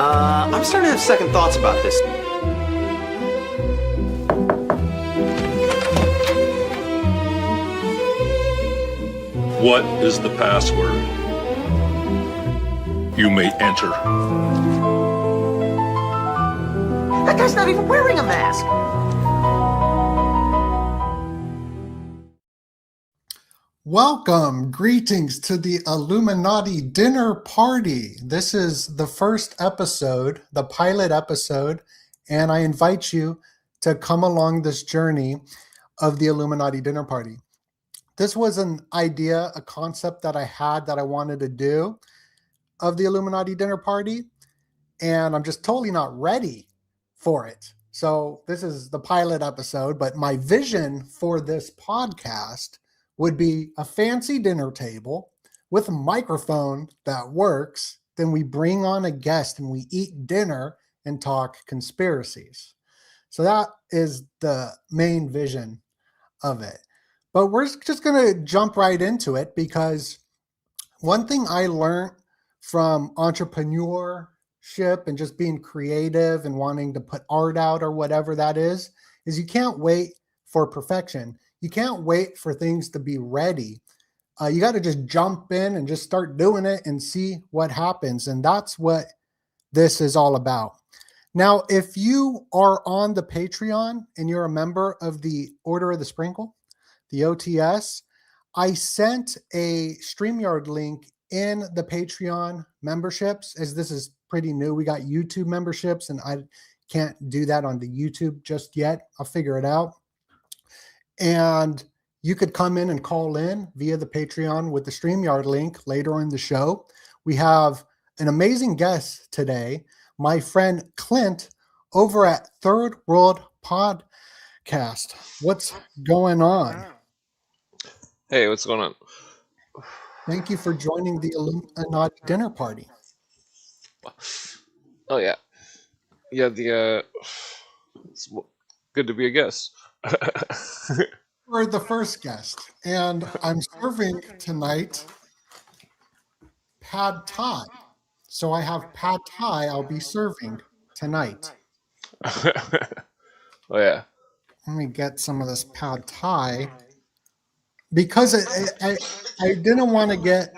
I'm starting to have second thoughts about this. What is the password? You may enter. That guy's not even wearing a mask. Welcome, greetings to the Illuminati dinner party. This is the first episode, the pilot episode, and I invite you to come along this journey of the Illuminati dinner party. This was an idea, a concept that I had that I wanted to do of the Illuminati dinner party, and I'm just totally not ready for it. So this is the pilot episode, but my vision for this podcast would be a fancy dinner table with a microphone that works. Then we bring on a guest and we eat dinner and talk conspiracies. So that is the main vision of it. But we're just going to jump right into it, because one thing I learned from entrepreneurship and just being creative and wanting to put art out or whatever that is you can't wait for perfection. You can't wait for things to be ready. You got to just jump in and just start doing it and see what happens. And that's what this is all about. Now, if you are on the Patreon and you're a member of the Order of the Sprinkle, the OTS, I sent a StreamYard link in the Patreon memberships, as this is pretty new. We got YouTube memberships, and I can't do that on the YouTube just yet. I'll figure it out. And you could come in and call in via the Patreon with the StreamYard link later in the show. We have an amazing guest today, my friend Clint over at Third World Podcast. What's going on? Hey, what's going on? Thank you for joining the Illuminati dinner party. Oh yeah, it's good to be a guest. We're the first guest, and I'm serving tonight pad thai. So I have pad thai I'll be serving tonight. Oh yeah. Let me get some of this pad thai, because I didn't want to get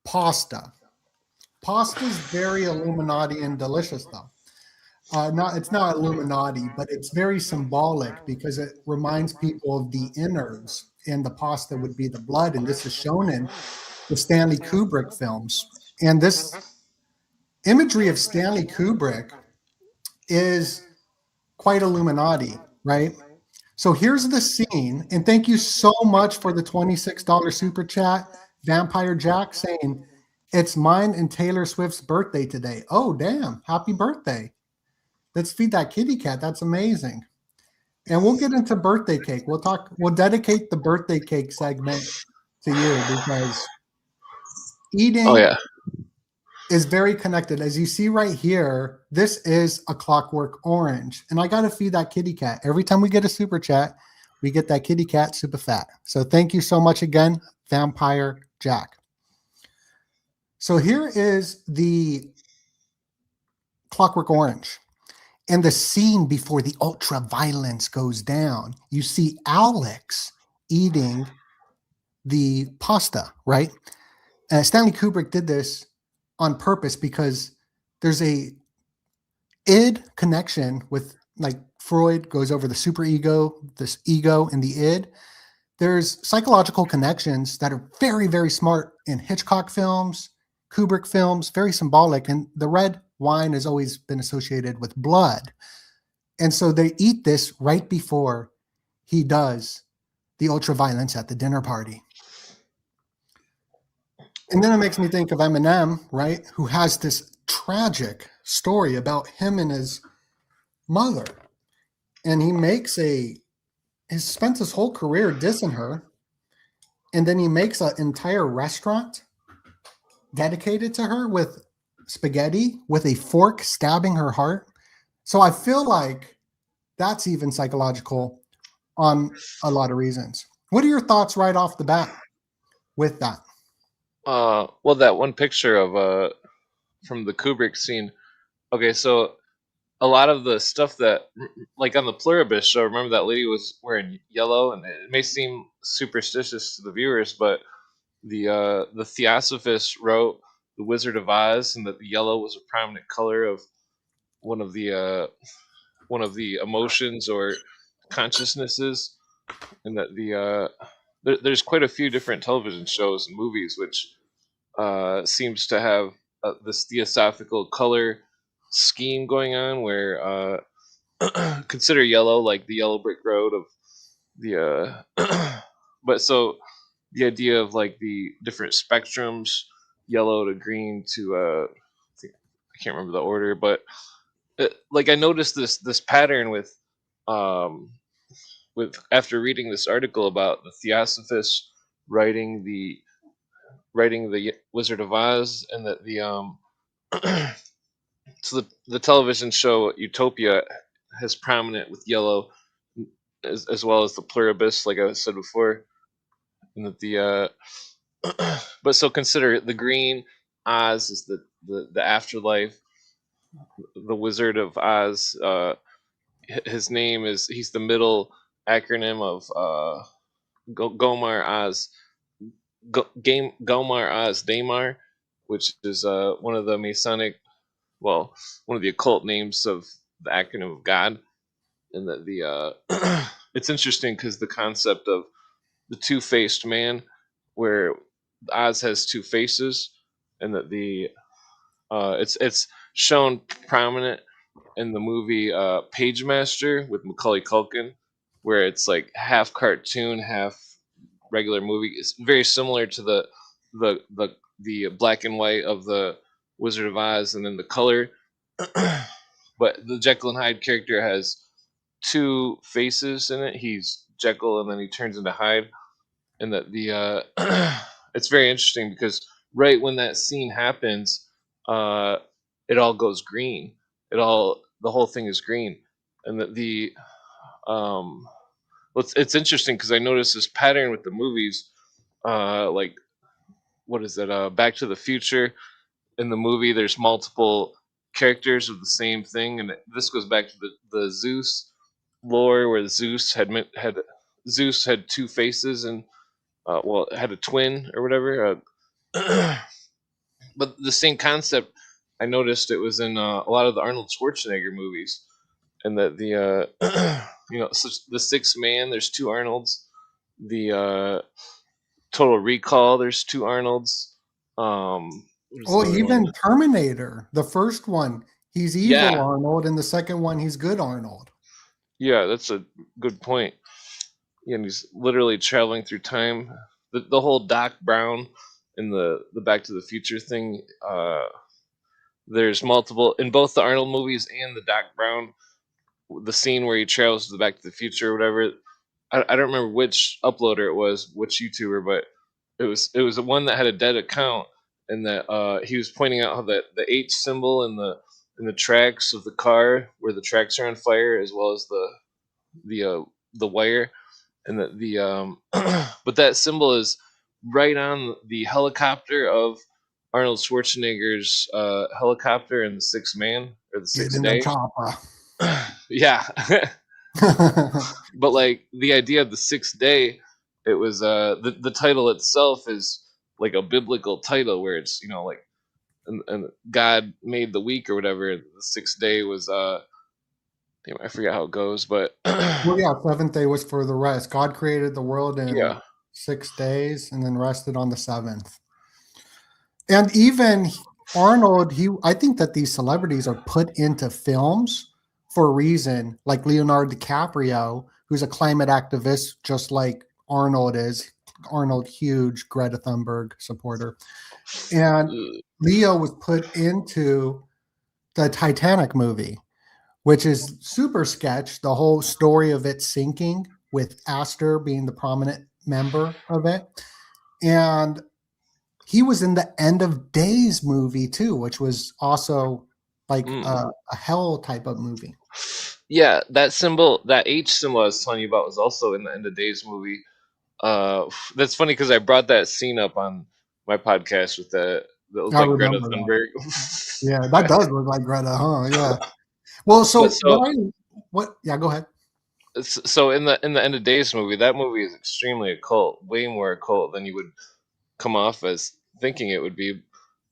pasta. Pasta is very Illuminati and delicious, though. It's not Illuminati, but it's very symbolic because it reminds people of the innards, and the pasta would be the blood. And this is shown in the Stanley Kubrick films. And this imagery of Stanley Kubrick is quite Illuminati, right? So here's the scene, and thank you so much for the $26 super chat, Vampire Jack, saying it's mine and Taylor Swift's birthday today. Oh, damn. Happy birthday. Let's feed that kitty cat. That's amazing. And we'll get into birthday cake. We'll dedicate the birthday cake segment to you, because eating is very connected. As you see right here, this is a Clockwork Orange. And I got to feed that kitty cat. Every time we get a super chat, we get that kitty cat super fat. So thank you so much again, Vampire Jack. So here is the Clockwork Orange. And the scene before the ultra violence goes down, you see Alex eating the pasta, right? Stanley Kubrick did this on purpose because there's a id connection with, like, Freud goes over the superego, this ego and the id. There's psychological connections that are very, very smart in Hitchcock films, Kubrick films, very symbolic. And the red wine has always been associated with blood. And so they eat this right before he does the ultraviolence at the dinner party. And then it makes me think of Eminem, right? Who has this tragic story about him and his mother. And he spent his whole career dissing her. And then he makes an entire restaurant dedicated to her with spaghetti, with a fork stabbing her heart. So I feel like that's even psychological on a lot of reasons. What are your thoughts right off the bat with that? Well, that one picture of from the Kubrick scene Okay, so a lot of the stuff that, like on the Pluribus show, remember that lady was wearing yellow, and it may seem superstitious to the viewers, but the Theosophist wrote the Wizard of Oz, and that the yellow was a prominent color of one of the uh, one of the emotions or consciousnesses, and that there's quite a few different television shows and movies which seems to have this theosophical color scheme going on, where consider yellow like the yellow brick road of the but so the idea of like the different spectrums, yellow to green to I can't remember the order, but like I noticed this pattern um with after reading this article about the Theosophists writing the Wizard of Oz, and that so the television show Utopia has prominent with yellow, as well as the Pluribus, like I said before, and that but so consider the green. Oz is the afterlife. The Wizard of Oz, his name is, he's the middle acronym of Gomar Oz, Gomar Oz Daimar, which is one of the Masonic, well, one of the occult names of the acronym of God. And that it's interesting because the concept of the two-faced man, where Oz has two faces, and that it's shown prominent in the movie Page Master with Macaulay Culkin, where it's like half cartoon, half regular movie. It's very similar to the the the black and white of the Wizard of Oz, and then the color. But the Jekyll and Hyde character has two faces in it. He's Jekyll, and then he turns into Hyde, and that it's very interesting because right when that scene happens, uh, it all goes green. The whole thing is green, and that um, well, it's interesting because I noticed this pattern with the movies, like what is it? Back to the Future. In the movie, there's multiple characters of the same thing, and this goes back to the Zeus lore, where Zeus had two faces, and well, had a twin or whatever. But the same concept, I noticed it was in a lot of the Arnold Schwarzenegger movies, and that the Sixth Man, there's two Arnolds. The Total Recall, there's two Arnolds. What is Oh, the other one? even Terminator, the first one, he's evil Yeah, Arnold, and the second one, he's good Arnold. yeah, that's a good point. Yeah, and he's literally traveling through time. The whole Doc Brown in the Back to the Future thing. There's multiple in both the Arnold movies and the Doc Brown. The scene where he travels to the Back to the Future or whatever. I don't remember which uploader it was, which YouTuber, but it was the one that had a dead account, and that he was pointing out how the H symbol in the tracks of the car, where the tracks are on fire, as well as the wire, and but that symbol is right on the helicopter of Arnold Schwarzenegger's helicopter in the Sixth Man, or the Get Sixth in the Day. chopper. Yeah. But like the idea of the Sixth Day, it was the title itself is like a biblical title, where it's like, and God made the week or whatever. The sixth day was damn, I forget how it goes, but Well, yeah, seventh day was for the rest. God created the world in yeah. 6 days and then rested on the seventh. And even Arnold, I think that these celebrities are put into films for a reason, like Leonardo DiCaprio, who's a climate activist, just like Arnold is. Arnold, huge Greta Thunberg supporter. And Leo was put into the Titanic movie, which is super sketch. The whole story of it sinking, with Astor being the prominent member of it. And he was in the End of Days movie too, which was also like a hell type of movie. Yeah, that symbol, that H symbol I was telling you about, was also in the End of Days movie. That's funny because I brought that scene up on my podcast with that look I like Greta remember that. Thunberg. Yeah, that does look like Greta, huh? Yeah. Well, But so so yeah, go ahead. so in the End of Days movie, that movie is extremely occult, way more occult than you would come off as thinking it would be.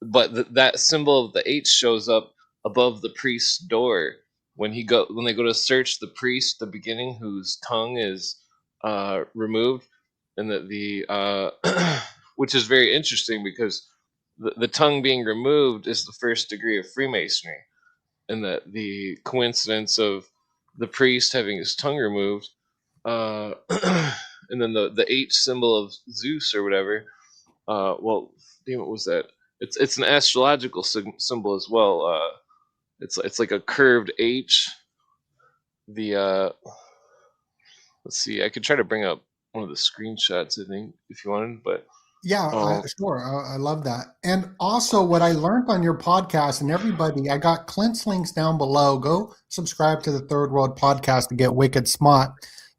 But that symbol of the H shows up above the priest's door when they go to search the priest, the beginning, whose tongue is removed, and that the which is very interesting because the tongue being removed is the first degree of Freemasonry, and that the coincidence of the priest having his tongue removed, uh, and then the H symbol of Zeus or whatever. Well, damn, what was that? It's an astrological symbol as well. It's like a curved H. The let's see, I could try to bring up one of the screenshots. I think if you wanted, but Yeah, um, sure. I love that. And also, what I learned on your podcast, and everybody, I got Clint's links down below. Go subscribe to the Third World Podcast to get wicked smart.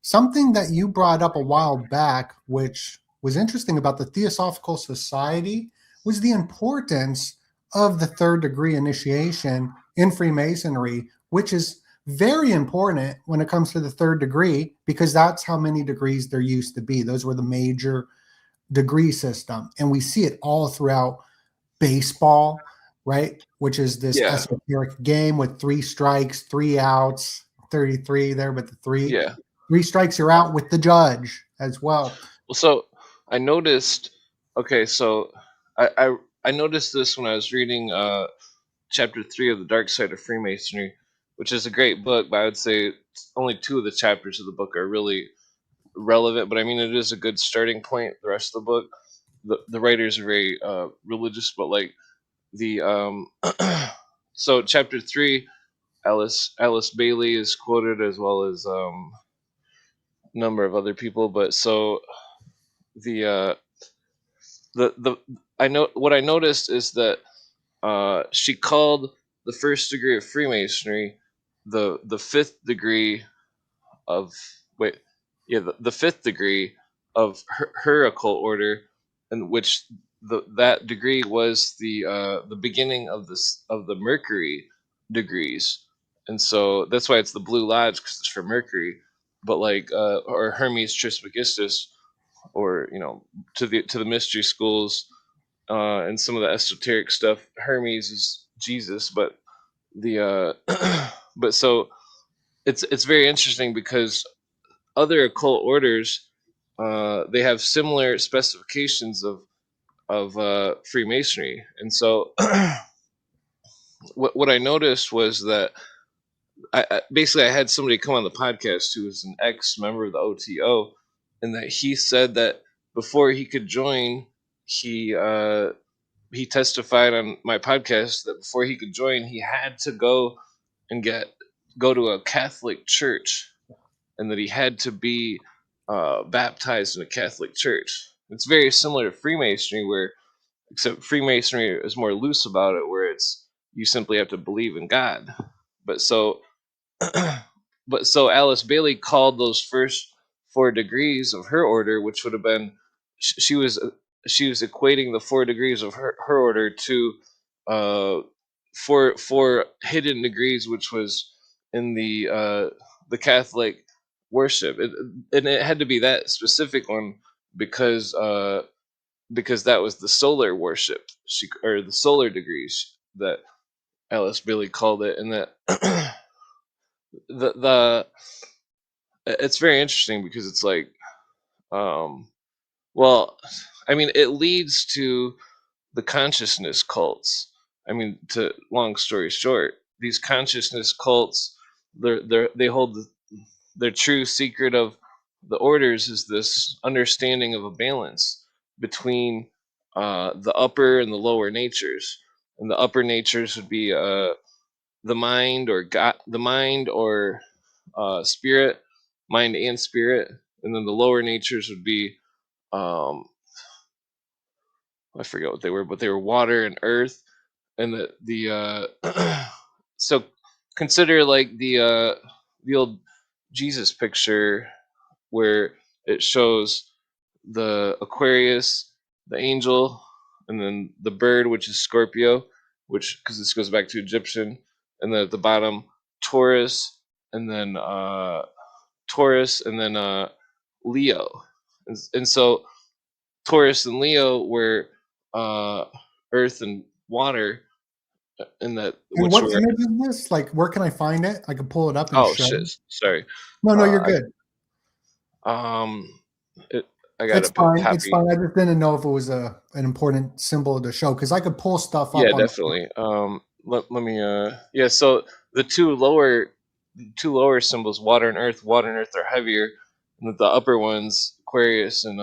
Something that you brought up a while back, which was interesting about the Theosophical Society, was the importance of the third degree initiation in Freemasonry, which is very important when it comes to the third degree because that's how many degrees there used to be. Those were the major degree system. And we see it all throughout baseball, right? Which is this yeah, esoteric game with 3 strikes, 3 outs, 33 there, but the yeah. three strikes you're out with the judge as well. Well, so I noticed. Okay, so I noticed this when I was reading chapter 3 of the Dark Side of Freemasonry, which is a great book, but I would say only 2 of the chapters of the book are really relevant. But I mean, it is a good starting point. The rest of the book, the writers are very religious, but like the so chapter 3, Alice Bailey is quoted as well as a number of other people. But so the the I know what I noticed is that she called the first degree of Freemasonry the fifth degree of wait yeah the fifth degree of her occult order, in which that degree was the beginning of the Mercury degrees, and so that's why it's the Blue Lodge, because it's for Mercury. But like or Hermes Trismegistus, or to the mystery schools and some of the esoteric stuff, Hermes is Jesus. But the but so it's very interesting because other occult orders, they have similar specifications of Freemasonry, and so what I noticed was that basically I had somebody come on the podcast who was an ex member of the OTO, and that he said that before he could join, he he testified on my podcast that before he could join, he had to and go to a Catholic church, and that he had to be baptized in a Catholic church. It's very similar to Freemasonry, where except Freemasonry is more loose about it, where it's you simply have to believe in God. But so but so Alice Bailey called those first 4 degrees of her order, which would have been she was equating the 4 degrees of her order to uh, four hidden degrees, which was in the Catholic worship, and it had to be that specific one because that was the solar worship, or the solar degrees that Alice Bailey called it, and that the it's very interesting because it's like, um, well, I mean, it leads to the consciousness cults. I mean, to long story short, these consciousness cults, they hold their true secret of the orders is this understanding of a balance between the upper and the lower natures, and the upper natures would be the mind or God, the mind or spirit, mind and spirit, and then the lower natures would be um, I forget what they were, but they were water and earth, and so consider like the old Jesus picture where it shows the Aquarius, the angel, and then the bird, which is Scorpio, which because this goes back to Egyptian, and then at the bottom Taurus, and then Leo, and so Taurus and Leo were earth and water, and that And which what were image is this? Like, where can I find it? I can pull it up and oh show. shit, sorry. No, you're Uh, good. it, I got It's to put fine. It's copy. fine. I just didn't know if it was an important symbol to show because I could pull stuff Yeah, up on. definitely. Let me yeah. So the two lower symbols, water and earth. Water and earth are heavier, and the upper ones, Aquarius and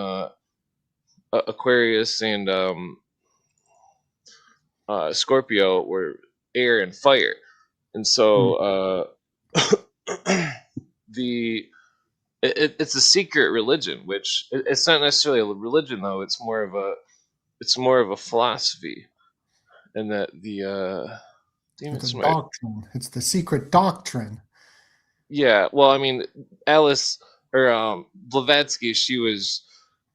Scorpio, were air and fire. And so the it's a secret religion, which it's not necessarily a religion though. It's more of a philosophy, and that the damn It's a it's my doctrine. It's the secret doctrine. yeah. Well, I mean, Alice or Blavatsky,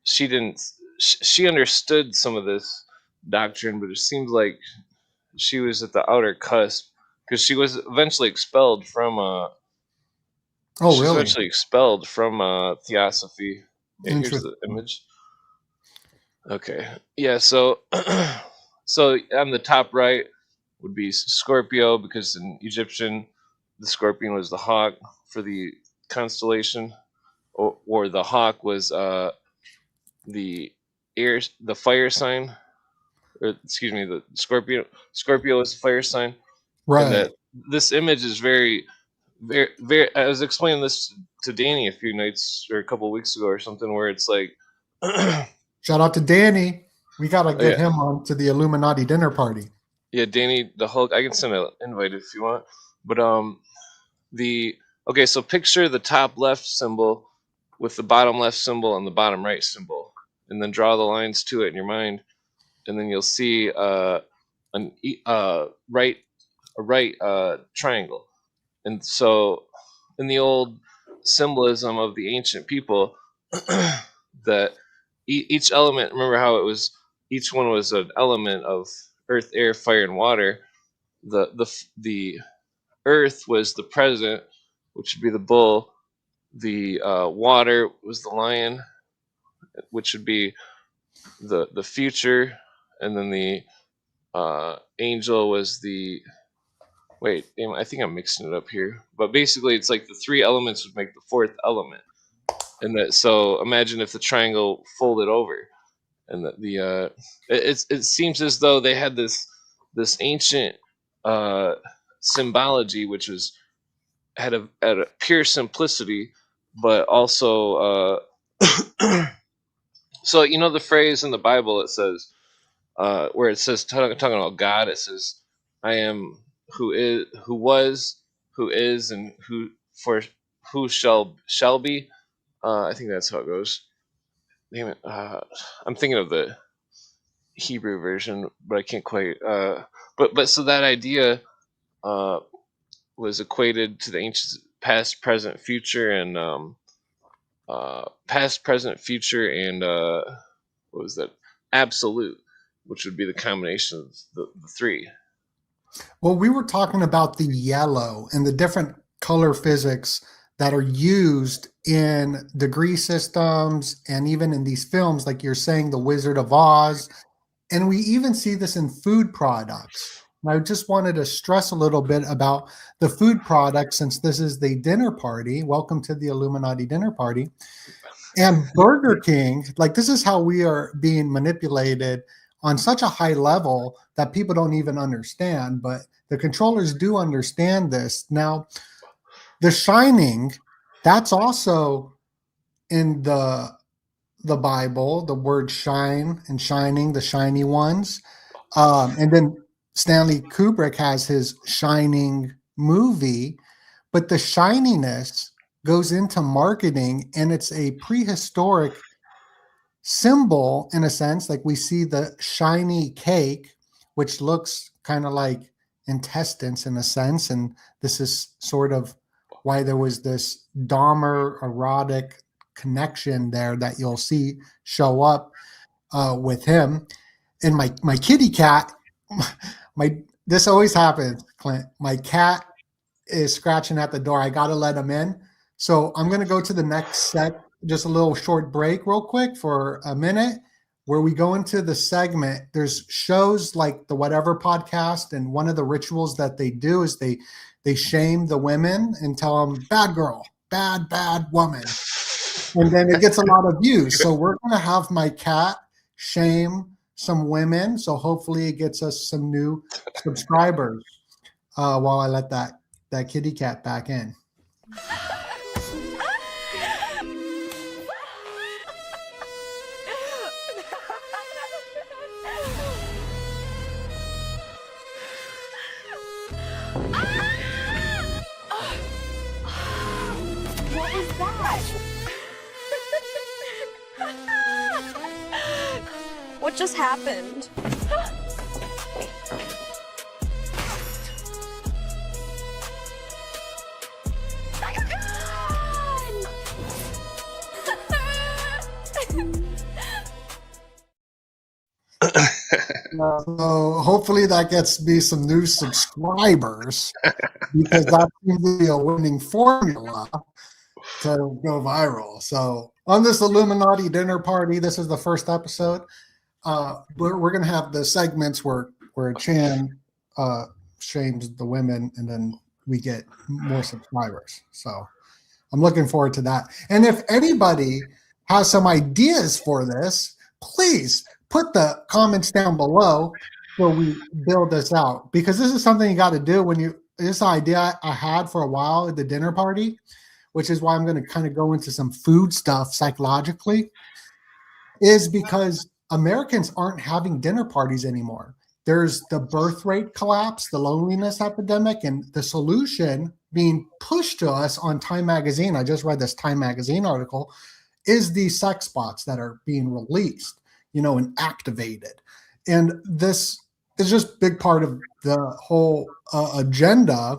she didn't she understood some of this doctrine, but it seems like she was at the outer cusp because Oh, she was really? eventually expelled from theosophy. Yeah, here's the Interesting. image. Okay. Yeah, so so on the top right would be Scorpio because in Egyptian the scorpion was the hawk for the constellation, or the hawk was the the fire sign, or excuse me, the Scorpio is the fire sign, and Right. that this image is very. I was explaining this to Danny a few nights or a couple of weeks ago or something, where it's like, Shout out to Danny. We got to get yeah, him on to the Illuminati dinner party. yeah, Danny the Hulk. I can send an invite if you want, but the okay. So picture the top left symbol with the bottom left symbol and the bottom right symbol, and then draw the lines to it in your mind, and then you'll see an right a right triangle. And so in the old symbolism of the ancient people, that each element, remember how it was, each one was an element of earth, air, fire, and water. The earth was the present, which would be the bull. The water was the lion, which would be the future, and then the angel was the wait. I think I'm mixing it up here, but basically, it's like the three elements would make the fourth element, and that. So imagine if the triangle folded over, and that it seems as though they had this ancient uh, symbology, which was had a pure simplicity, but also so you know the phrase in the Bible it says where it says talking about God, it says, "I am who was, who is, and for who shall be." I think that's how it goes. Damn it! I'm thinking of the Hebrew version, but I can't quite. But so that idea uh, was equated to the ancient past, present, future, and past, present, future, and what was that? Absolute, which would be the combination of the three. Well, we were talking about the yellow and the different color physics that are used in degree systems and even in these films, like you're saying, The Wizard of Oz. And we even see this in food products. And I just wanted to stress a little bit about the food products since this is the dinner party. Welcome to the Illuminati dinner party. And Burger King, like this is how we are being manipulated on such a high level that people don't even understand. But the controllers do understand this. Now, The Shining, that's also in the Bible, the word shine and shining, the shiny ones. And then Stanley Kubrick has his Shining movie, but the shininess goes into marketing and it's a prehistoric symbol in a sense. Like we see the shiny cake, which looks kind of like intestines in a sense. And this is sort of why there was this Dahmer erotic connection there that you'll see show up with him. And my kitty cat, this always happens, Clint. My cat is scratching at the door. I got to let him in. So I'm going to go to the next set, just a little short break real quick for a minute where we go into the segment. There's shows like the Whatever podcast, and one of the rituals that they do is they shame the women and tell them bad girl, bad woman. And then it gets a lot of views. So we're going to have my cat shame some women. So hopefully it gets us some new subscribers while I let that kitty cat back in. What was that? What just happened? So hopefully that gets me some new subscribers because that seems to be a winning formula to go viral. So on this Illuminati dinner party, this is the first episode. We're going to have the segments where Chan shames the women, and then we get more subscribers. So I'm looking forward to that. And if anybody has some ideas for this, please put the comments down below so we build this out, because this is something you got to do when you, this idea I had for a while at the dinner party, which is why I'm going to kind of go into some food stuff psychologically, is because Americans aren't having dinner parties anymore. There's the birth rate collapse, the loneliness epidemic, and the solution being pushed to us on Time Magazine. I just read this Time Magazine article, is these sex bots that are being released, and activated. And this is just a big part of the whole agenda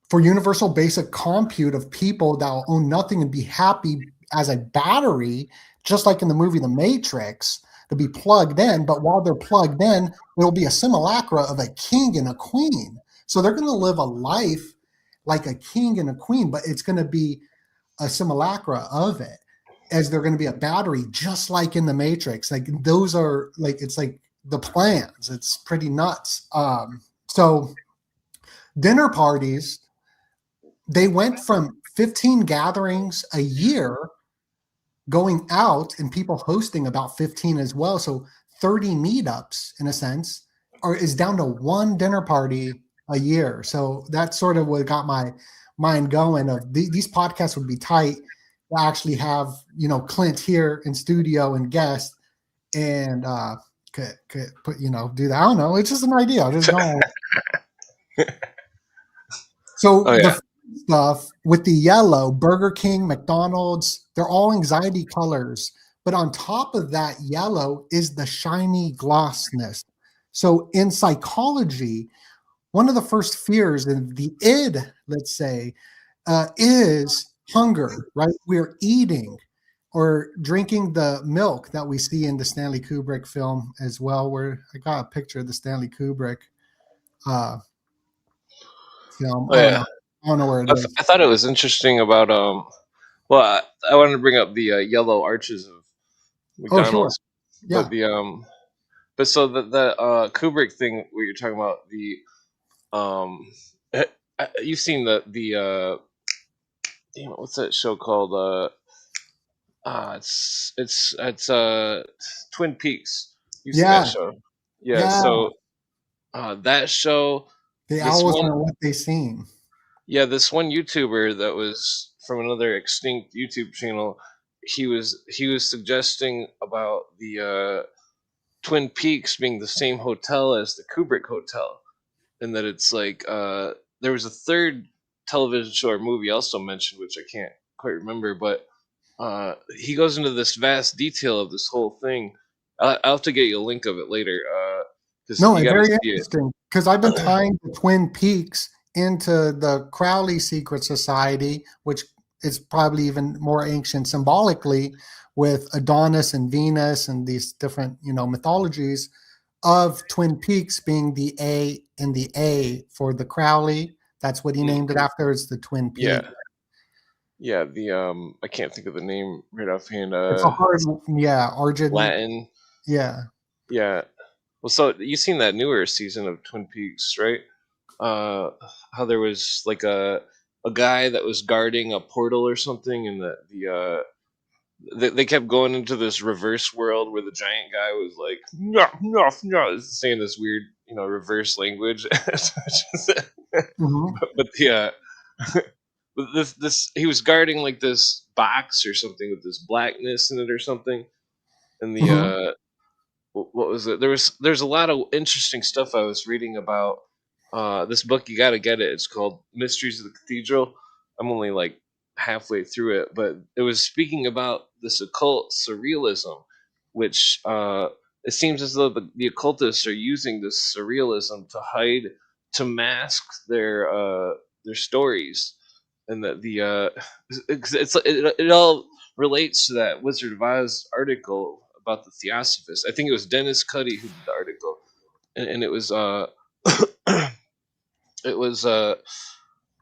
for universal basic compute of people that will own nothing and be happy as a battery, just like in the movie The Matrix, to be plugged in. But while they're plugged in, there will be a simulacra of a king and a queen. So they're going to live a life like a king and a queen, but it's going to be a simulacra of it, as they're going to be a battery, just like in the Matrix. Like those are like, it's like the plans. It's pretty nuts. So dinner parties, they went from 15 gatherings a year going out and people hosting about 15 as well. So 30 meetups in a sense is down to one dinner party a year. So that's sort of what got my mind going of these podcasts would be tight. Actually have Clint here in studio and guest, and could put do that. I don't know. It's just an idea. Just going. So the stuff with the yellow, Burger King, McDonald's, they're all anxiety colors, but on top of that yellow is the shiny glossness. So in psychology, one of the first fears in the id, let's say, is hunger, right? We're eating or drinking the milk that we see in the Stanley Kubrick film as well, where I got a picture of the Stanley Kubrick film. I don't know where it is. I thought it was interesting about well, I wanted to bring up the yellow arches of McDonald's. Oh, sure. Yeah. But the but so the Kubrick thing where you're talking about the you've seen the what's that show called? It's Twin Peaks. You've seen that show? Yeah. So that show. They always know what they seen. Yeah, this one YouTuber that was from another extinct YouTube channel, he was suggesting about the Twin Peaks being the same hotel as the Kubrick Hotel, and that it's like there was a third television show or movie also mentioned, which I can't quite remember, but he goes into this vast detail of this whole thing. I'll have to get you a link of it later. No, it's very interesting because I've been tying the Twin Peaks into the Crowley Secret Society, which is probably even more ancient symbolically with Adonis and Venus and these different, mythologies. of Twin Peaks being the A in the A for the Crowley. That's what he named it after, is the Twin Yeah. Peaks. Yeah, the I can't think of the name right offhand. It's a hard, yeah, Argent, Latin. yeah. Yeah. Well, so you seen that newer season of Twin Peaks, right? How there was like a guy that was guarding a portal or something, and they kept going into this reverse world where the giant guy was like, no, no, no, saying this weird, reverse language. Mhm. But but this he was guarding like this box or something with this blackness in it or something, and Mhm. what was it? There's a lot of interesting stuff I was reading about this book. You got to get it. It's called Mysteries of the Cathedral. I'm only like halfway through it, but it was speaking about this occult surrealism, which it seems as though the occultists are using this surrealism to hide, to mask their stories, and that it all relates to that Wizard of Oz article about the Theosophist. I think it was Dennis Cuddy who did the article, and it was it was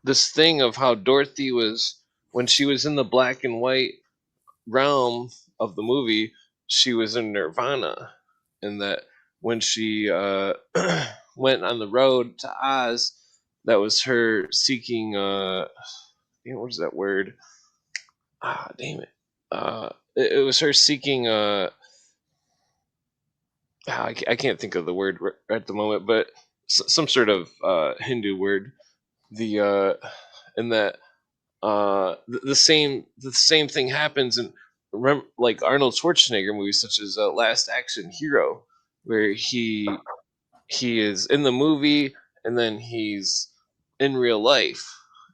this thing of how Dorothy was, when she was in the black and white realm of the movie, she was in Nirvana, and that when she went on the road to Oz, that was her seeking what is that word? Damn it. It was her seeking I can't think of the word at the moment, but some sort of Hindu word. The and that the same thing happens in, remember, like Arnold Schwarzenegger movies such as Last Action Hero, where he is in the movie and then he's in real life,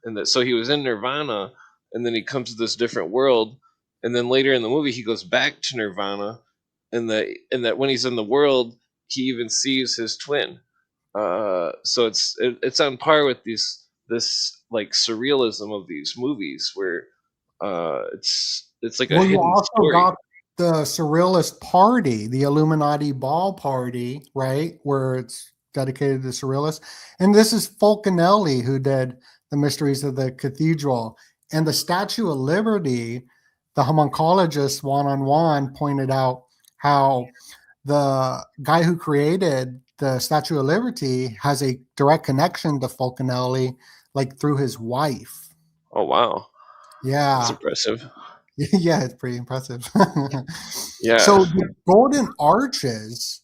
and that so he was in Nirvana and then he comes to this different world, and then later in the movie he goes back to Nirvana, and that when he's in the world he even sees his twin. So it's on par with this like surrealism of these movies where it's like a Well, you hidden also story. got the Surrealist Party, the Illuminati Ball Party, right? Where it's dedicated to Surrealists. And this is Fulcanelli who did the Mysteries of the Cathedral. And the Statue of Liberty, the homuncologist one-on-one pointed out how the guy who created the Statue of Liberty has a direct connection to Fulcanelli, like through his wife. Oh wow, that's Yeah. impressive. Yeah, it's pretty impressive. Yeah. So the golden arches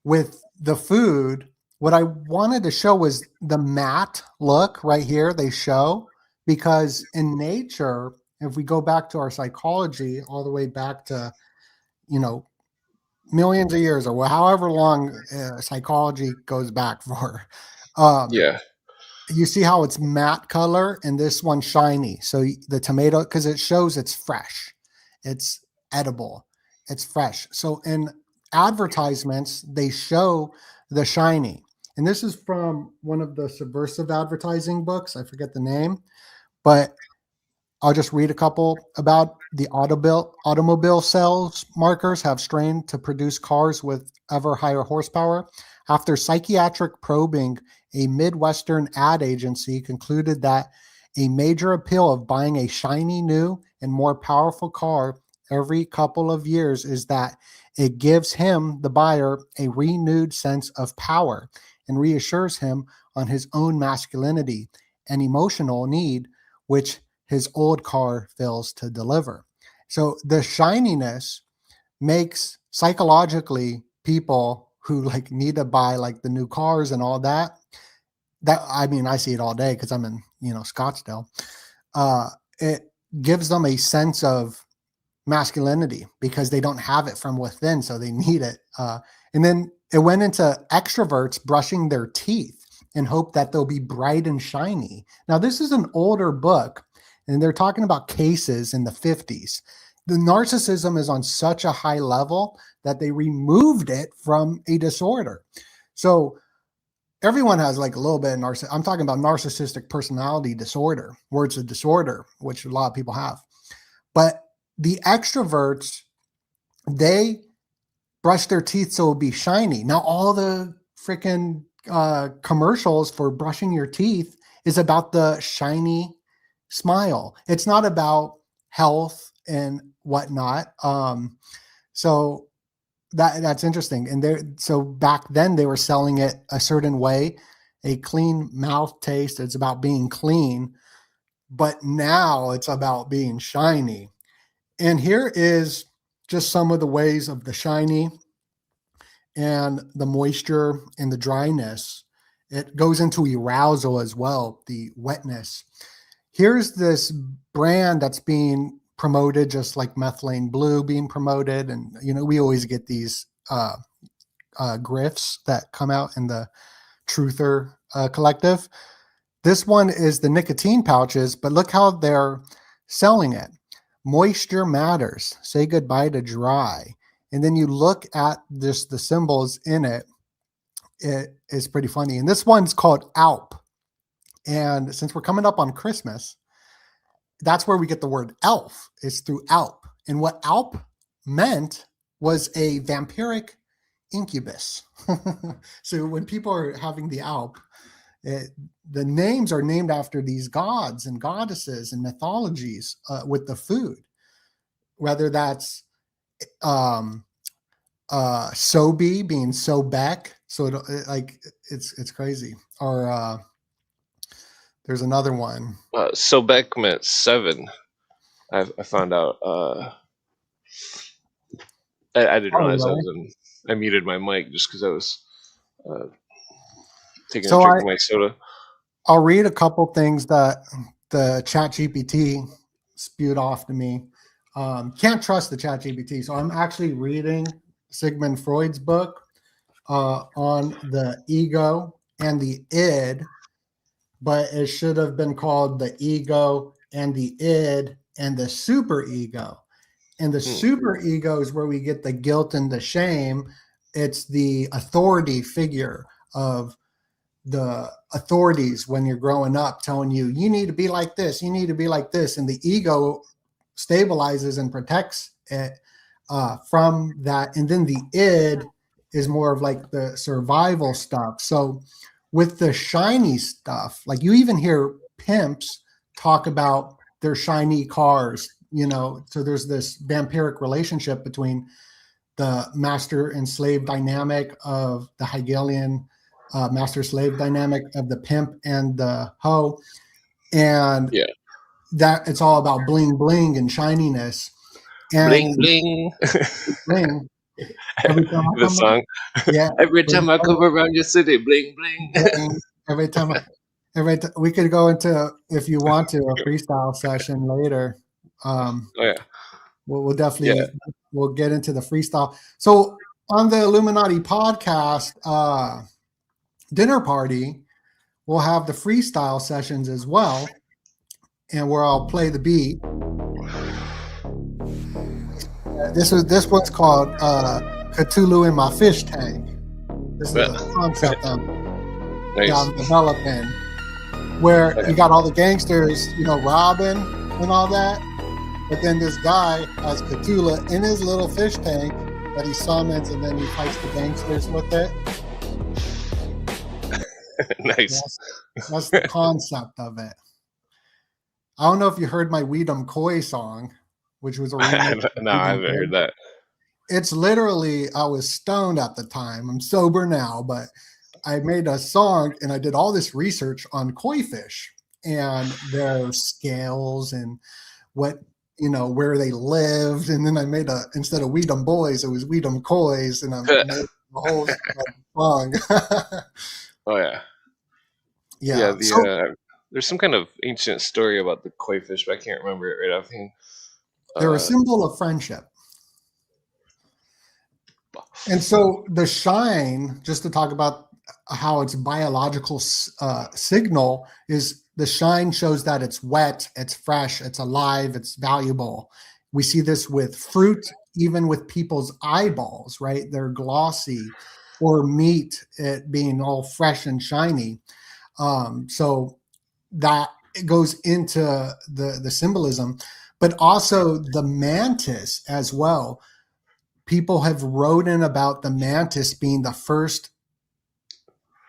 with the food, what I wanted to show was the matte look right here they show, because in nature, if we go back to our psychology, all the way back to, you know, millions of years or however long psychology goes back for, um, Yeah. you see how it's matte color and this one shiny. So the tomato, because it shows it's fresh, it's edible, it's fresh. So in advertisements, they show the shiny. And this is from one of the subversive advertising books. I forget the name, but I'll just read a couple about the automobile sales markers have strained to produce cars with ever higher horsepower. After psychiatric probing, a Midwestern ad agency concluded that a major appeal of buying a shiny new and more powerful car every couple of years is that it gives him, the buyer, a renewed sense of power and reassures him on his own masculinity and emotional need, which his old car fails to deliver. So the shininess makes psychologically people who like need to buy like the new cars and all that. That, I mean, I see it all day because I'm in, Scottsdale. Uh, it gives them a sense of masculinity because they don't have it from within, so they need it. And then it went into extroverts brushing their teeth in hope that they'll be bright and shiny. Now, this is an older book, and they're talking about cases in the 50s. The narcissism is on such a high level that they removed it from a disorder. So everyone has like a little bit of narcissism. I'm talking about narcissistic personality disorder, where it's a disorder, which a lot of people have. But the extroverts, they brush their teeth so it'll be shiny. Now all the freaking commercials for brushing your teeth is about the shiny smile. It's not about health and whatnot. So that's interesting. And so back then they were selling it a certain way, a clean mouth taste. It's about being clean, but now it's about being shiny. And here is just some of the ways of the shiny and the moisture and the dryness. It goes into arousal as well, the wetness. Here's this brand that's being promoted, just like methylene blue being promoted. And, we always get these grifts that come out in the Truther collective. This one is the nicotine pouches, but look how they're selling it. Moisture matters. Say goodbye to dry. And then you look at the symbols in it. It is pretty funny. And this one's called Alp. And since we're coming up on Christmas, that's where we get the word elf. It's through Alp. And what Alp meant was a vampiric incubus. So when people are having the Alp, the names are named after these gods and goddesses and mythologies with the food, whether that's Sobe being Sobek. So it's crazy. Or there's another one. Sobek meant 7. I found out. I didn't realize I was in. I muted my mic just because I was taking a drink of my soda. I'll read a couple things that the ChatGPT spewed off to me. Can't trust the ChatGPT, so I'm actually reading Sigmund Freud's book on the ego and the id, but it should have been called the ego and the id and the super ego. And the super ego is where we get the guilt and the shame. It's the authority figure of the authorities when you're growing up telling you, you need to be like this, you need to be like this. And the ego stabilizes and protects it from that. And then the id is more of like the survival stuff. So with the shiny stuff, like you even hear pimps talk about their shiny cars, so there's this vampiric relationship between the master and slave dynamic of the Hegelian master slave dynamic of the pimp and the hoe. And that it's all about bling bling and shininess. And bling bling. Bling. Every time the song. Every time I come around your city, bling bling. Bling. Every time we could go into, if you want to, a freestyle session later. We'll definitely we'll get into the freestyle. So on the Illuminati podcast dinner party, we'll have the freestyle sessions as well, and where I'll play the beat. This one's called Cthulhu in My Fish Tank. This is the concept I'm developing, where you got all the gangsters, robbing and all that, but then this guy has Cthulhu in his little fish tank that he summons, and then he fights the gangsters with it. Nice. That's the concept of it. I don't know if you heard my Weedum Koi song, which was a remix. No, I haven't heard that. It's literally, I was stoned at the time. I'm sober now, but I made a song and I did all this research on koi fish and their scales and what, where they lived. And then I made instead of Weedum Boys, it was Weedum Kois, and I made the whole song. Oh, yeah. Yeah. There's some kind of ancient story about the koi fish, but I can't remember it right offhand. They're a symbol of friendship. And so the shine, just to talk about how its biological signal is, the shine shows that it's wet, it's fresh, it's alive, it's valuable. We see this with fruit, even with people's eyeballs, right? They're glossy, or meat, it being all fresh and shiny. So that goes into the symbolism, but also the mantis as well. people have wrote in about the mantis being the first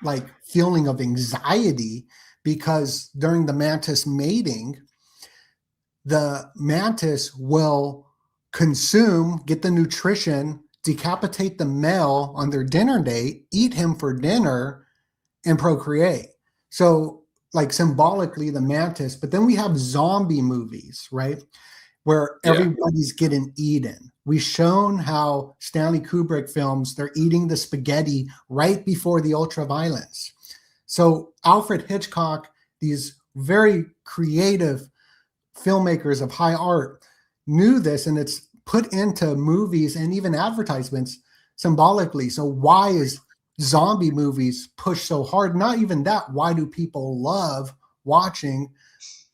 like feeling of anxiety, because during the mantis mating, the mantis will get the nutrition, decapitate the male on their dinner date, eat him for dinner, and procreate. So, like symbolically, the mantis, but then we have zombie movies, right? Where Yeah. everybody's getting eaten. We've shown how Stanley Kubrick films, they're eating the spaghetti right before the ultraviolence. So Alfred Hitchcock, these very creative filmmakers of high art knew this, and it's put into movies and even advertisements symbolically. So why is zombie movies pushed so hard? Not even that. Why do people love watching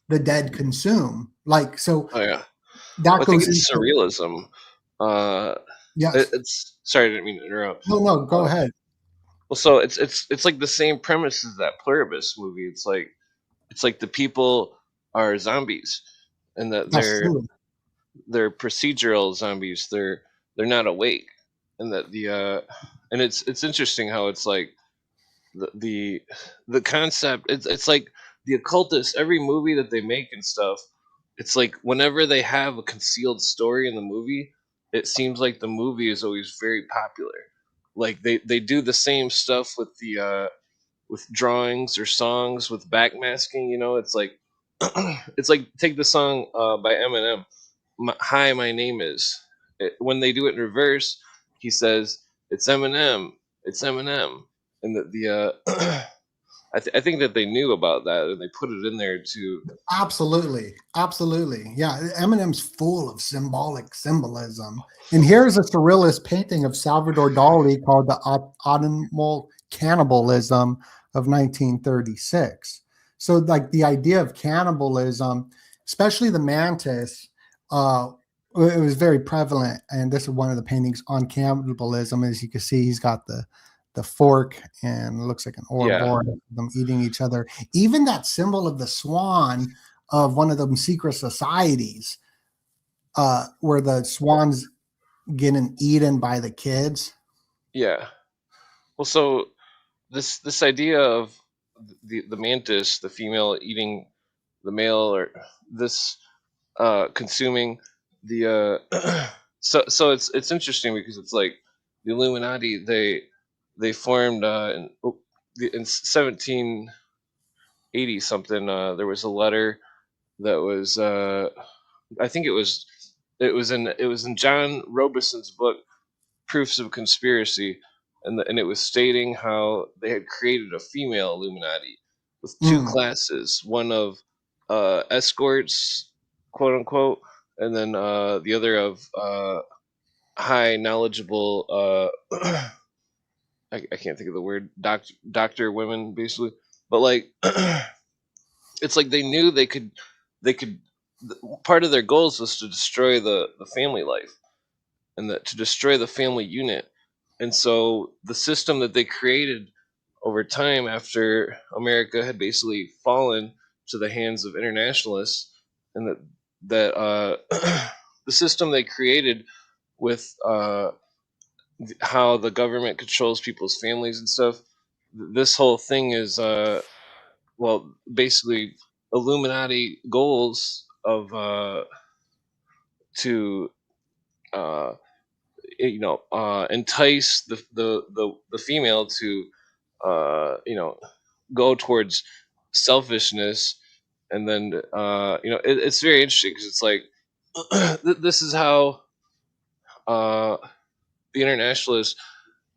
the dead consume? Like, so Oh yeah. that I think goes it's into, surrealism. yes. It's sorry, I didn't mean to interrupt. No, go ahead. Well, so it's like the same premise as that Pluribus movie. It's like the people are zombies, and that That's true. they're procedural zombies. They're not awake, and that and it's interesting how it's like the concept. It's like the occultists. Every movie that they make and stuff, it's like whenever they have a concealed story in the movie, it seems like the movie is always very popular. Like they do the same stuff with drawings or songs with backmasking. You know, it's like it's like take the song by Eminem, "Hi, my name is." When they do it in reverse, he says, "It's Eminem, it's Eminem," and I think that they knew about that and they put it in there to. Absolutely. Absolutely. Yeah. Eminem's full of symbolism. And here's a surrealist painting of Salvador Dali called The Autumnal Cannibalism of 1936. So, like the idea of cannibalism, especially the mantis, it was very prevalent. And this is one of the paintings on cannibalism. As you can see, he's got the fork and it looks like an Ouroboros of them eating each other. Even that symbol of the swan of one of them secret societies, where the swan's getting eaten by the kids. Yeah. Well, so this idea of the mantis, the female eating the male, or this consuming the so it's interesting because it's like the Illuminati, they formed in 1780 something. There was a letter that was I think it was in John Robeson's book Proofs of Conspiracy, and it was stating how they had created a female Illuminati with two classes, one of escorts, quote unquote, and then the other of high knowledgeable. I can't think of the word, doctor women, basically, but like it's like they knew they could. Part of their goals was to destroy the family life and to destroy the family unit. And so the system that they created over time after America had basically fallen to the hands of internationalists, and that the system they created with how the government controls people's families and stuff. This whole thing is well, basically Illuminati goals of to uh, entice the female to go towards selfishness, and then it's very interesting because it's like this is how uh, the internationalists,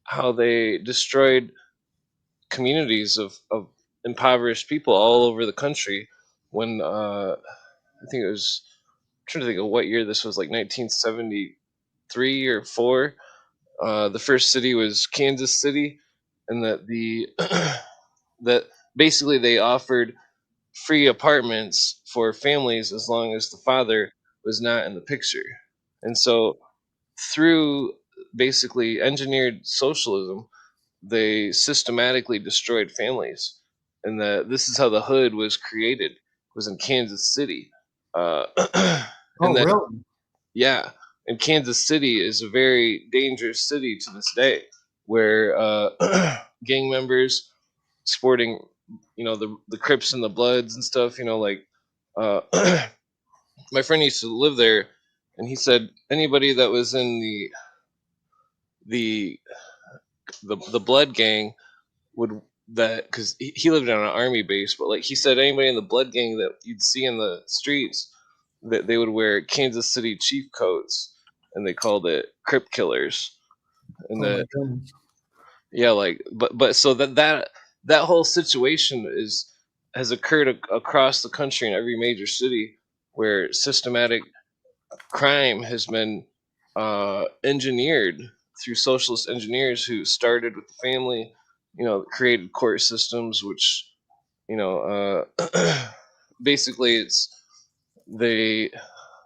how they destroyed communities of impoverished people all over the country when I think it was, I'm trying to think of what year this was, like 1973 or 4. The first city was Kansas City, and that basically they offered free apartments for families as long as the father was not in the picture. And so through basically engineered socialism, they systematically destroyed families. And this is how the hood was created, was in Kansas City. Uh, Oh, and then really? yeah, And Kansas City is a very dangerous city to this day, where gang members sporting, the Crips and the Bloods and stuff. Like uh, my friend used to live there, and he said anybody that was in the the Blood gang would that because he lived on an army base, but like he said, anybody in the Blood gang that you'd see in the streets, that they would wear Kansas City chief coats, and they called it Crip Killers. And Oh my the goodness. yeah, like but so that whole situation has occurred across the country in every major city, where systematic crime has been engineered through socialist engineers who started with the family, created court systems, which basically it's they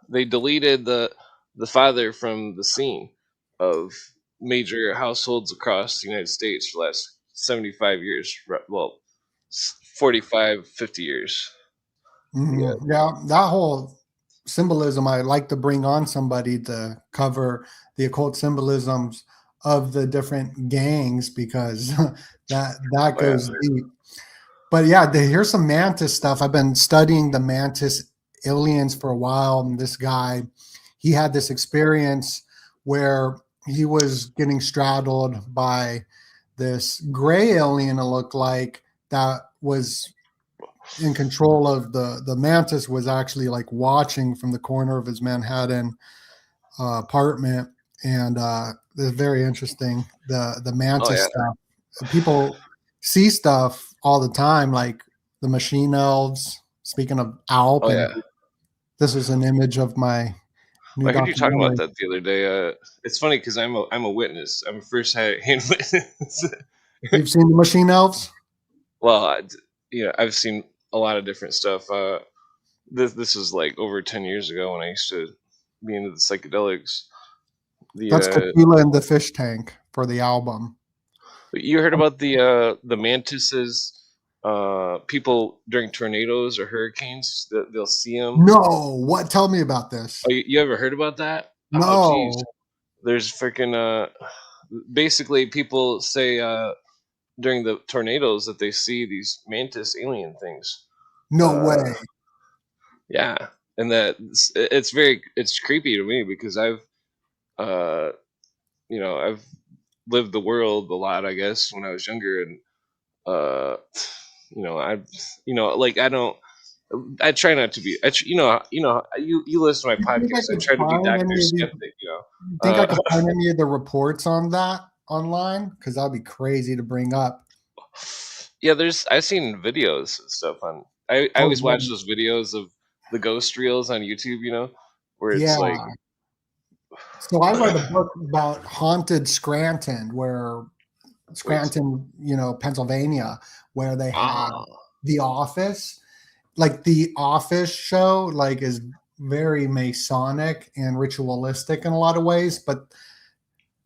they deleted the father from the scene of major households across the United States for the last 75 years. Well, 45, 50 years. Yeah. Yeah, that whole symbolism, I like to bring on somebody to cover the occult symbolisms of the different gangs because that Oh, yeah. goes deep. But yeah, here's some mantis stuff. I've been studying the mantis aliens for a while, and this guy, he had this experience where he was getting straddled by this gray alien, it looked like, that was in control of the mantis, was actually like watching from the corner of his Manhattan apartment. And it's very interesting, the Oh, mantis yeah. stuff. People see stuff all the time, like the machine elves. Speaking of Alp, Oh, and yeah. this is an image of my new I heard you talking about documentary. that the other day. It's funny because I'm a witness. I'm a first-hand witness. You've seen the machine elves? Well, I've seen a lot of different stuff. This is like over 10 years ago when I used to be into the psychedelics. That's The Tequila in the Fish Tank for the album. You heard about the mantises? People during tornadoes or hurricanes, that they'll see them. No, what? Tell me about this. Oh, you ever heard about that? Oh, geez. No, There's freaking basically people say during the tornadoes that they see these mantis alien things. no Uh, way. yeah, and it's creepy to me because uh I've lived the world a lot, I guess, when I was younger, and uh I like I try not to be you listen to my You think I podcast. I could try to be find Dr. any of these? Skeptic. You think I could find any of the reports on that online? Because that'd be crazy to bring up. Yeah, I've seen videos and stuff on. I Oh, always watch those videos of the ghost reels on YouTube, where it's like, yeah. So I read a book about haunted Scranton, where wait, Scranton, Pennsylvania, where they had ah, The Office. Like the Office show, like, is very Masonic and ritualistic in a lot of ways, but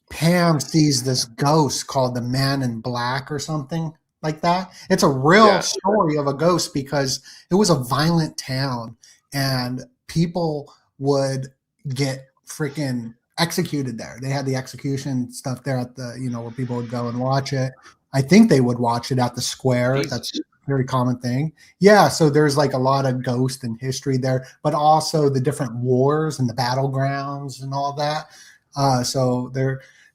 Pam sees this ghost called the Man in Black or something like that. It's a real yeah, story of a ghost because it was a violent town and people would get freaking executed there. They had the execution stuff there at the, where people would go and watch it. I think they would watch it at the square. That's Jesus, a very common thing. Yeah. So there's like a lot of ghost and history there, but also the different wars and the battlegrounds and all that. So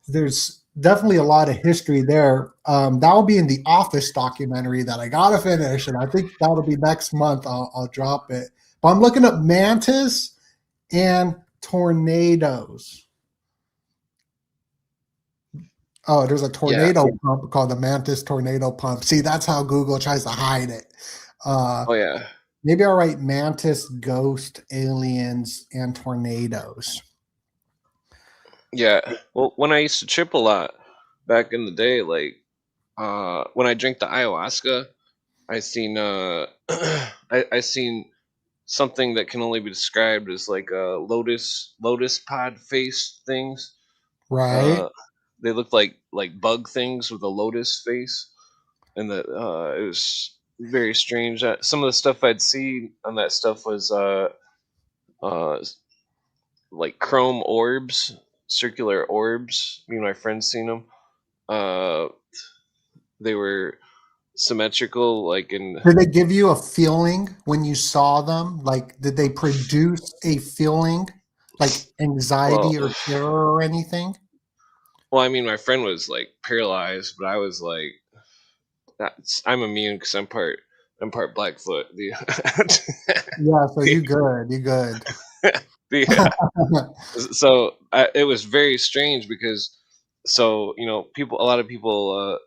there's definitely a lot of history there. That'll be in the Office documentary that I gotta finish, and I think that'll be next month. I'll drop it. But I'm looking up mantis and tornadoes. Oh, there's a yeah, tornado pump called the Mantis Tornado Pump. See, that's how Google tries to hide it. oh yeah, Maybe I'll write mantis, ghost, aliens, and tornadoes. yeah. Well, when I used to trip a lot back in the day, like when I drank the ayahuasca, I seen I seen something that can only be described as like a lotus pod face things. Right? Uh, they looked like bug things with a lotus face, and it was very strange. Some of the stuff I'd seen on that stuff was uh, like chrome orbs, circular orbs. Me and my friends seen them. They were symmetrical, like in Did they give you a feeling when you saw them? Like, did they produce a feeling like well, anxiety or terror or anything? well, I mean, my friend was like paralyzed, but I was like, I'm immune because I'm part Blackfoot. Yeah, so The, you good, you good. the so it was very strange because a lot of people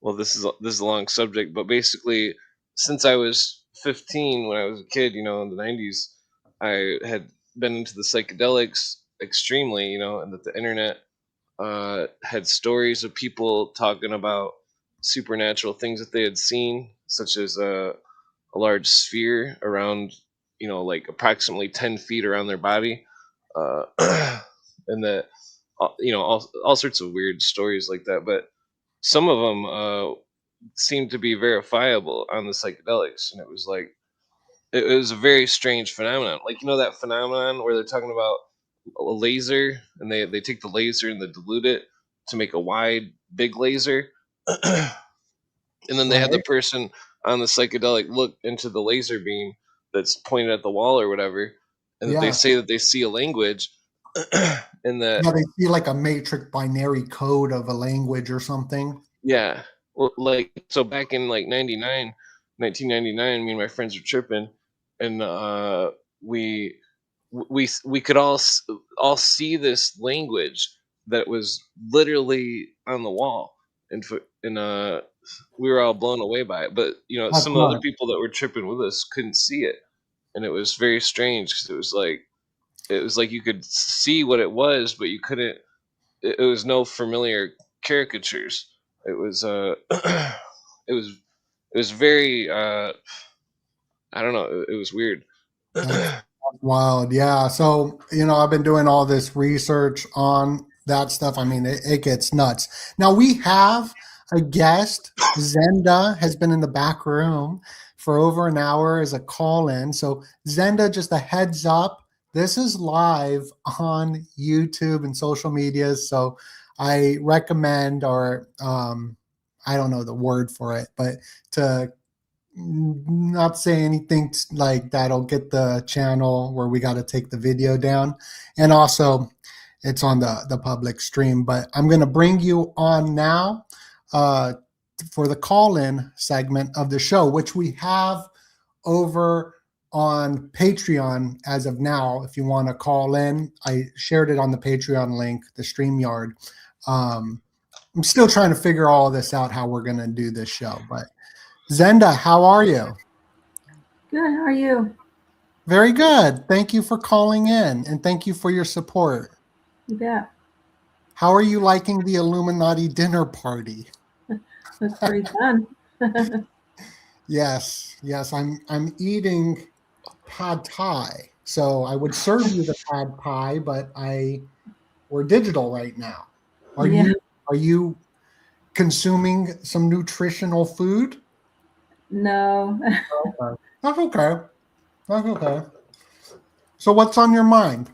well, this is a long subject, but basically since I was 15 when I was a kid, in the 90s, I had been into the psychedelics extremely, and that the internet had stories of people talking about supernatural things that they had seen, such as a large sphere around, like approximately 10 feet around their body, uh, and that, all sorts of weird stories like that. But some of them seemed to be verifiable on the psychedelics, and it was like it was a very strange phenomenon. Like, that phenomenon where they're talking about a laser, and they take the laser and they dilute it to make a wide, big laser, and then they had the Right? person on the psychedelic look into the laser beam that's pointed at the wall or whatever, and that they Yeah. say that they see a language, and that Yeah, they see like a matrix binary code of a language or something. yeah, well, like so back in like 1999, me and my friends were tripping, and we we could all see this language that was literally on the wall, and we were all blown away by it. But That's some of the other nuts. people that were tripping with us couldn't see it, and it was very strange because it was like you could see what it was, but you couldn't. It was no familiar caricatures. It was it was very I don't know. It was weird. That's wild. Yeah. So, I've been doing all this research on that stuff. I mean, it gets nuts. Now, we have a guest. Zenda has been in the back room for over an hour as a call in. So, Zenda, just a heads up. This is live on YouTube and social media. So, I recommend, or I don't know the word for it, but to not say anything like that'll get the channel where we got to take the video down, and also it's on the public stream. But I'm going to bring you on now uh, for the call-in segment of the show, which we have over on Patreon as of now. If you want to call in, I shared it on the Patreon link, the StreamYard. I'm still trying to figure all this out, how we're going to do this show. But Zenda, how are you? Good. How are you? Very good. Thank you for calling in, and thank you for your support. You bet. How are you liking the Illuminati dinner party? That's pretty fun. Yes, I'm eating pad thai. So I would serve you the pad thai, but we're digital right now. Are Yeah. you consuming some nutritional food? No. Okay. That's okay. That's okay. So what's on your mind?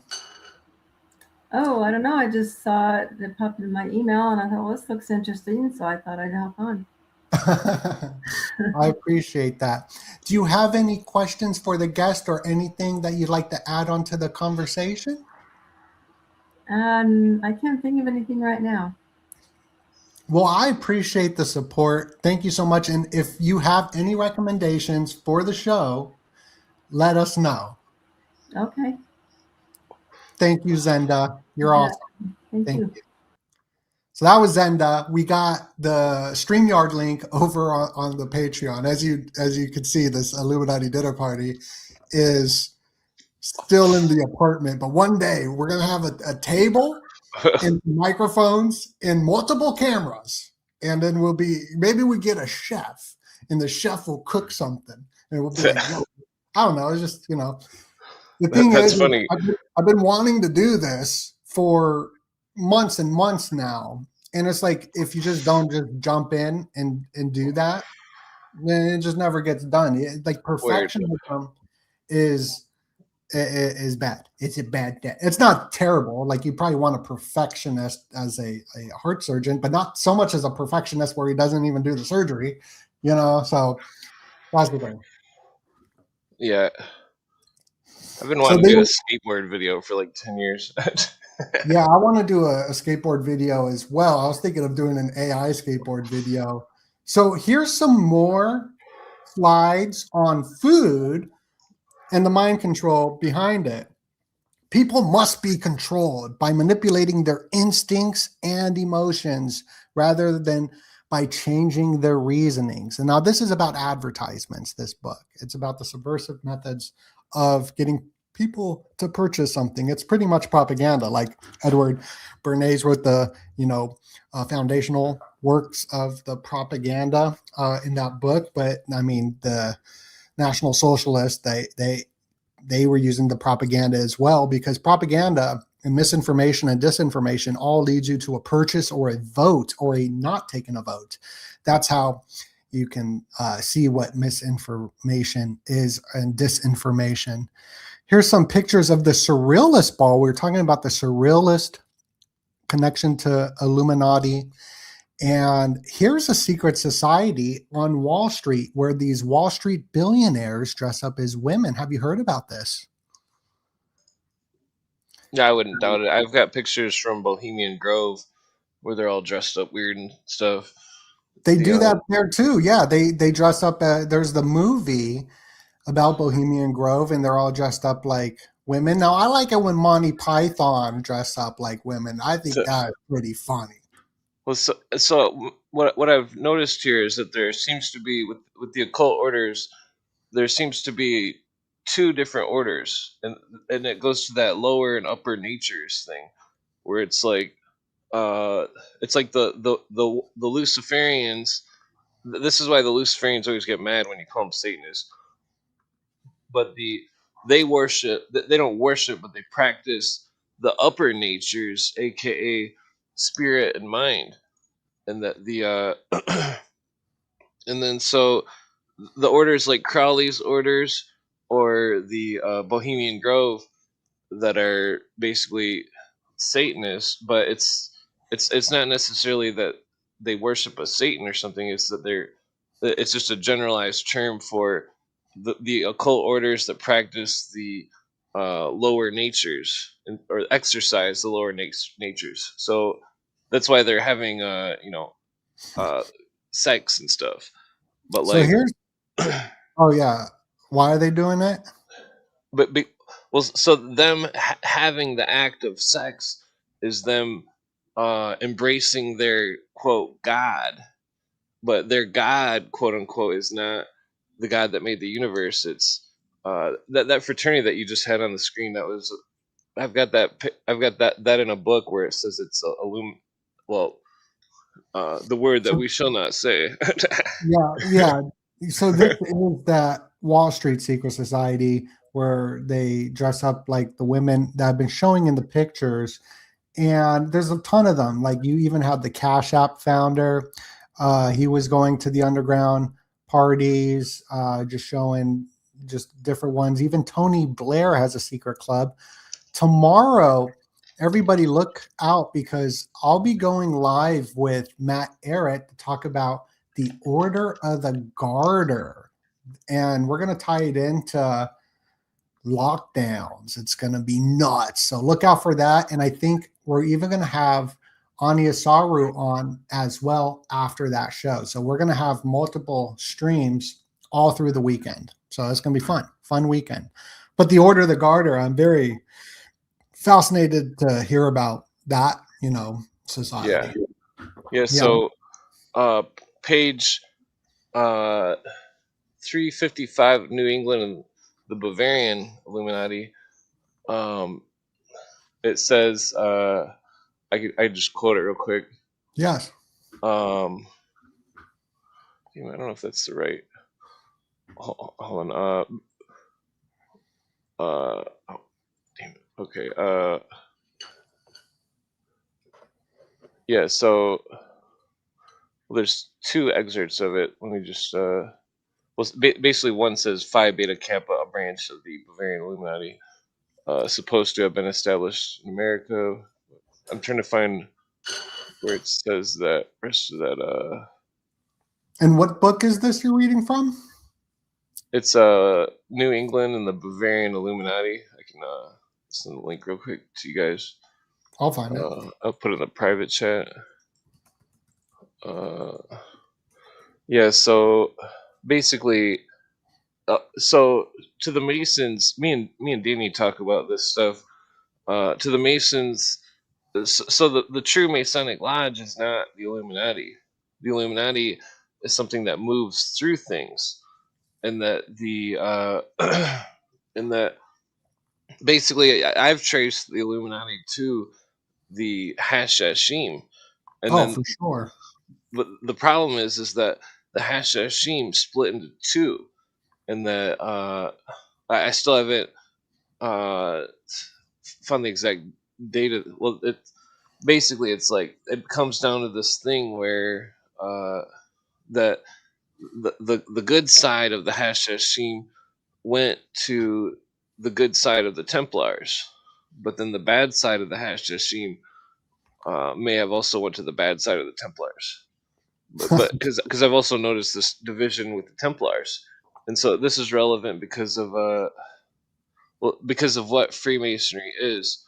Oh, I don't know. I just saw it. It popped in my email, and I thought, well, this looks interesting. So I thought I'd hop on. I appreciate that. Do you have any questions for the guest or anything that you'd like to add on to the conversation? I can't think of anything right now. Well, I appreciate the support. Thank you so much. And if you have any recommendations for the show, let us know. Okay. Thank you, Zenda. You're Yeah. awesome. Thank Thank you. you. So that was Zenda. We got the StreamYard link over on the Patreon. As you can see, this Illuminati dinner party is still in the apartment. But one day we're gonna have a table and microphones and multiple cameras, and then maybe we get a chef, and the chef will cook something, and we'll be like, yo, I don't know. It's just the thing That's is funny. I've been wanting to do this for months and months now. And it's like, if you just don't just jump in and do that, then it just never gets done. Like Weird. perfectionism is is bad. It's a bad day. It's not terrible. Like you probably want a perfectionist as a heart surgeon, but not so much as a perfectionist where he doesn't even do the surgery, So that's the thing. Yeah, I've been So wanting to do a skateboard video for like 10 years. yeah, I want to do a skateboard video as well. I was thinking of doing an AI skateboard video. So here's some more slides on food and the mind control behind it. People must be controlled by manipulating their instincts and emotions rather than by changing their reasonings. And now this is about advertisements, this book. It's about the subversive methods of getting people to purchase something. It's pretty much propaganda. Like Edward Bernays wrote the, foundational works of the propaganda in that book. But I mean, the National Socialists, they were using the propaganda as well, because propaganda and misinformation and disinformation all leads you to a purchase or a vote or a not taking a vote. That's how you can see what misinformation is and disinformation. Here's some pictures of the Surrealist ball. We were talking about the Surrealist connection to Illuminati. And here's a secret society on Wall Street where these Wall Street billionaires dress up as women. Have you heard about this? Yeah, I wouldn't doubt it. I've got pictures from Bohemian Grove where they're all dressed up weird and stuff. They do that there too. Yeah, they dress up. There's the movie about Bohemian Grove, and they're all dressed up like women. Now, I like it when Monty Python dress up like women. I think that's pretty funny. Well, so what I've noticed here is that there seems to be with the occult orders, there seems to be two different orders, and it goes to that lower and upper natures thing, where it's like the Luciferians. This is why the Luciferians always get mad when you call them Satanists. But they don't worship, but they practice the upper natures, aka spirit and mind, and that the and then so the orders like Crowley's orders or the Bohemian Grove that are basically Satanists, but it's not necessarily that they worship a Satan or something. It's that it's just a generalized term for the occult orders that practice the lower natures or exercise the lower natures. So that's why they're having sex and stuff. But So like, here's, oh yeah, why are they doing it? but well, so them having the act of sex is them embracing their quote God, but their God quote unquote is not the God that made the universe. It's that fraternity that you just had on the screen. That was I've got that in a book where it says it's well, the word that So, we shall not say. yeah. So this is that Wall Street secret society where they dress up like the women that have been showing in the pictures. And there's a ton of them. Like you even had the Cash App founder. He was going to the underground parties, just showing just different ones. Even Tony Blair has a secret club. Tomorrow, everybody look out because I'll be going live with Matt Arrett to talk about the Order of the Garter. And we're going to tie it into lockdowns. It's going to be nuts. So look out for that. And I think we're even going to have Anya Saru on as well after that show. So we're going to have multiple streams all through the weekend. So it's going to be fun weekend. But the Order of the Garter, I'm very fascinated to hear about that, society. Yeah. So page 355, New England and the Bavarian Illuminati. It says I just quote it real quick. Yes. I don't know if that's the right. Hold on. Oh, damn it. Okay. Yeah. So there's two excerpts of it. Let me just. Well, basically, one says Phi Beta Kappa, a branch of the Bavarian Illuminati. supposed to have been established in America. I'm trying to find where it says that rest of that. And what book is this you're reading from? It's New England and the Bavarian Illuminati. I can send the link real quick to you guys. I'll find it. I'll put it in the private chat. Yeah, so basically, so to the Masons, me and Danny talk about this stuff. To the Masons, so the true Masonic Lodge is not the Illuminati. The Illuminati is something that moves through things, and that the and that basically I've traced the Illuminati to the Hashashim, and Oh, then for sure. but the problem is that the Hashashim split into two, and that I still haven't uh, found the exact data. Well, it basically it's like it comes down to this thing where that the good side of the Hashashim went to the good side of the Templars, but then the bad side of the Hashashim may have also went to the bad side of the Templars. But because I've also noticed this division with the Templars, and so this is relevant because of because of what Freemasonry is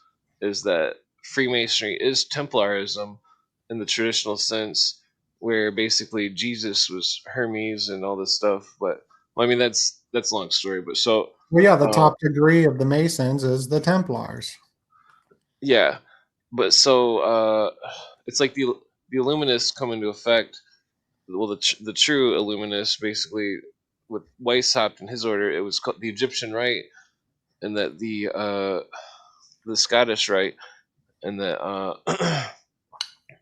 that Freemasonry is Templarism in the traditional sense, where basically Jesus was Hermes and all this stuff. But well, I mean that's a long story. But so Well, yeah, the uh, top degree of the Masons is the Templars. yeah, but so it's like the Illuminists come into effect. Well, the true Illuminists basically with Weishaupt and his order, it was called the Egyptian Rite, and that the Scottish Rite, and that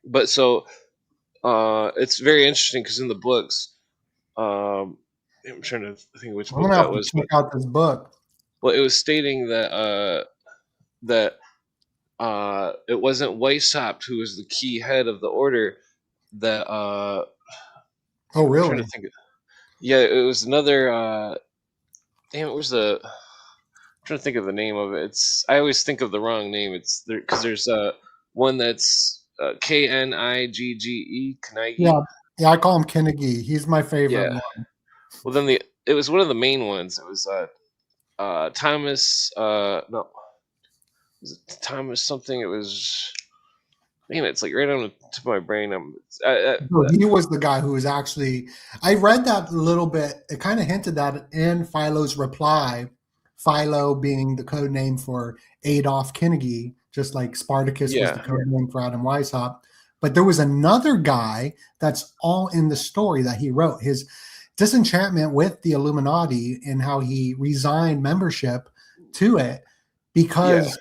but so it's very interesting because in the books, I'm trying to think which I'm book gonna that have to was, check but out this book. well, it was stating that that it wasn't Weishaupt who was the key head of the order. That Oh, I'm trying to really? think. Yeah, it was another. Damn, it was the. I'm trying to think of the name of it. It's I always think of the wrong name. It's there because there's one that's Knigge, Yeah, Knigge. yeah. I call him Kennedy. He's my favorite Yeah. one. Well, then it was one of the main ones. It was Thomas. No, was it Thomas something? It was. Man, it's like right on the tip of my brain. So he was the guy who was actually. I read that a little bit. It kind of hinted that in Philo's reply. Philo being the code name for Adolf Kennedy, just like Spartacus was the yeah, code name for Adam Weishaupt. But there was another guy that's all in the story that he wrote. His disenchantment with the Illuminati and how he resigned membership to it yeah, because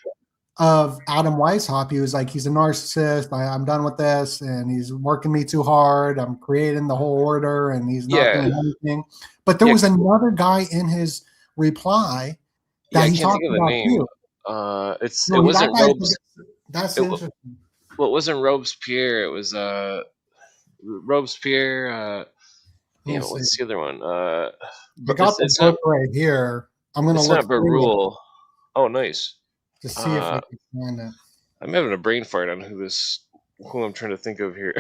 of Adam Weishaupt. He was like, he's a narcissist. I'm done with this, and he's working me too hard. I'm creating the whole order, and he's not yeah, doing anything. But there yeah, was another guy in his reply yeah. that I he can't think talked of the about name. too. It So that wasn't guy, Robes. that's It interesting. well, it wasn't Robespierre. It was Robespierre. Let me Damn, see. what's the other one? I got the book right here. I'm gonna it's look not through it Barul. Oh, nice. to see if I Uh, can find it. I'm having a brain fart on who I'm trying to think of here.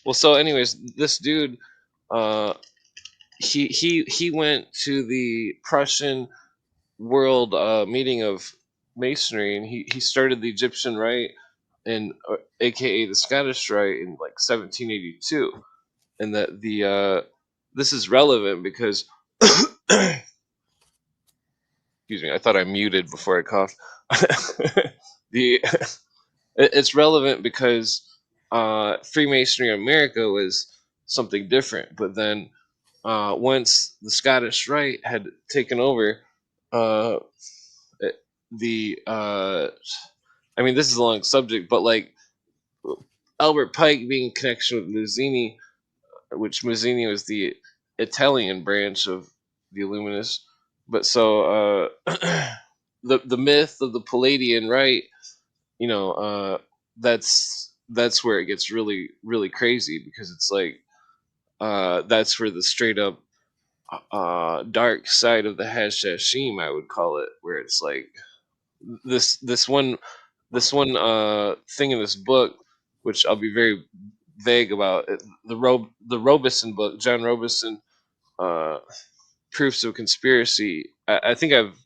Well, so anyways, this dude, uh, he went to the Prussian World meeting of Masonry, and he started the Egyptian Rite, and AKA the Scottish Rite, in like 1782, and that the this is relevant because excuse me, I thought I muted before I coughed. the it's relevant because Freemasonry in America was something different, but then once the Scottish Rite had taken over, uh, the I mean, this is a long subject, but like Albert Pike being in connection with Mazzini, which Mazzini was the Italian branch of the Illuminists, but so the myth of the Palladian Rite, you know, that's where it gets really really crazy because it's like that's where the straight up dark side of the Hashashim, I would call it, where it's like this one thing in this book, which I'll be very vague about. The Robeson book, John Robeson, uh, Proofs of Conspiracy. I think I've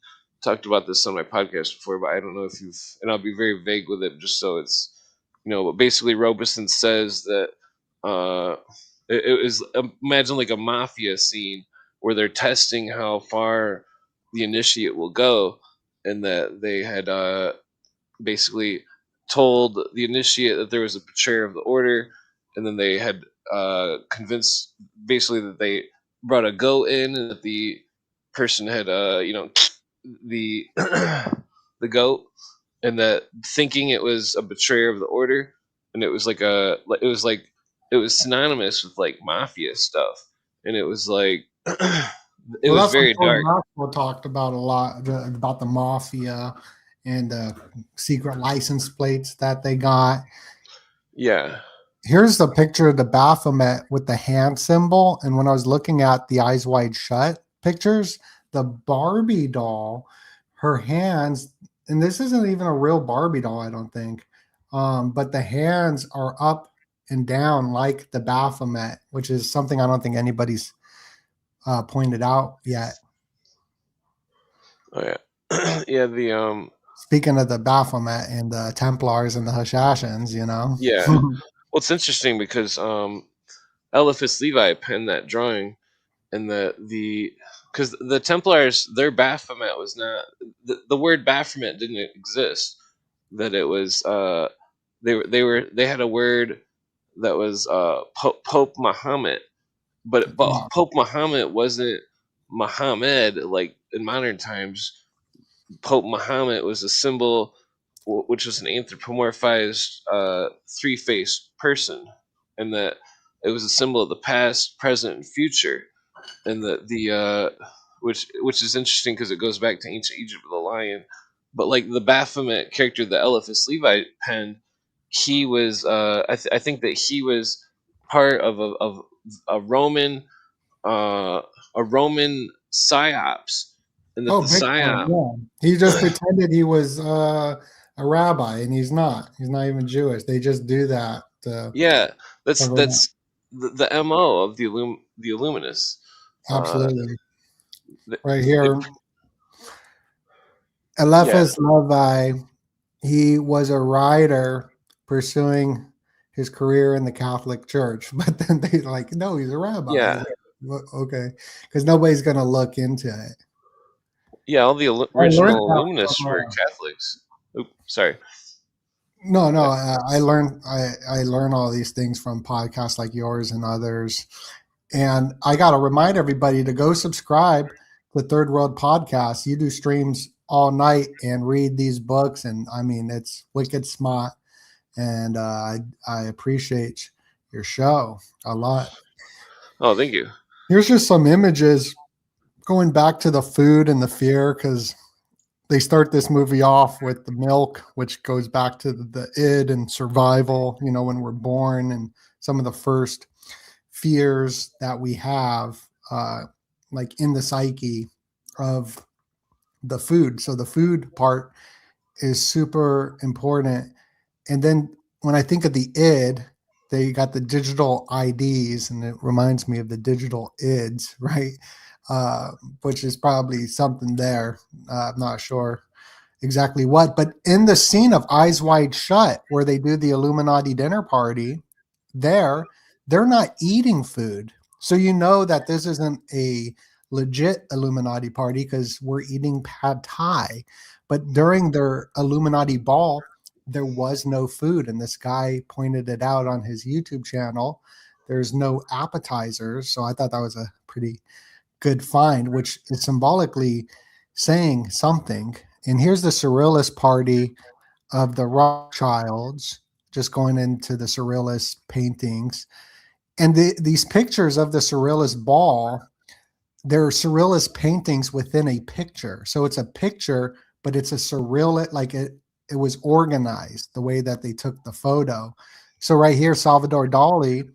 talked about this on my podcast before, but I don't know if you've. And I'll be very vague with it, just so it's But basically, Robeson says that it was imagine like a mafia scene where they're testing how far the initiate will go, and that they had basically told the initiate that there was a betrayer of the order, and then they had convinced basically that they brought a goat in, and that the person had the the goat, and that thinking it was a betrayer of the order, and it was it was synonymous with like mafia stuff, and it was like it Well, was that's what very George dark. Maxwell talked about a lot, about the mafia and secret license plates that they got. Yeah. Here's the picture of the Baphomet with the hand symbol. And when I was looking at the Eyes Wide Shut pictures, the Barbie doll, her hands, and this isn't even a real Barbie doll, I don't think, but the hands are up and down like the Baphomet, which is something I don't think anybody's pointed out yet. Oh yeah. Yeah, the Speaking of the Baphomet and the Templars and the Hashashins, yeah. Well, it's interesting because Eliphas Levi penned that drawing, and because the Templars, their Baphomet was not the word Baphomet didn't exist. That it was they had a word that was Pope Muhammad, but Pope Muhammad wasn't Muhammad like in modern times. Pope Muhammad was a symbol, which was an anthropomorphized three-faced person, and that it was a symbol of the past, present, and future, and which is interesting because it goes back to ancient Egypt with the lion. But like the Baphomet character that Eliphas Levi penned, he was I think that he was part of a Roman uh, a Roman psyops, and that Oh, the big time. psyop. Yeah. He just pretended he was a rabbi, and he's not. He's not even Jewish. They just do that to Yeah, that's cover up. that's the MO of the Illuminists. Uh, Absolutely. th- Right it, here, yeah, Eliphas Levi, he was a writer pursuing his career in the Catholic Church, but then they like, no, he's a rabbi. yeah, Okay, because nobody's going to look into it. yeah. All the I learned original that Illuminists from were Catholics. Oops, sorry. no, I learn all these things from podcasts like yours and others. And I got to remind everybody to go subscribe to Third World Podcast. You do streams all night and read these books, and I mean it's wicked smart. And I appreciate your show a lot. Oh, thank you. Here's just some images going back to the food and the fear, because they start this movie off with the milk, which goes back to the id and survival, when we're born, and some of the first fears that we have, like in the psyche of the food. So the food part is super important. And then when I think of the id, they got the digital IDs, and it reminds me of the digital ids, right? Which is probably something there. I'm not sure exactly what, but in the scene of Eyes Wide Shut, where they do the Illuminati dinner party, they're not eating food. So you know that this isn't a legit Illuminati party because we're eating pad thai. But during their Illuminati ball, there was no food. And this guy pointed it out on his YouTube channel. There's no appetizers. So I thought that was a pretty good find, which is symbolically saying something. And here's the Surrealist party of the Rothschilds, just going into the Surrealist paintings. And these pictures of the Surrealist ball, they're Surrealist paintings within a picture. So it's a picture, but it's a surreal, like it was organized the way that they took the photo. So right here, Salvador Dali,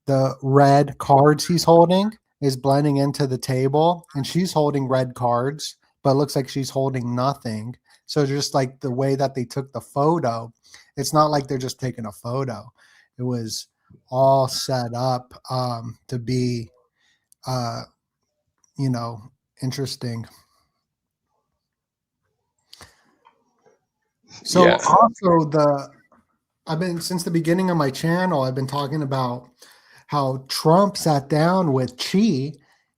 the red cards he's holding, is blending into the table, and she's holding red cards, but it looks like she's holding nothing. So just like the way that they took the photo, it's not like they're just taking a photo. It was all set up to be, uh, interesting. So Yeah. also I've been since the beginning of my channel, I've been talking about how Trump sat down with Xi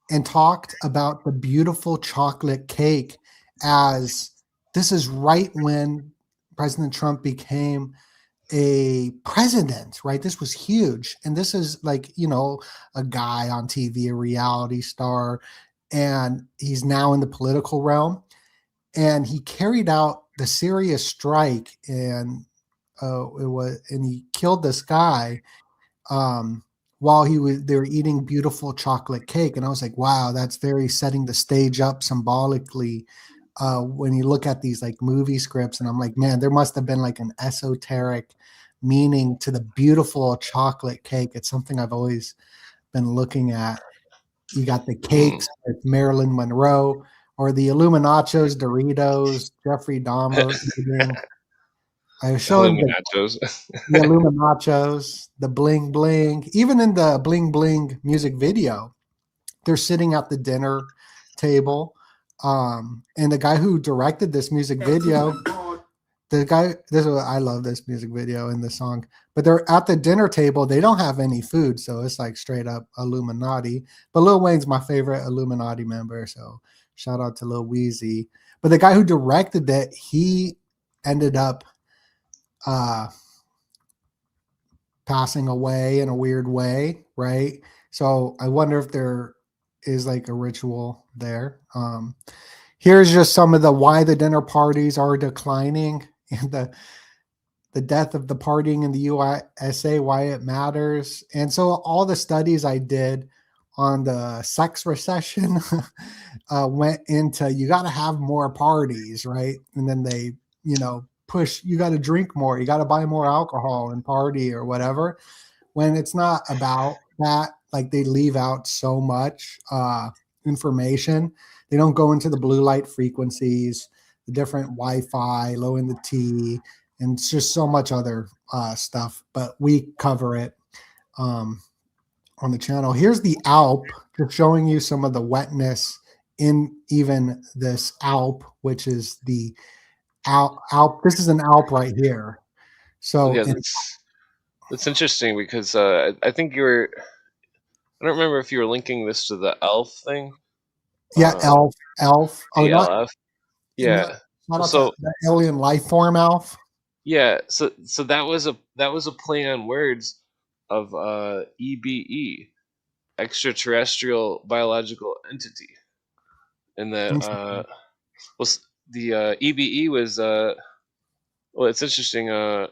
and talked about the beautiful chocolate cake, as this is right when President Trump became a president, right? This was huge. And this is like, a guy on TV, a reality star, and he's now in the political realm. And he carried out the serious strike, and he killed this guy um, while they were eating beautiful chocolate cake. And I was like, wow, that's very setting the stage up symbolically. When you look at these like movie scripts, and I'm like, man, there must have been like an esoteric meaning to the beautiful chocolate cake. It's something I've always been looking at. You got the Mm. cakes with Marilyn Monroe, or the Illuminachos, Doritos, Jeffrey Dahmer eating. I showed the Illuminachos. the Illuminachos, the bling bling. Even in the bling bling music video, they're sitting at the dinner table. And the guy who directed this music video, I love this music video and the song, but they're at the dinner table. They don't have any food, so it's like straight up Illuminati. But Lil Wayne's my favorite Illuminati member, so shout out to Lil Weezy. But the guy who directed it, he ended up uh, passing away in a weird way, right? So I wonder if there is like a ritual there. Here's just some of the why the dinner parties are declining, and the death of the partying in the USA, why it matters. And so all the studies I did on the sex recession went into, you got to have more parties, right? And then they, push, you got to drink more, you got to buy more alcohol and party or whatever, when it's not about that. Like, they leave out so much information. They don't go into the blue light frequencies, the different Wi-Fi, low in the T, and it's just so much other stuff. But we cover it on the channel. Here's the Alp, just showing you some of the wetness in even this Alp, which is the Alp. This is an Alp right here. So Yeah, that's interesting because I think you were. I don't remember if you were linking this to the elf thing. yeah, Uh, Elf. Oh, not ALF. no, Yeah. not Well, out to so the alien life form Alf. yeah, so that was a play on words of EBE, extraterrestrial biological entity, and that Interesting. the EBE was well, it's interesting. I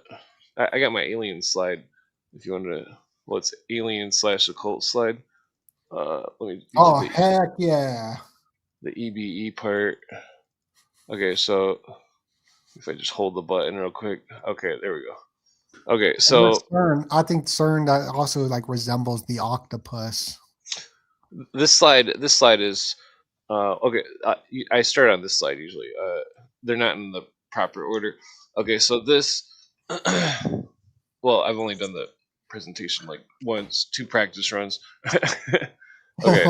got my alien slide. If you want to, well, it's alien/occult slide. Let me give you Oh, heck yeah. the EBE part. Okay, so if I just hold the button real quick. Okay, there we go. Okay, And with so CERN, I think CERN that also like resembles the octopus. this slide is okay. I start on this slide usually. They're not in the proper order. Okay, so this. Well, I've only done the presentation like once, 2 practice runs. Okay,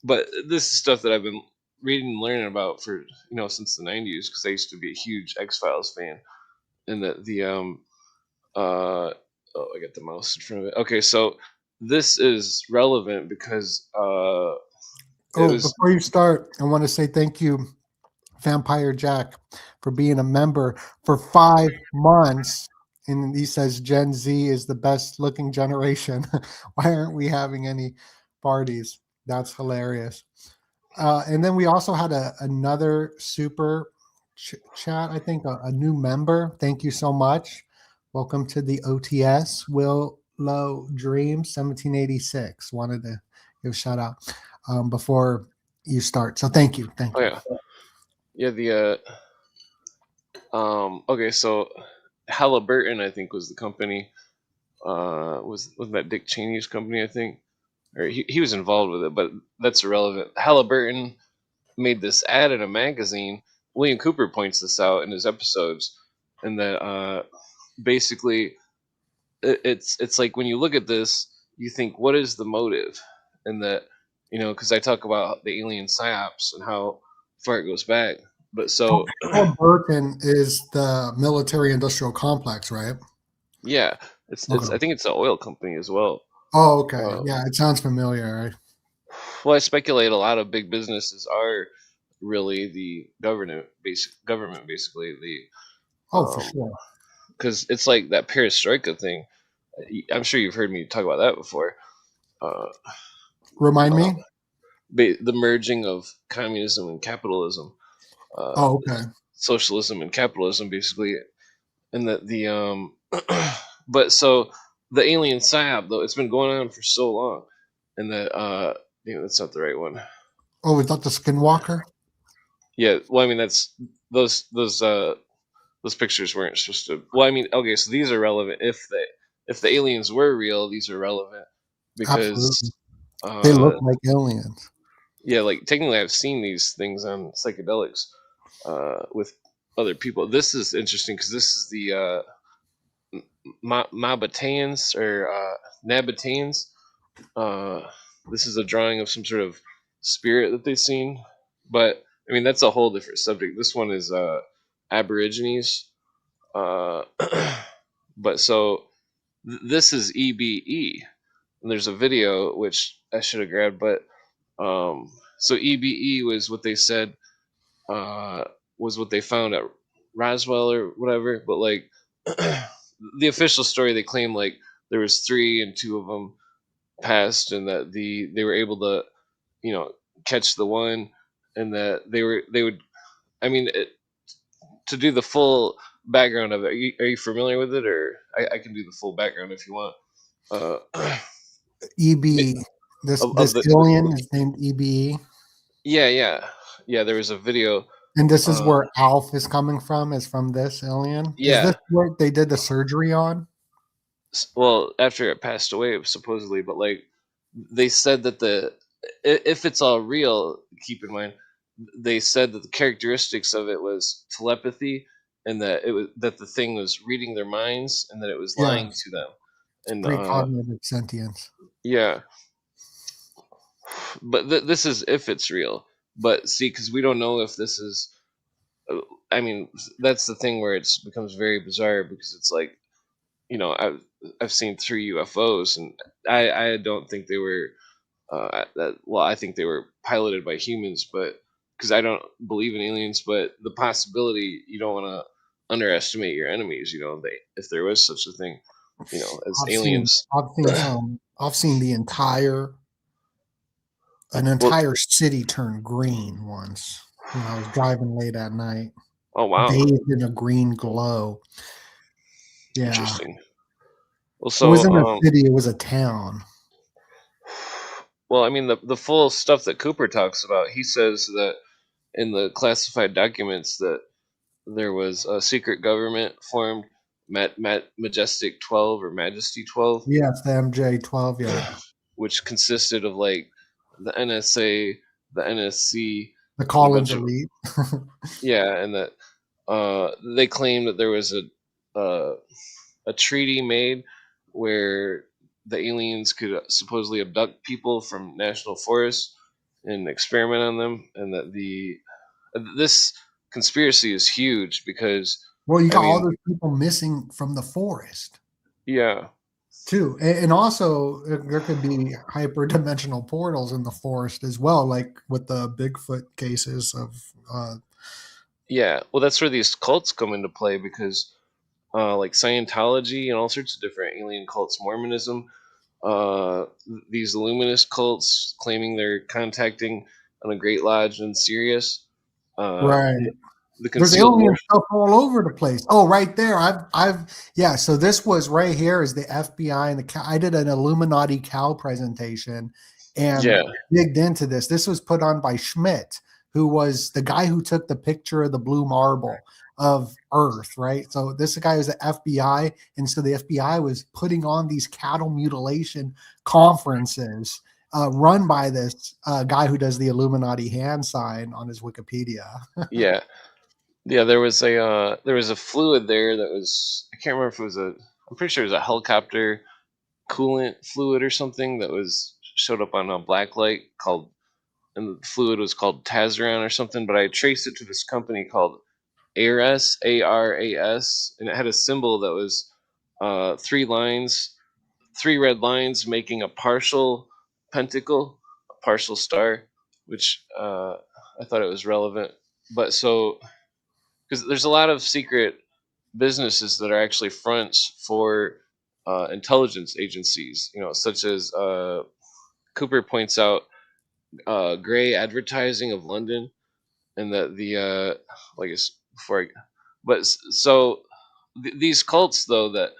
but this is stuff that I've been reading and learning about for since the '90s, because I used to be a huge X Files fan, and oh, I got the mouse in front of it. Okay, so this is relevant because it Oh, was before you start, I want to say thank you, Vampire Jack, for being a member for 5 months. And he says Gen Z is the best looking generation. Why aren't we having any parties? That's hilarious. And then we also had another super chat, I think, a new member. Thank you so much. Welcome to the OTS. Willow Dream 1786. Wanted to give a shout out before you start. So thank you. Thank oh you. yeah the okay, so Halliburton, I think, was the company. Wasn't that Dick Cheney's company, I think? or he was involved with it, but that's irrelevant. Halliburton made this ad in a magazine. William Cooper points this out in his episodes, and that basically it's like when you look at this, you think, what is the motive? And that, because I talk about the alien psyops and how far it goes back. But so Halliburton is the military-industrial complex, right? yeah, it's Okay. I think it's an oil company as well. Oh, okay. Uh, Yeah, it sounds familiar, right? well, I speculate a lot of big businesses are really the government, basically Oh, for the sure. because it's like that perestroika thing. I'm sure you've heard me talk about that before. Uh, Remind me? the merging of communism and capitalism, Oh, okay. socialism and capitalism, basically, and that the but so the alien psyop, though, it's been going on for so long, and that that's not the right one. Oh, is that the Skinwalker? Yeah, well, I mean that's those pictures weren't supposed to. Well, I mean, okay, so these are relevant if the aliens were real. These are relevant Absolutely. because They look like aliens. yeah, like technically, I've seen these things on psychedelics with other people. This is interesting because this is the Mabatans or Nabateans. This is a drawing of some sort of spirit that they've seen, but I mean that's a whole different subject. This one is Aborigines. Uh, but so this is EBE, and there's a video which I should have grabbed, but so EBE was what they said uh, was what they found at Roswell or whatever. But like the official story, they claim like there was three and two of them passed, and that they were able to catch the one, and that they would. I mean, to do the full background of it, are you familiar with it, or I can do the full background if you want. Uh, EB. This of the alien is named EBE. yeah. There was a video. And this is Uh, where Alf is coming from, is from this alien. Is yeah. this what they did the surgery on? Well, after it passed away, supposedly, but like they said that if it's all real, keep in mind they said that the characteristics of it was telepathy, and that the thing was reading their minds, and that it was Yeah, lying to them, and precognitive sentience. yeah. But this is if it's real. But see, because we don't know if this is. I mean, that's the thing where it becomes very bizarre because it's like, I've seen 3 UFOs, and I don't think they were. I think they were piloted by humans, but because I don't believe in aliens, but the possibility, you don't want to underestimate your enemies. If there was such a thing, as aliens. I've seen an entire city turn green once when I was driving late at night, Oh wow, bathed in a green glow. Yeah, interesting. Well, it so wasn't a city; it was a town. well, I mean the full stuff that Cooper talks about. He says that in the classified documents that there was a secret government formed, Majestic 12 or Majesty 12, Yes, the MJ-12. Yeah, which consisted of like the NSA, the NSC, the and a Collins bunch of elite. and that they claim that there was a treaty made where the aliens could supposedly abduct people from national forests and experiment on them, and that this conspiracy is huge because Well, you I got all mean, those people missing from the forest yeah, too, and also there could be hyperdimensional portals in the forest as well, like with the Bigfoot cases of. yeah. Well, that's where these cults come into play because, like Scientology and all sorts of different alien cults, Mormonism, uh, these Illuminist cults claiming they're contacting on a Great Lodge in Sirius. Uh, Right. the There's concealed alien war. stuff all over the place. Oh, right there. Yeah. So this was right here is the FBI and the cow. I did an Illuminati cow presentation and Yeah, digged into this. This was put on by Schmidt, who was the guy who took the picture of the blue marble of Earth, right? So this guy was the FBI, and so the FBI was putting on these cattle mutilation conferences run by this guy who does the Illuminati hand sign on his Wikipedia. Yeah. Yeah, there was a fluid there that was, I can't remember if it was I'm pretty sure it was a helicopter coolant fluid or something that was showed up on a black light called, and the fluid was called Tazaran or something, but I traced it to this company called ARAS, ARAS, and it had a symbol that was three lines, three red lines making a partial pentacle, a partial star, which I thought it was relevant. But so, because there's a lot of secret businesses that are actually fronts for intelligence agencies, such as Cooper points out, Gray Advertising of London, and that like it's before I, but so these cults though that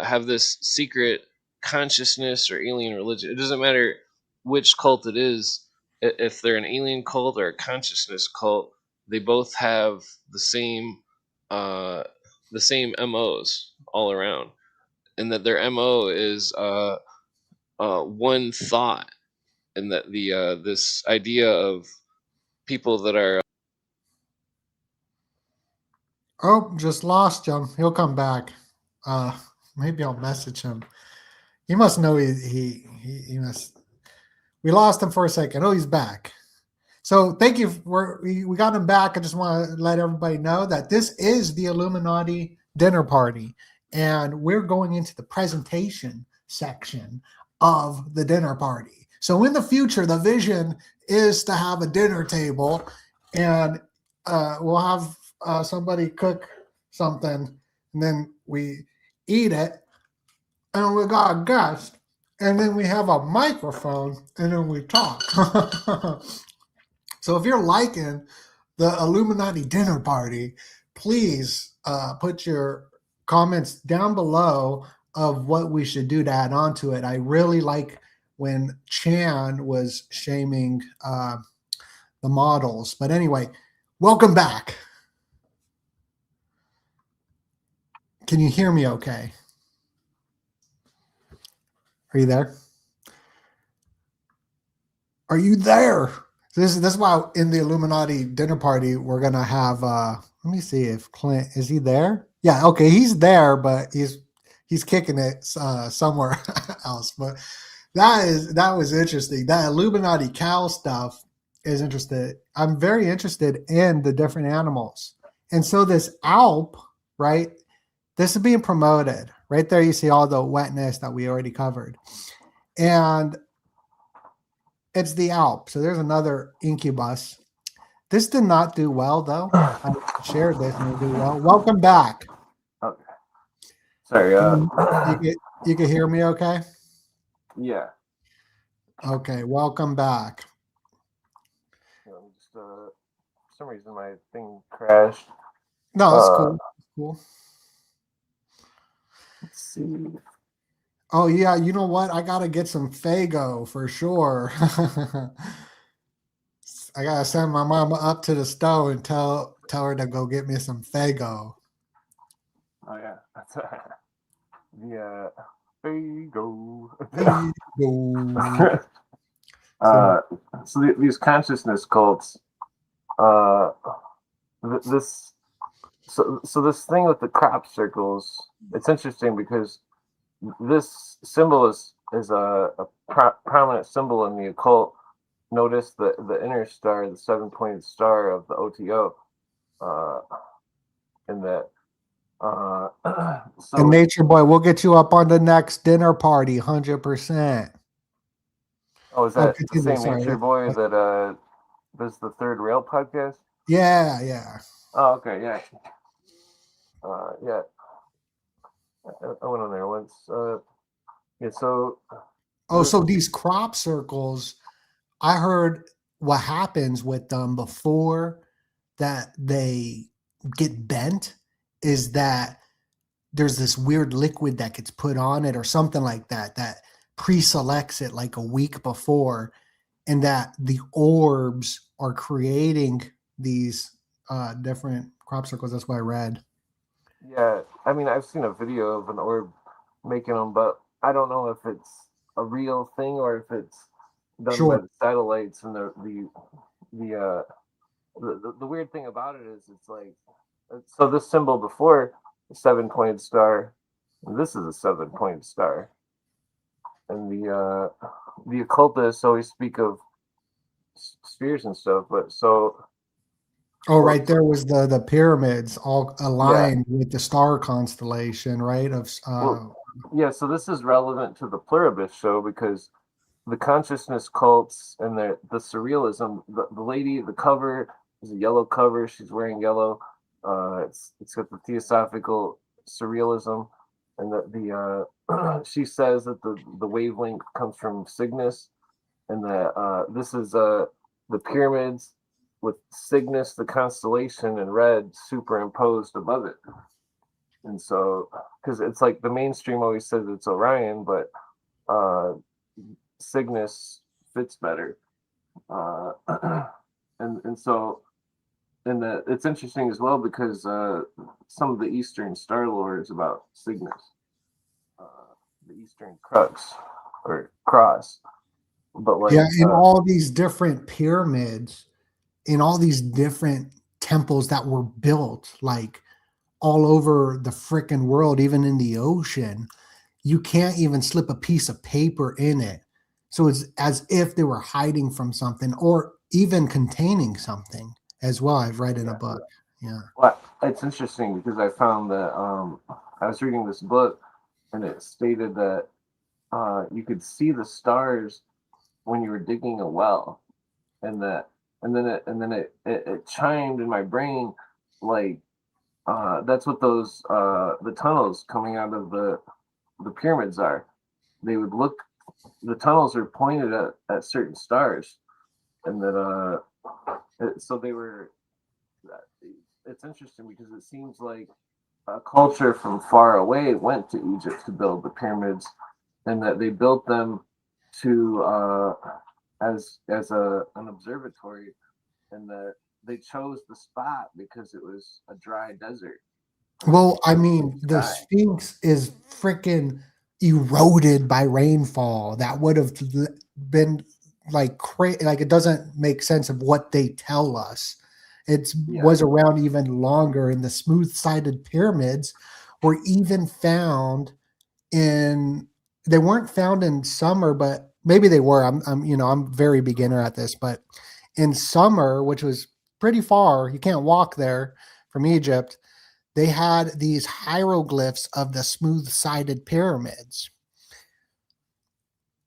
have this secret consciousness or alien religion. It doesn't matter which cult it is. If they're an alien cult or a consciousness cult, they both have uh, the same MOs all around, and that their MO is one thought, and that the this idea of people that are Oh, just lost him. He'll come back. Maybe I'll message him. He must know he must. We lost him for a second. Oh, he's back. So thank you. We got him back. I just want to let everybody know that this is the Illuminati dinner party, and we're going into the presentation section of the dinner party. So in the future, the vision is to have a dinner table, and we'll have somebody cook something, and then we eat it, and we got a guest, and then we have a microphone, and then we talk. So if you're liking the Illuminati dinner party, please put your comments down below of what we should do to add on to it. I really like when Chan was shaming the models. But anyway, welcome back. Can you hear me okay? Are you there? Are you there? This is why in the Illuminati dinner party we're gonna have. Let me see if Clint is he there. Yeah, okay, he's there, but he's kicking it somewhere else. But that was interesting. That Illuminati cow stuff is interesting. I'm very interested in the different animals, and so this Alp, right? This is being promoted right there. You see all the wetness that we already covered, and it's the Alp. So there's another incubus. This did not do well, though. I shared this and it did well. Welcome back. Okay. Sorry. You can hear me okay? Yeah. Okay, welcome back. Just for some reason my thing crashed. No, that's cool. Cool. Let's see. Oh yeah, you know what? I gotta get some Fago for sure. I gotta send my mama up to the store and tell her to go get me some Fago. Oh yeah, that's the Fago. So these consciousness cults. This this thing with the crop circles. It's interesting because this symbol is a prominent symbol in the occult. Notice the inner star, the 7-pointed star of the OTO, in that. So And Nature Boy, we'll get you up on the next dinner party, 100%. Oh, is that the continue, same sorry. Nature Boy that does the Third Rail podcast? Yeah. Oh, okay, yeah. Yeah. I went on there once. Yeah, so. Oh, so these crop circles, I heard what happens with them before that they get bent is that there's this weird liquid that gets put on it or something like that pre-selects it like a week before, and that the orbs are creating these different crop circles. That's what I read. Yeah, I mean, I've seen a video of an orb making them, but I don't know if it's a real thing or if it's done by Sure. the satellites, and the weird thing about it is it's like, so this symbol before the 7-pointed star, and this is a 7-pointed star, and the occultists always speak of spheres and stuff, but so Oh, right there was the pyramids all yeah, aligned with the star constellation, right? Of well, yeah. So this is relevant to the pluribus show because the consciousness cults and the surrealism. The lady, the cover is a yellow cover. She's wearing yellow. It's got the theosophical surrealism, and she says that the wavelength comes from Cygnus, and that this is the pyramids with Cygnus, the constellation, in red superimposed above it. And so, because it's like the mainstream always says it's Orion, but Cygnus fits better. Uh, and so, and it's interesting as well because some of the Eastern star lore is about Cygnus, uh, the Eastern crux or cross. But like, yeah, in all these different pyramids, in all these different temples that were built, like all over the frickin' world, even in the ocean, you can't even slip a piece of paper in it. So it's as if they were hiding from something or even containing something as well. I've read in a book. Yeah. well, it's interesting because I found that I was reading this book and it stated that you could see the stars when you were digging a well, and that and then it chimed in my brain like that's what those the tunnels coming out of the pyramids are. They would look, the tunnels are pointed at certain stars, and that so they were. It's interesting because it seems like a culture from far away went to Egypt to build the pyramids, and that they built them to as an observatory, and that they chose the spot because it was a dry desert. Well, I mean, the Sky. Sphinx is freaking eroded by rainfall. That would have been like crazy. Like it doesn't make sense of what they tell us. It Yeah. was around even longer, and the smooth-sided pyramids were even found in. They weren't found in summer, but maybe they were. I'm very beginner at this, but in summer, which was pretty far, you can't walk there from Egypt, they had these hieroglyphs of the smooth-sided pyramids.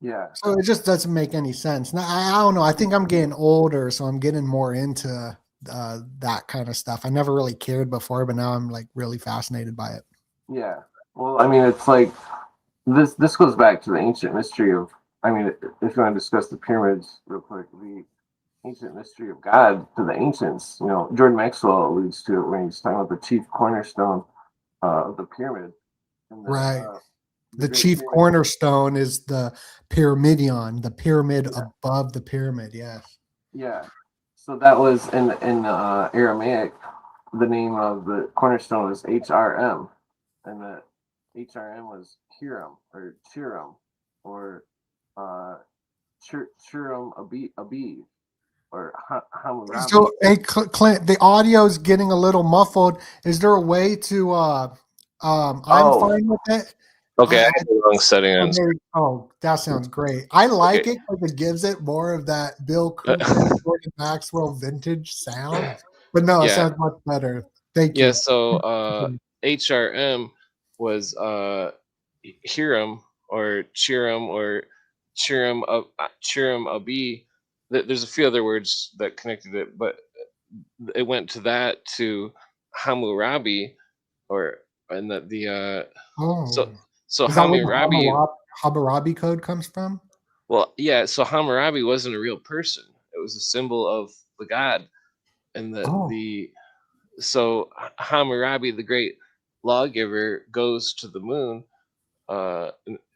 Yeah. So it just doesn't make any sense. Now, I don't know. I think I'm getting older, so I'm getting more into that kind of stuff. I never really cared before, but now I'm like really fascinated by it. Yeah. Well, I mean, it's like this goes back to the ancient mystery of. I mean, if you want to discuss the pyramids real quick, the ancient mystery of God to the ancients. You know, Jordan Maxwell alludes to it when he's talking about the chief cornerstone of the pyramid, and that Right. the The great chief pyramid. cornerstone is the pyramidion, the pyramid Yeah. above the pyramid. Yes. Yeah. So that was in Aramaic. The name of the cornerstone was HRM, and the HRM was Hiram or Chiram or uh, Chiram Abi or Hammurabi. So, hey, Clint, the audio is getting a little muffled. Is there a way to? I'm Oh, fine with it. Okay, I I had the wrong setting on. that sounds great. I like Okay. it because it gives it more of that Bill Cooper, Jordan Maxwell vintage sound. But no, it Yeah. sounds much better. Thank Yeah, you. so HRM was Hiram or Chiram Abi. There's a few other words that connected it, but it went to that to Hammurabi, or and the so Oh, so is that where the Hammurabi. Hammurabi code comes from? Well, yeah, so Hammurabi wasn't a real person. It was a symbol of the god, and Oh, the so Hammurabi, the great lawgiver, goes to the moon, uh,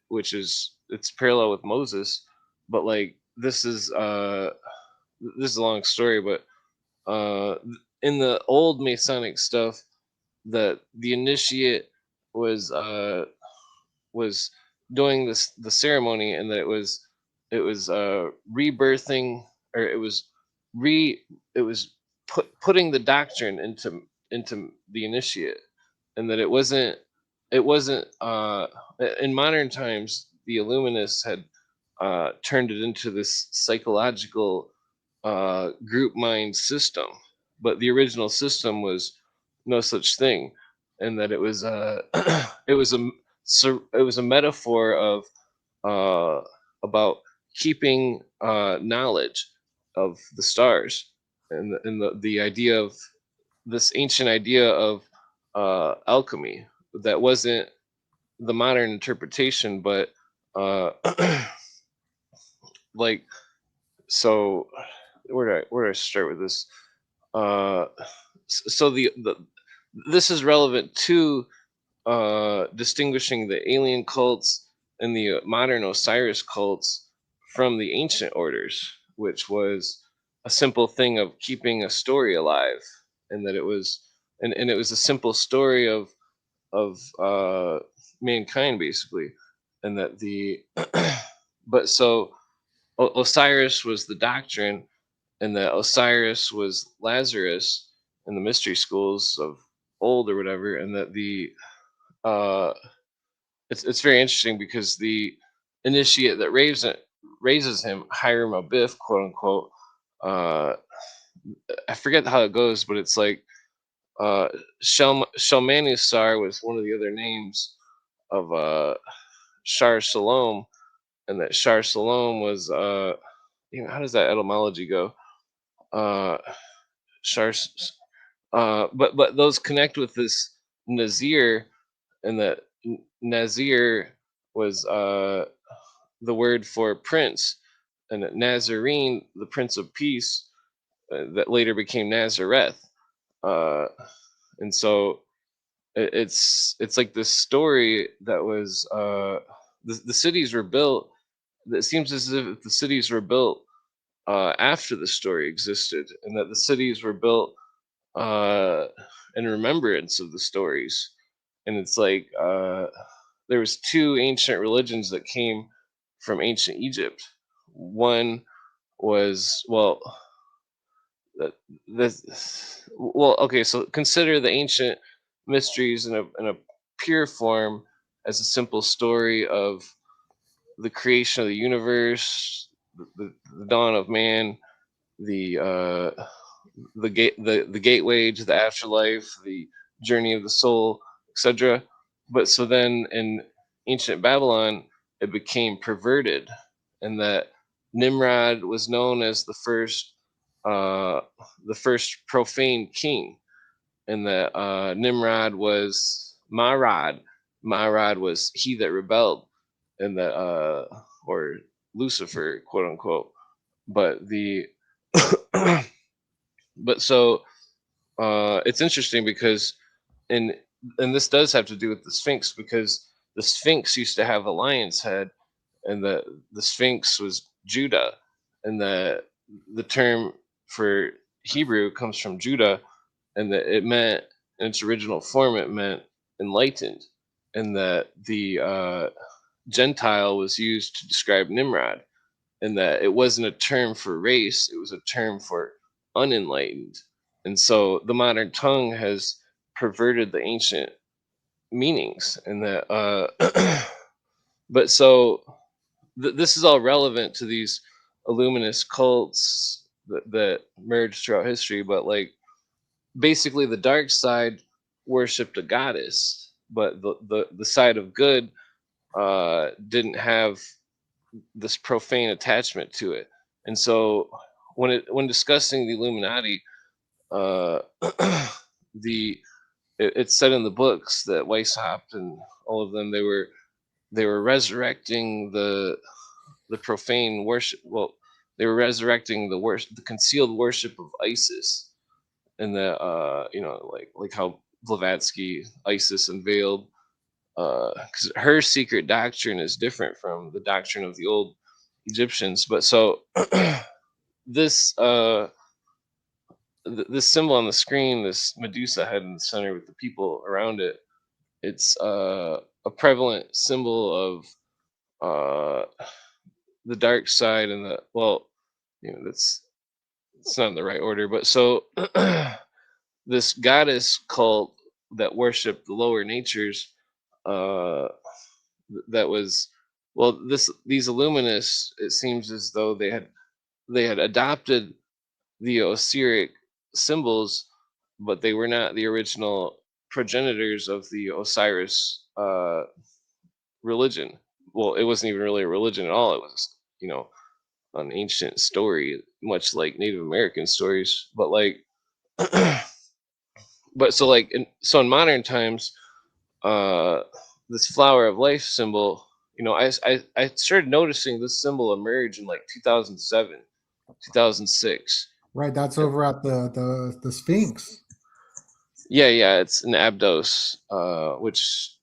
which is it's parallel with Moses, but like this is a long story, but uh, in the old Masonic stuff, that the initiate was was doing the ceremony, and that it was rebirthing, or re it was putting the doctrine into the initiate, and that it wasn't in modern times the Illuminists had turned it into this psychological group mind system, but the original system was no such thing, and that it was it was a it was a metaphor of uh, about keeping knowledge of the stars, and the idea of this ancient idea of alchemy that wasn't the modern interpretation, but uh, like, so where do I start with this? Uh, so the this is relevant to distinguishing the alien cults and the modern Osiris cults from the ancient orders, which was a simple thing of keeping a story alive, and that it was and it was a simple story of mankind basically, and that the but so Osiris was the doctrine, and that Osiris was Lazarus in the mystery schools of old or whatever, and that the uh, it's very interesting because the initiate that raises him, Hiram Abiff, quote unquote. Uh, I forget how it goes, but it's like Shalmaneser was one of the other names of Shar Shalom, and that Shar Shalom was how does that etymology go? Uh, Shar, but those connect with this Nazir, and that Nazir was the word for prince, and that Nazarene, the Prince of Peace, that later became Nazareth, uh, and so it's like this story that was the cities were built. It seems as if the cities were built after the story existed, and that the cities were built uh, in remembrance of the stories. And it's like there was two ancient religions that came from ancient Egypt. One was, well, okay, so consider the ancient mysteries in a pure form as a simple story of the creation of the universe, the dawn of man, the the gateway to the afterlife, the journey of the soul, etc. But so then in ancient Babylon, it became perverted, and that Nimrod was known as uh, the first profane king, and that Nimrod was Marad. Marad was he that rebelled, and that or Lucifer, quote unquote. But the but so it's interesting because and and this does have to do with the Sphinx, because the Sphinx used to have a lion's head, and the Sphinx was Judah, and the term for Hebrew comes from Judah, and that it meant, in its original form, it meant enlightened, and that the Gentile was used to describe Nimrod, and that it wasn't a term for race, it was a term for unenlightened. And so the modern tongue has perverted the ancient meanings, and that but so this is all relevant to these illuminist cults that merged throughout history, but like basically the dark side worshipped a goddess, but the side of good didn't have this profane attachment to it. And so when discussing the Illuminati, uh, the it's said in the books that Weishaupt and all of them, they were resurrecting the profane worship. Well, they were resurrecting the concealed worship of Isis, and the like how Blavatsky Isis unveiled, because her secret doctrine is different from the doctrine of the old Egyptians. But so this this symbol on the screen, this Medusa head in the center with the people around it, it's a prevalent symbol of the dark side and the, well, that's, it's not in the right order, but so this goddess cult that worshipped the lower natures, uh that was, well, these illuminists, it seems as though they had adopted the Osiric symbols, but they were not the original progenitors of the Osiris religion. Well, it wasn't even really a religion at all. It was, an ancient story, much like Native American stories. But like, but so like, in modern times, uh, this flower of life symbol, I started noticing this symbol emerge in like 2007, 2006. Right, that's over at the Sphinx. Yeah, it's in Abdos, which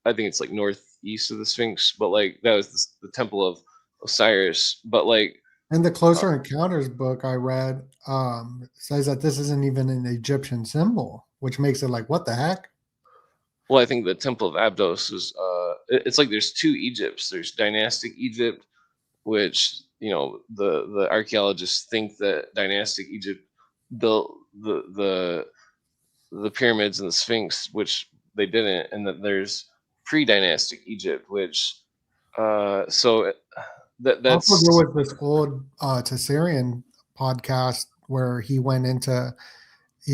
I think it's like northeast of the Sphinx, but like that was the temple of Osiris. But like, In the Closer Encounters book I read, says that this isn't even an Egyptian symbol, which makes it like, what the heck? well, I think the temple of Abdos is, it's like there's two Egypts. There's dynastic Egypt, which the archaeologists think that dynastic Egypt built the pyramids and the Sphinx, which they didn't, and that there's pre-dynastic Egypt, which so Also, there that's was this old Tessarian podcast where he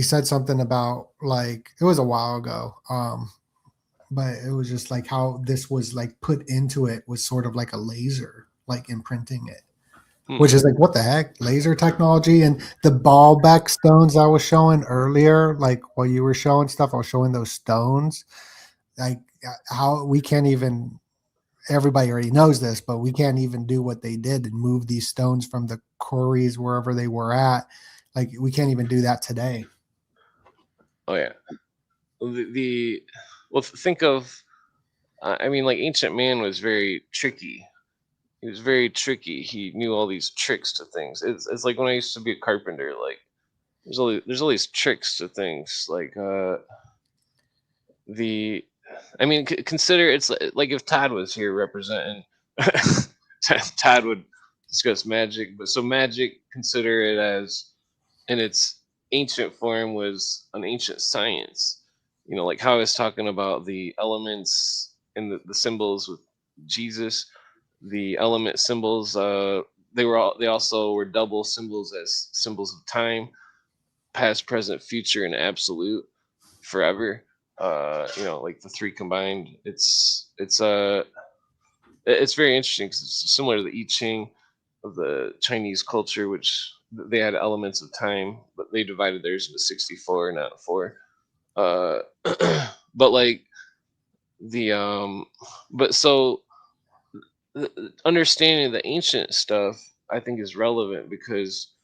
said something about, like, it was a while ago, but it was just like how this was like put into it was sort of like a laser, like imprinting it, which is like, what the heck, laser technology. And the Baalbek stones I was showing earlier, like while you were showing stuff, I was showing those stones, like how we can't even, everybody already knows this, but we can't even do what they did and move these stones from the quarries wherever they were at. Like, we can't even do that today. oh yeah, well, think of, I mean, like, ancient man was very tricky. He was very tricky. He knew all these tricks to things. It's like when I used to be a carpenter. Like, there's all these tricks to things. Like, the I mean, consider, it's like if Todd was here representing, Todd would discuss magic. But so magic, consider it as, in its ancient form, was an ancient science. Like how I was talking about the elements and the symbols with Jesus, the element symbols, they also were double symbols as symbols of time, past, present, future, and absolute, forever. Like the three combined. It's very interesting because it's similar to the I Ching of the Chinese culture, which they had elements of time, but they divided theirs into 64, not 4. Uh, but like the but so understanding the ancient stuff, I think, is relevant, because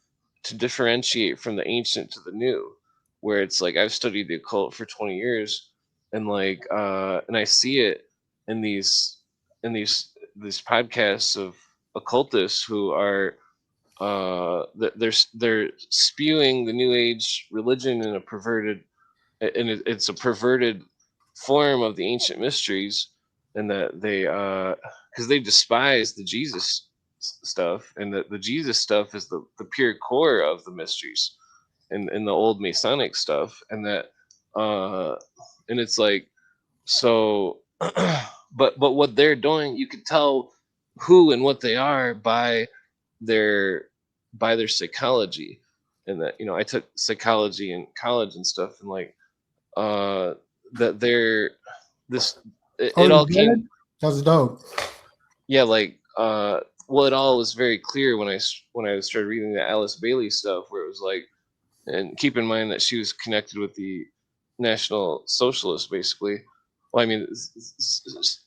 to differentiate from the ancient to the new, where it's like I've studied the occult for 20 years, and like and I see it in these podcasts of occultists who are they're spewing the new age religion in a perverted, and it's a perverted form of the ancient mysteries, and that they, because they despise the Jesus stuff, and the Jesus stuff is the pure core of the mysteries, and the old Masonic stuff, and that, and it's like, so but what they're doing, you can tell who and what they are their by their psychology. And that, I took psychology in college and stuff, and like, that they're this it, Oh, it you all came, did? That's dope. yeah, like, well, it all was very clear when I started reading the Alice Bailey stuff, where it was like, and keep in mind that she was connected with the National Socialists, basically. Well, I mean,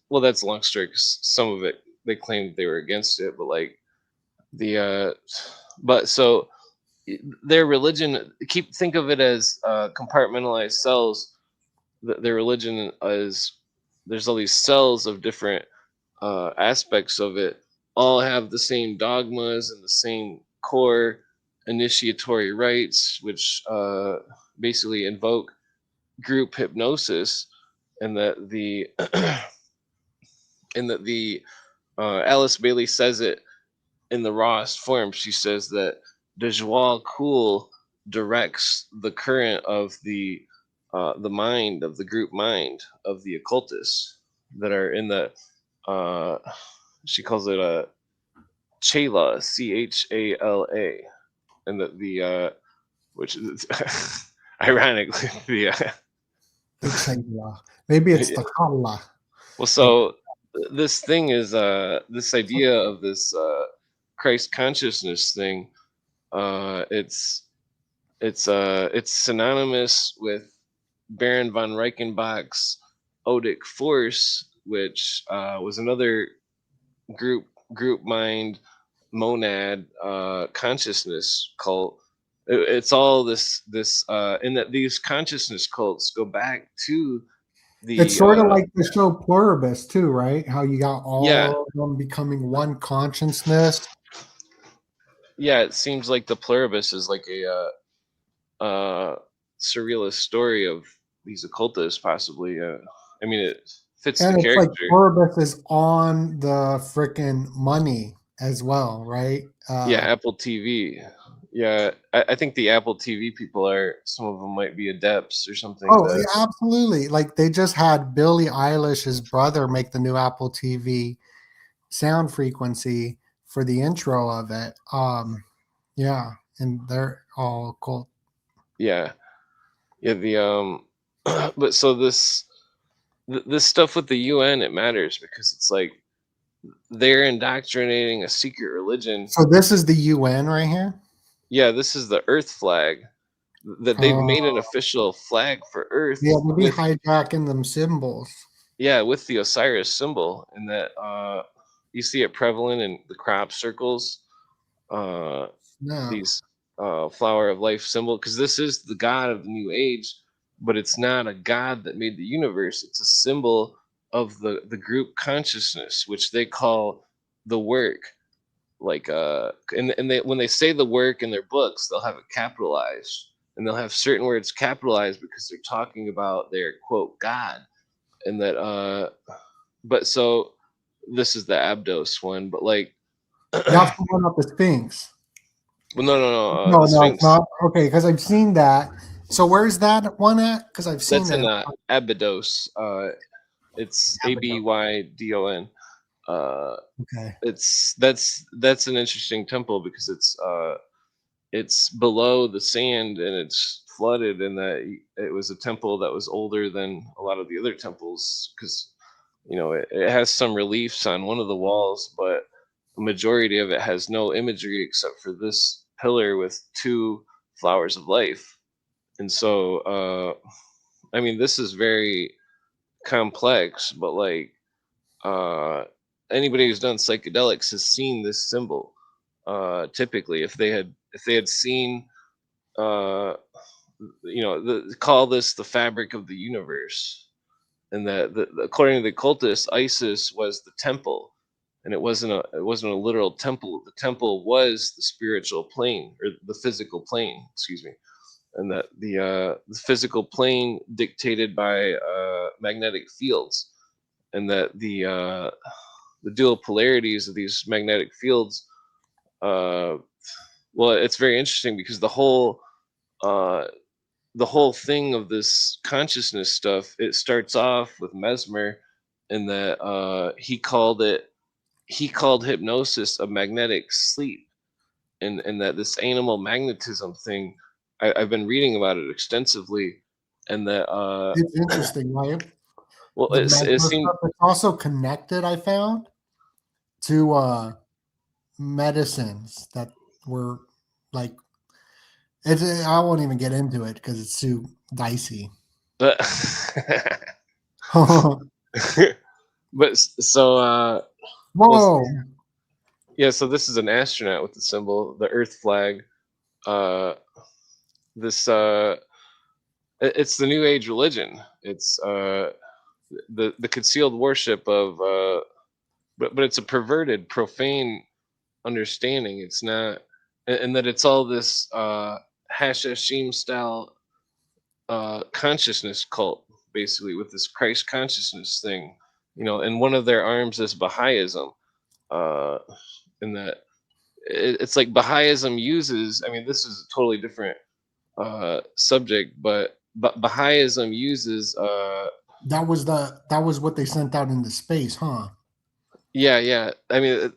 well, that's a long story, because some of it they claimed they were against it, but like the but so their religion, think of it as compartmentalized cells. Their religion is, there's all these cells of different aspects of it, all have the same dogmas and the same core initiatory rites, which basically invoke group hypnosis, and that the and that the Alice Bailey says it in the rawest form, she says that the joie cool directs the current of the mind of the group mind of the occultists that are in the uh, she calls it a chala, chala, and which is ironically The Chayla. Maybe it's the Kala. well, so this thing is this idea of this Christ consciousness thing. It's synonymous with Baron von Reichenbach's Odic Force, which was another group mind monad consciousness cult. It's all this in that these consciousness cults go back to the It's sort of like the show Pluribus too, right? How you got all yeah. of them becoming one consciousness. Yeah, it seems like the Pluribus is like a surrealist story of these occultists, possibly. I mean, it fits And the it's like character. Pluribus is on the freaking money as well, right? Yeah, Apple TV. Yeah, I think the Apple TV people are, some of them might be adepts or something. Oh, yeah, absolutely. Like they just had Billie Eilish's brother make the new Apple TV sound frequency for the intro of it. Yeah, and they're all cool. Yeah, the but so this stuff with the UN, it matters because it's like they're indoctrinating a secret religion. So this is the UN right here? Yeah, this is the Earth flag that they've made an official flag for Earth. Yeah, they'll be hijacking them symbols. Yeah, with the Osiris symbol, and that you see it prevalent in the crop circles. These flower of life symbol, because this is the god of the new age, but it's not a god that made the universe. It's a symbol of the group consciousness, which they call the work. Like and they, when they say the work in their books, they'll have it capitalized, and they'll have certain words capitalized because they're talking about their quote god. And that but so this is the Abdos one, but like that's the one up the Sphinx. well, no, No, Sphinx. it's not. Okay, because I've seen that. So where's that one at? Because I've seen That's it. in Abydos. It's Abydon. Okay. That's an interesting temple because it's below the sand and it's flooded, and that it was a temple that was older than a lot of the other temples because it has some reliefs on one of the walls, but the majority of it has no imagery except for this pillar with two flowers of life. And so I mean, this is very complex, but like anybody who's done psychedelics has seen this symbol. Typically, if they had seen call this the fabric of the universe, and that according to the occultists, Isis was the temple, and it wasn't a literal temple. The temple was the spiritual plane, or the physical plane, excuse me, and that the physical plane dictated by magnetic fields, and that the dual polarities of these magnetic fields. Well, it's very interesting because the whole thing of this consciousness stuff, it starts off with Mesmer, and that he called hypnosis a magnetic sleep, and that this animal magnetism thing, I've been reading about it extensively, and that It's interesting, right? well, The it Mesmer seemed stuff, it's also connected, I found, to medicines that were like I won't even get into it because it's too dicey. but but so Whoa. yeah, so this is an astronaut with the symbol, the Earth flag. This it's the New Age religion. It's the concealed worship of but it's a perverted, profane understanding. It's not, and that it's all this Hashashim style consciousness cult, basically, with this Christ consciousness thing. And one of their arms is Baha'ism, and that it's like Baha'ism uses. I mean, this is a totally different subject, but Baha'ism uses. That was what they sent out into space, huh? Yeah. I mean,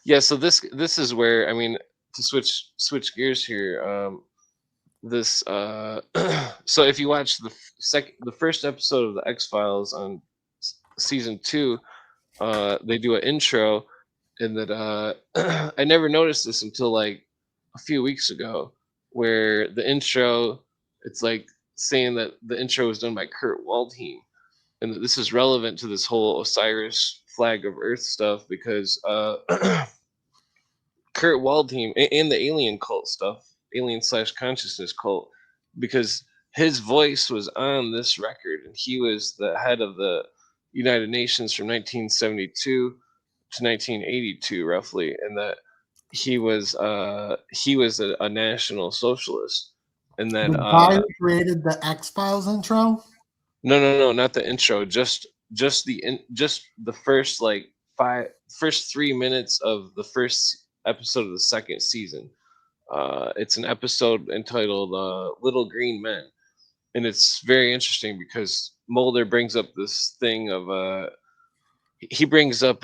yeah. So this is where, I mean, to switch gears here. This so if you watch the first episode of the X-Files on season 2, they do an intro, and that I never noticed this until like a few weeks ago, where the intro, it's like saying that the intro was done by Kurt Waldheim, and that this is relevant to this whole Osiris flag of Earth stuff, because Kurt Waldheim and the alien cult stuff, alien slash consciousness cult, because his voice was on this record, and he was the head of the United Nations from 1972 to 1982, roughly, and that he was a national socialist, and that The guy who created the X Files intro. no, not the intro, just the first like first 3 minutes of the first episode of the second season. It's an episode entitled "Little Green Men," and it's very interesting because Mulder brings up this thing of he brings up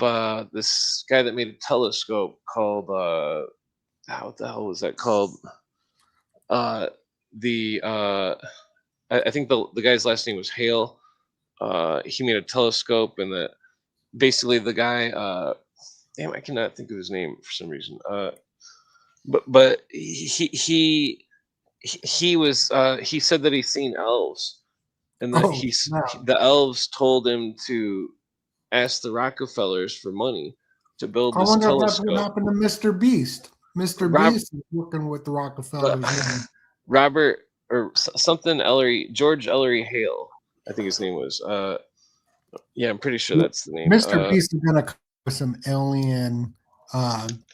this guy that made a telescope called what the hell was that called? Uh, the I think the guy's last name was Hale. He made a telescope, and basically the guy, damn, I cannot think of his name for some reason. But he was he said that he's seen elves, and that the elves told him to ask the Rockefellers for money to build I this wonder if that's what telescope. happened to Mr. Beast. Mr. Beast is working with the Rockefellers. Robert or something Ellery, George Ellery Hale, I think his name was. Yeah, I'm pretty sure that's the name. Mr. Beast is gonna come with some alien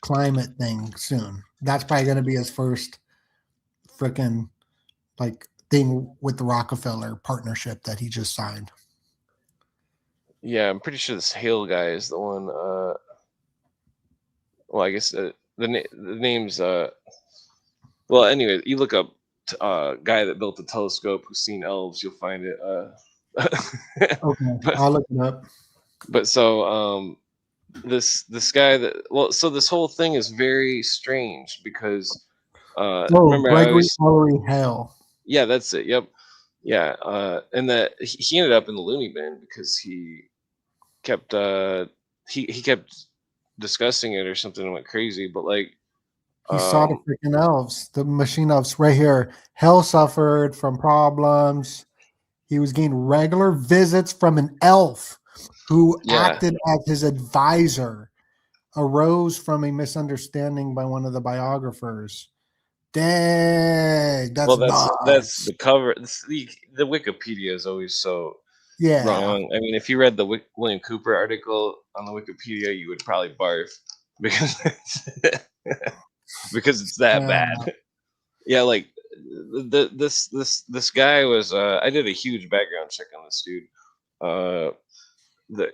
climate thing soon. That's probably gonna be his first freaking like thing with the Rockefeller partnership that he just signed. Yeah, I'm pretty sure this Hale guy is the one. Well, I guess the name's. Well, anyway, you look up guy that built the telescope who's seen elves, you'll find it. Okay, I'll look it up. But so this guy so this whole thing is very strange because remember Gregory Ellery Hale. Yeah, that's it. Yep. Yeah, and that he ended up in the loony bin because he kept he kept discussing it or something and went crazy. But like he saw the freaking elves, the machine elves right here. Hale suffered from problems. He was getting regular visits from an elf who acted as his advisor. Arose from a misunderstanding by one of the biographers. Dang, that's that's the cover. The Wikipedia is always so wrong. I mean, if you read the William Cooper article on the Wikipedia, you would probably barf because because it's that bad. Yeah, like this guy was. I did a huge background check on this dude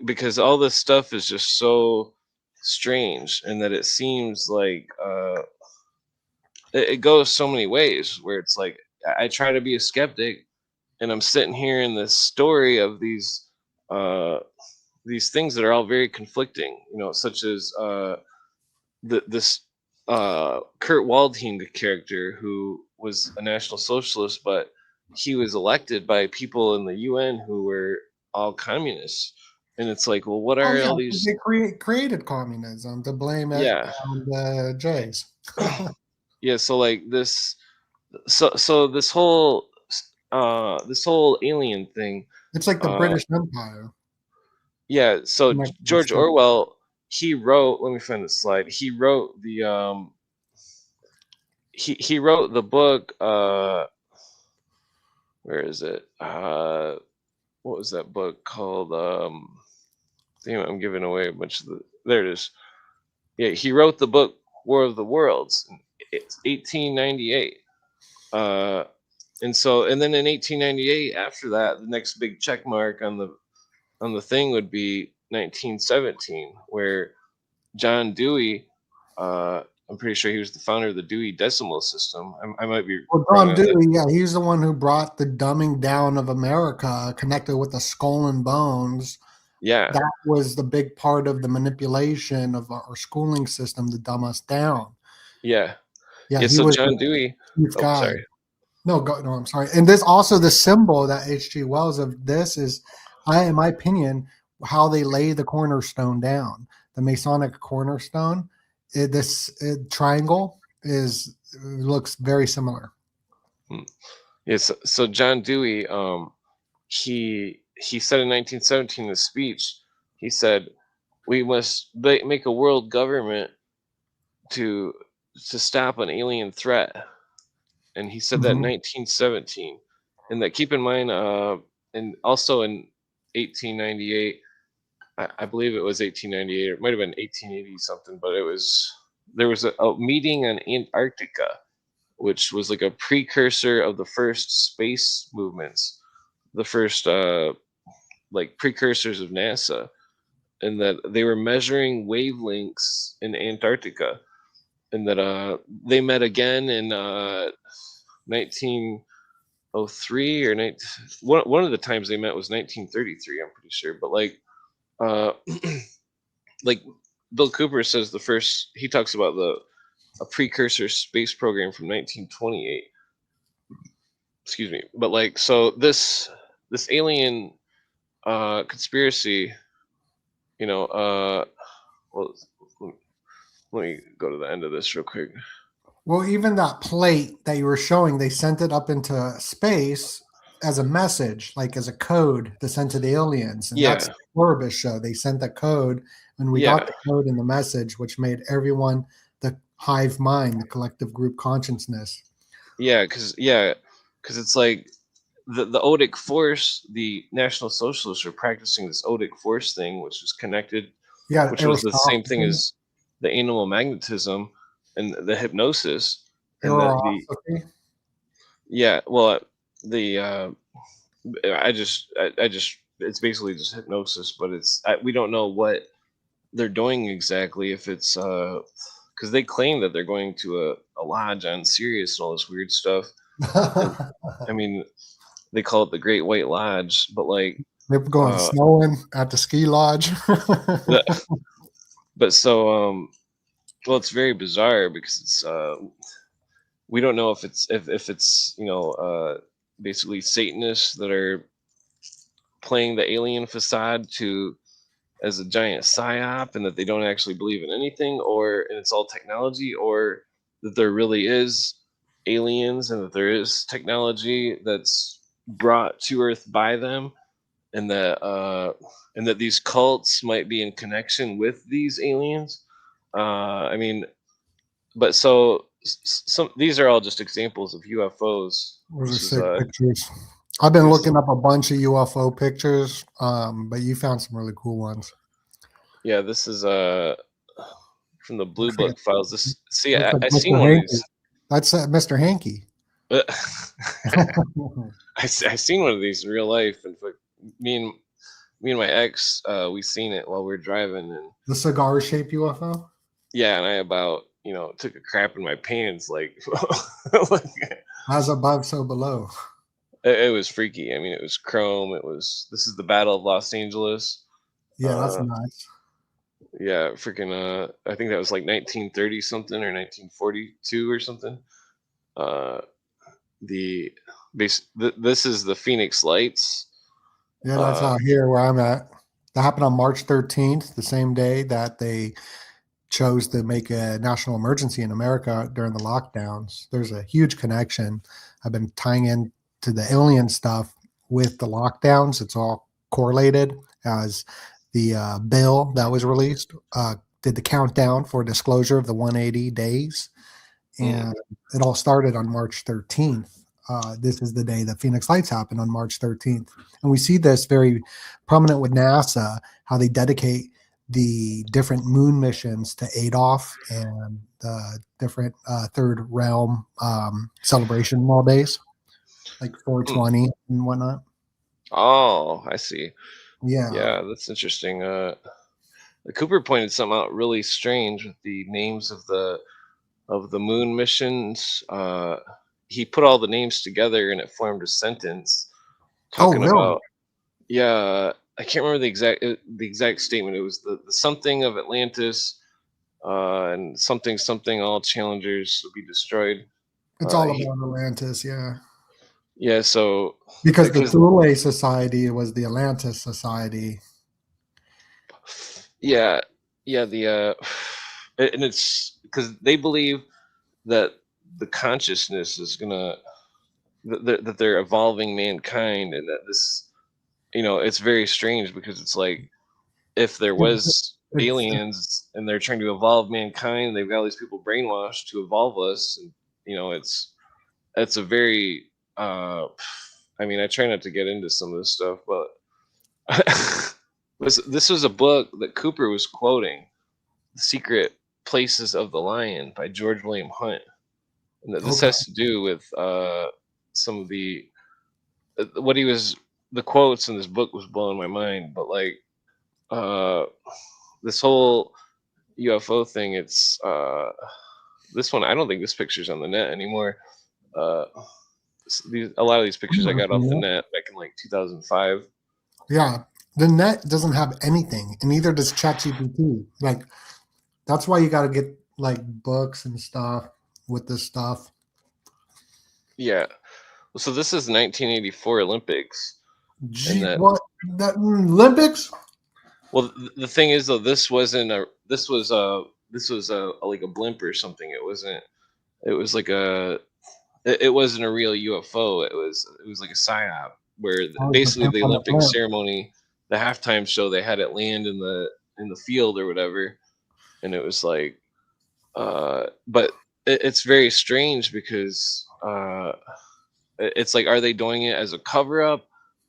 because all this stuff is just so strange, and that it seems like it goes so many ways where it's like I try to be a skeptic, and I'm sitting here in this story of these things that are all very conflicting, such as this Kurt Waldheim character, who was a National Socialist, but he was elected by people in the UN who were all communists. And it's like, well, what are all these? They created communism to blame it on the Jays. Yeah, so like this, so this whole alien thing. It's like the British Empire. Yeah, so George Orwell, he wrote. Let me find the slide. He wrote the he wrote the book. Where is it? What was that book called? Damn it, I'm giving away a bunch of the. There it is. Yeah, he wrote the book War of the Worlds. It's 1898. And then in 1898, after that, the next big check mark on the thing would be 1917, where John Dewey I'm pretty sure he was the founder of the Dewey Decimal System. I might be Well, wrong John on that. Dewey, yeah, he's the one who brought the dumbing down of America, connected with the skull and bones. Yeah, That was the big part of the manipulation of our schooling system to dumb us down. yeah, Yeah, yeah. he So was John the Dewey. chief Oh, guy. sorry. No, no, I'm sorry. And this also the symbol that H.G. Wells of this is, in my opinion, how they lay the cornerstone down. The Masonic cornerstone, this triangle looks very similar. Yes. So John Dewey, he said in 1917 in a speech, he said, "We must make a world government to stop an alien threat," and he said that in Mhm. 1917. And that, keep in mind, and also in 1898, I believe it was 1898, or it might have been 1880 something, but there was a meeting on Antarctica, which was like a precursor of the first space movements, the first like precursors of NASA, and that they were measuring wavelengths in Antarctica, and that they met again in 1903 or one of the times they met was 1933, I'm pretty sure, but like like Bill Cooper says, he talks about a precursor space program from 1928. Excuse me, but like, so this alien conspiracy, you know, well, let me go to the end of this real quick. Well, even that plate that you were showing, they sent it up into space as a message, like as a code to send to the aliens. And that's Yeah, the Orbis show. They sent the code, and we got yeah, the code in the message, which made everyone the hive mind, the collective group consciousness. because it's like the Odic force. The National Socialists were practicing this Odic force thing, which was connected, Yeah, which was the same thing aristocracy, as the animal magnetism and the hypnosis, and the aristocracy. yeah, well, the I just it's basically just hypnosis, but we don't know what they're doing exactly. If it's because they claim that they're going to a lodge on Sirius and all this weird stuff. And I mean, they call it the Great White Lodge, but like, They're going uh, snowing at the ski lodge. the, but so well, it's very bizarre because it's we don't know if it's basically Satanists that are playing the alien facade to as a giant psyop, and that they don't actually believe in anything, and it's all technology, or that there really is aliens and that there is technology that's brought to Earth by them, and that these cults might be in connection with these aliens. I mean, but so some these are all just examples of UFOs, Those are which is sick pictures. I've been this is looking up a bunch of UFO pictures, but you found some really cool ones. yeah, this is from the Blue Looks like, Book files. This see, looks like I Mr. seen one of Hankey. these. That's Mr. Hankey. I seen one of these in real life, and me and my ex, we seen it while we were driving, and The cigar-shaped UFO. yeah, and I about took a crap in my pants, like, As above, so below. it was freaky. I mean, it was chrome. This is the Battle of Los Angeles. Yeah, that's Uh, nice. yeah, freaking. I think that was like 1930 something or 1942 or something. Uh, this is the Phoenix Lights. Yeah, that's out here where I'm at. That happened on March 13th, the same day that they chose to make a national emergency in America during the lockdowns. There's a huge connection. I've been tying in to the alien stuff with the lockdowns. It's all correlated as the bill that was released did the countdown for disclosure of the 180 days. And it all started on March 13th. This is the day that Phoenix Lights happened on March 13th. And we see this very prominent with NASA, how they dedicate the different moon missions to Adolf and the different third realm celebration days, like 420 and whatnot. Oh, I see. Yeah. Yeah, that's interesting. Cooper pointed something out really strange with the names of the moon missions. He put all the names together and it formed a sentence Oh, talking really? about, yeah, I can't remember the exact statement. It was the something of Atlantis, and something something all challengers will be destroyed. It's all He, about Atlantis, yeah. yeah, so Because the because Thule Society was the Atlantis Society. yeah, yeah, and it's because they believe that the consciousness is gonna that they're evolving mankind, and that this, it's very strange because it's like if there was It's aliens and they're trying to evolve mankind, they've got all these people brainwashed to evolve us, and it's a very I mean, I try not to get into some of this stuff, but this was a book that Cooper was quoting, The Secret Places of the Lion by George William Hunt, and that this okay. has to do with some of what he was the quotes in this book was blowing my mind, but like uh this whole UFO thing, it's this one, I don't think this picture's on the net anymore. uh a lot of these pictures I got off the net back in like 2005. Yeah, the net doesn't have anything, and neither does ChatGPT. Like that's why you got to get like books and stuff with this stuff. Yeah, so this is 1984 Olympics, and Gee, that, what that Olympics? well, the thing is though, this was like a blimp or something. It was like it wasn't a real UFO. It was like a psyop where Oh, it's the basically pimp the on the Olympic blimp. ceremony, the halftime show, they had it land in the field or whatever, and it was like, but it's very strange because it's like, are they doing it as a cover up,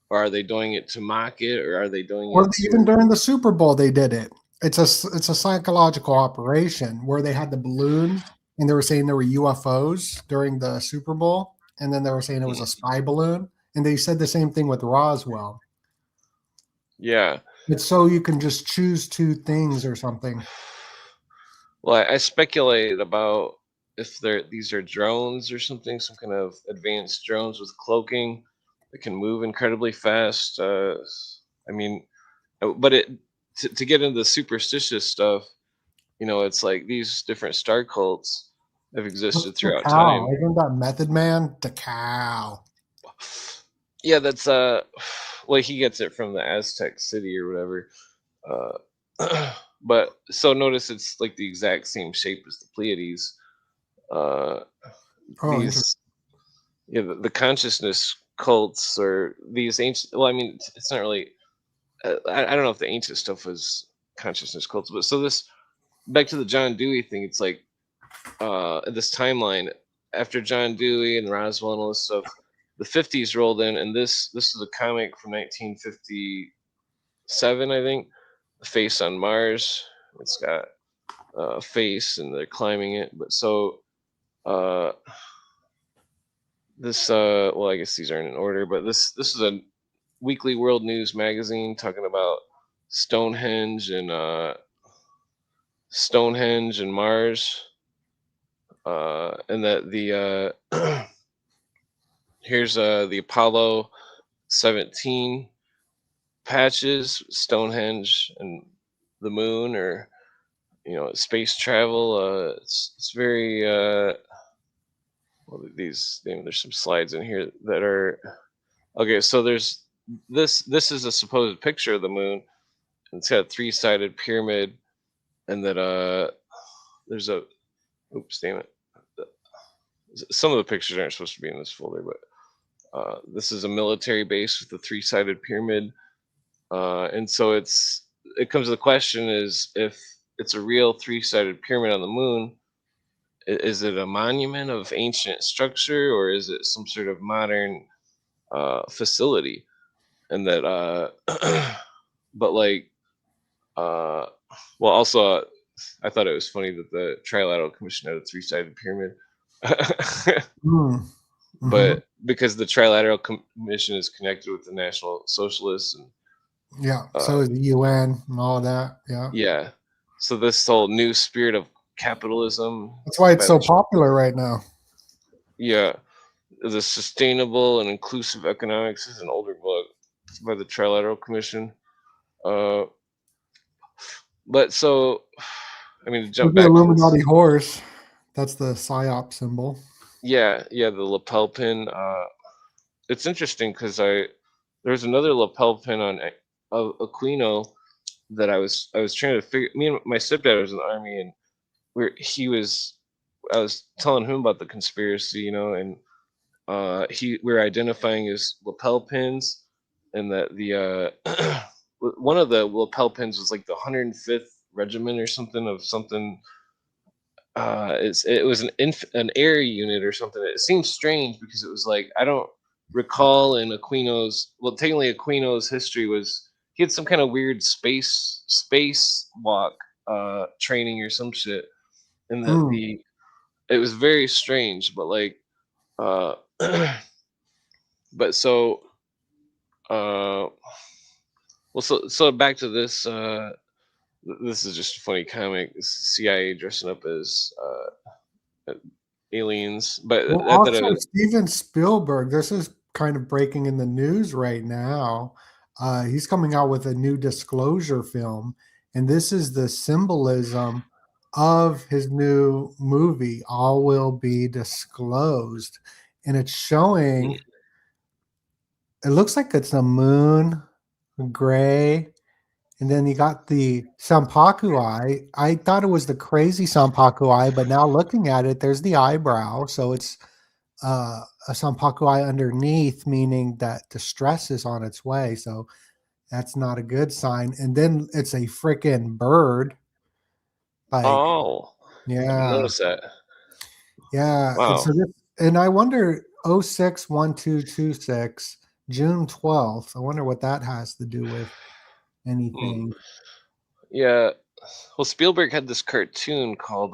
or are they doing it to mock it, or are they doing Or it even to? during the Super Bowl, they did it. It's a psychological operation where they had the balloons and they were saying there were UFOs during the Super Bowl, and then they were saying it was a spy balloon, and they said the same thing with Roswell. Yeah. It's so you can just choose two things or something. Well, I speculated about if these are drones or something, some kind of advanced drones with cloaking that can move incredibly fast. I mean, but to get into the superstitious stuff, it's like these different star cults have What's existed the throughout cow? time. Isn't that Method Man? The cow. Yeah, that's well, he gets it from the Aztec city or whatever. But so notice it's like the exact same shape as the Pleiades. Uh, Oh, interesting. these Yeah, the consciousness cults, or these ancient, well, I mean, it's not really, I don't know if the ancient stuff was consciousness cults, but so this, back to the John Dewey thing, it's like this timeline after John Dewey and Roswell and all this stuff, the 50s rolled in, and this is a comic from 1957, I think, The Face on Mars. It's got a face and they're climbing it, but so uh this well, I guess these aren't in order, but this is a weekly world news magazine talking about Stonehenge and Stonehenge and Mars, and that the here's the Apollo 17 patches, Stonehenge and the moon, or space travel. It's very well, there's some slides in here that are okay. So there's this is a supposed picture of the moon. It's got a three-sided pyramid, and that there's a oops, damn it. Some of the pictures aren't supposed to be in this folder, but this is a military base with a three-sided pyramid, and so it comes to the question is, if it's a real three-sided pyramid on the moon, is it a monument of ancient structure, or is it some sort of modern facility? And that but like uh well, also I thought it was funny that the Trilateral Commission had a three-sided pyramid. Mm. Hmm. But because the Trilateral Commission is connected with the National Socialists, and Yeah. Uh, So is the UN and all that. Yeah. yeah. So this whole new spirit of capitalism That's why it's by so the popular right now. yeah, the sustainable and inclusive economics is an older book by the Trilateral Commission. Uh, but so, I mean, to With jump the back to this, Illuminati horse, that's the PSYOP symbol. yeah, the lapel pin. It's interesting because there's another lapel pin on Aquino that I was trying to figure. Me and my stepdad was in the army, and where he was, I was telling him about the conspiracy, and we're identifying his lapel pins, and that the one of the lapel pins was like the 105th regiment or something of something. It was an air unit or something. It seems strange because it was like I don't recall in Aquino's, well, technically Aquino's history was he had some kind of weird space walk training or some shit, and that Mm. the it was very strange, but like uh but so uh well, so back to this. This is just a funny comic. This CIA dressing up as aliens, but Well, I thought it also was. Steven Spielberg. This is kind of breaking in the news right now. He's coming out with a new disclosure film, and this is the symbolism of his new movie. All will be disclosed, and it's showing. It looks like it's a moon, gray, and then you got the Sampaku eye. I thought it was the crazy Sampaku eye, but now looking at it, there's the eyebrow. So it's a Sampaku eye underneath, meaning that distress is on its way. So that's not a good sign. And then it's a freaking bird. Like, Oh, I didn't yeah, notice that. yeah. And Wow. so this, and I wonder 061226, June 12th. I wonder what that has to do with Hmm. anything. Yeah. Well, Spielberg had this cartoon called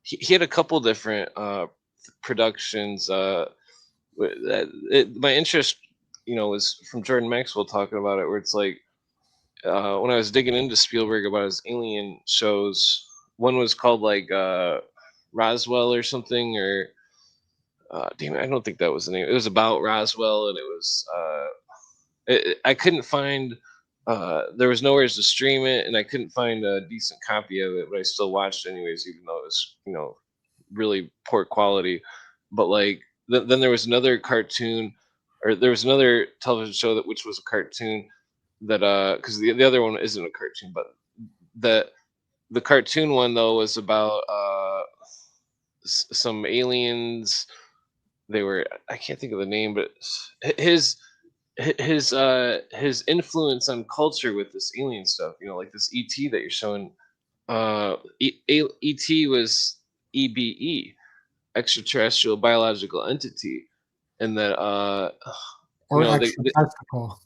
he had a couple different productions my interest, was from Jordan Maxwell talking about it, where it's like when I was digging into Spielberg about his alien shows, one was called like Roswell or something, or damn it, I don't think that was the name. It was about Roswell, and it was I couldn't find. There was nowhere to stream it, and I couldn't find a decent copy of it, but I still watched it anyways, even though it was, really poor quality. But like, then there was another cartoon, or there was another television show which was a cartoon that because the other one isn't a cartoon, but the the cartoon one though was about some aliens. They were, I can't think of the name, but his his influence on culture with this alien stuff, like this ET that you're showing. ET was EBE, extraterrestrial biological entity, and that Or extra they testicle.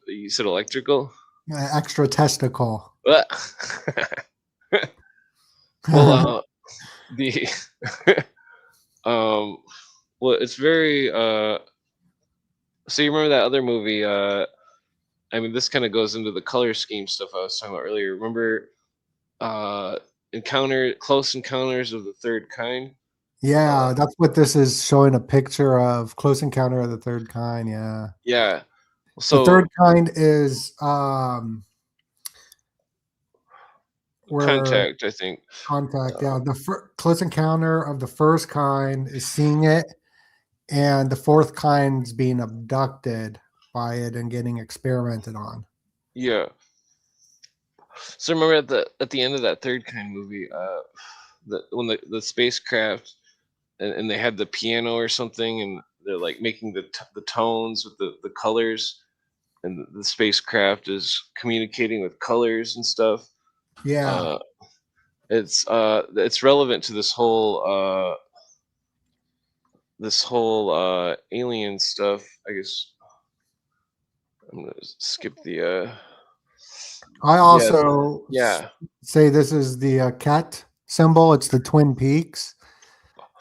you said electrical. Extra testicle. Well, the um, well, it's very So you remember that other movie? I mean, this kind of goes into the color scheme stuff I was talking about earlier. Remember, uh, Close Encounters of the Third Kind? Uh, Yeah, that's what this is showing a picture of. Close Encounter of the Third Kind. Yeah. yeah. The third So kind is where Contact, I think. contact. Uh, Yeah, the close encounter of the first kind is seeing it, and the fourth kind's being abducted by it and getting experimented on. yeah. So remember at the end of that Third Kind movie, when the spacecraft and they had the piano or something, and they're like making the tones with the colors, and the spacecraft is communicating with colors and stuff. Yeah. Uh, it's relevant to this whole alien stuff. I guess I'm gonna skip the I yeah, also yeah, say this is the cat symbol. It's the Twin Peaks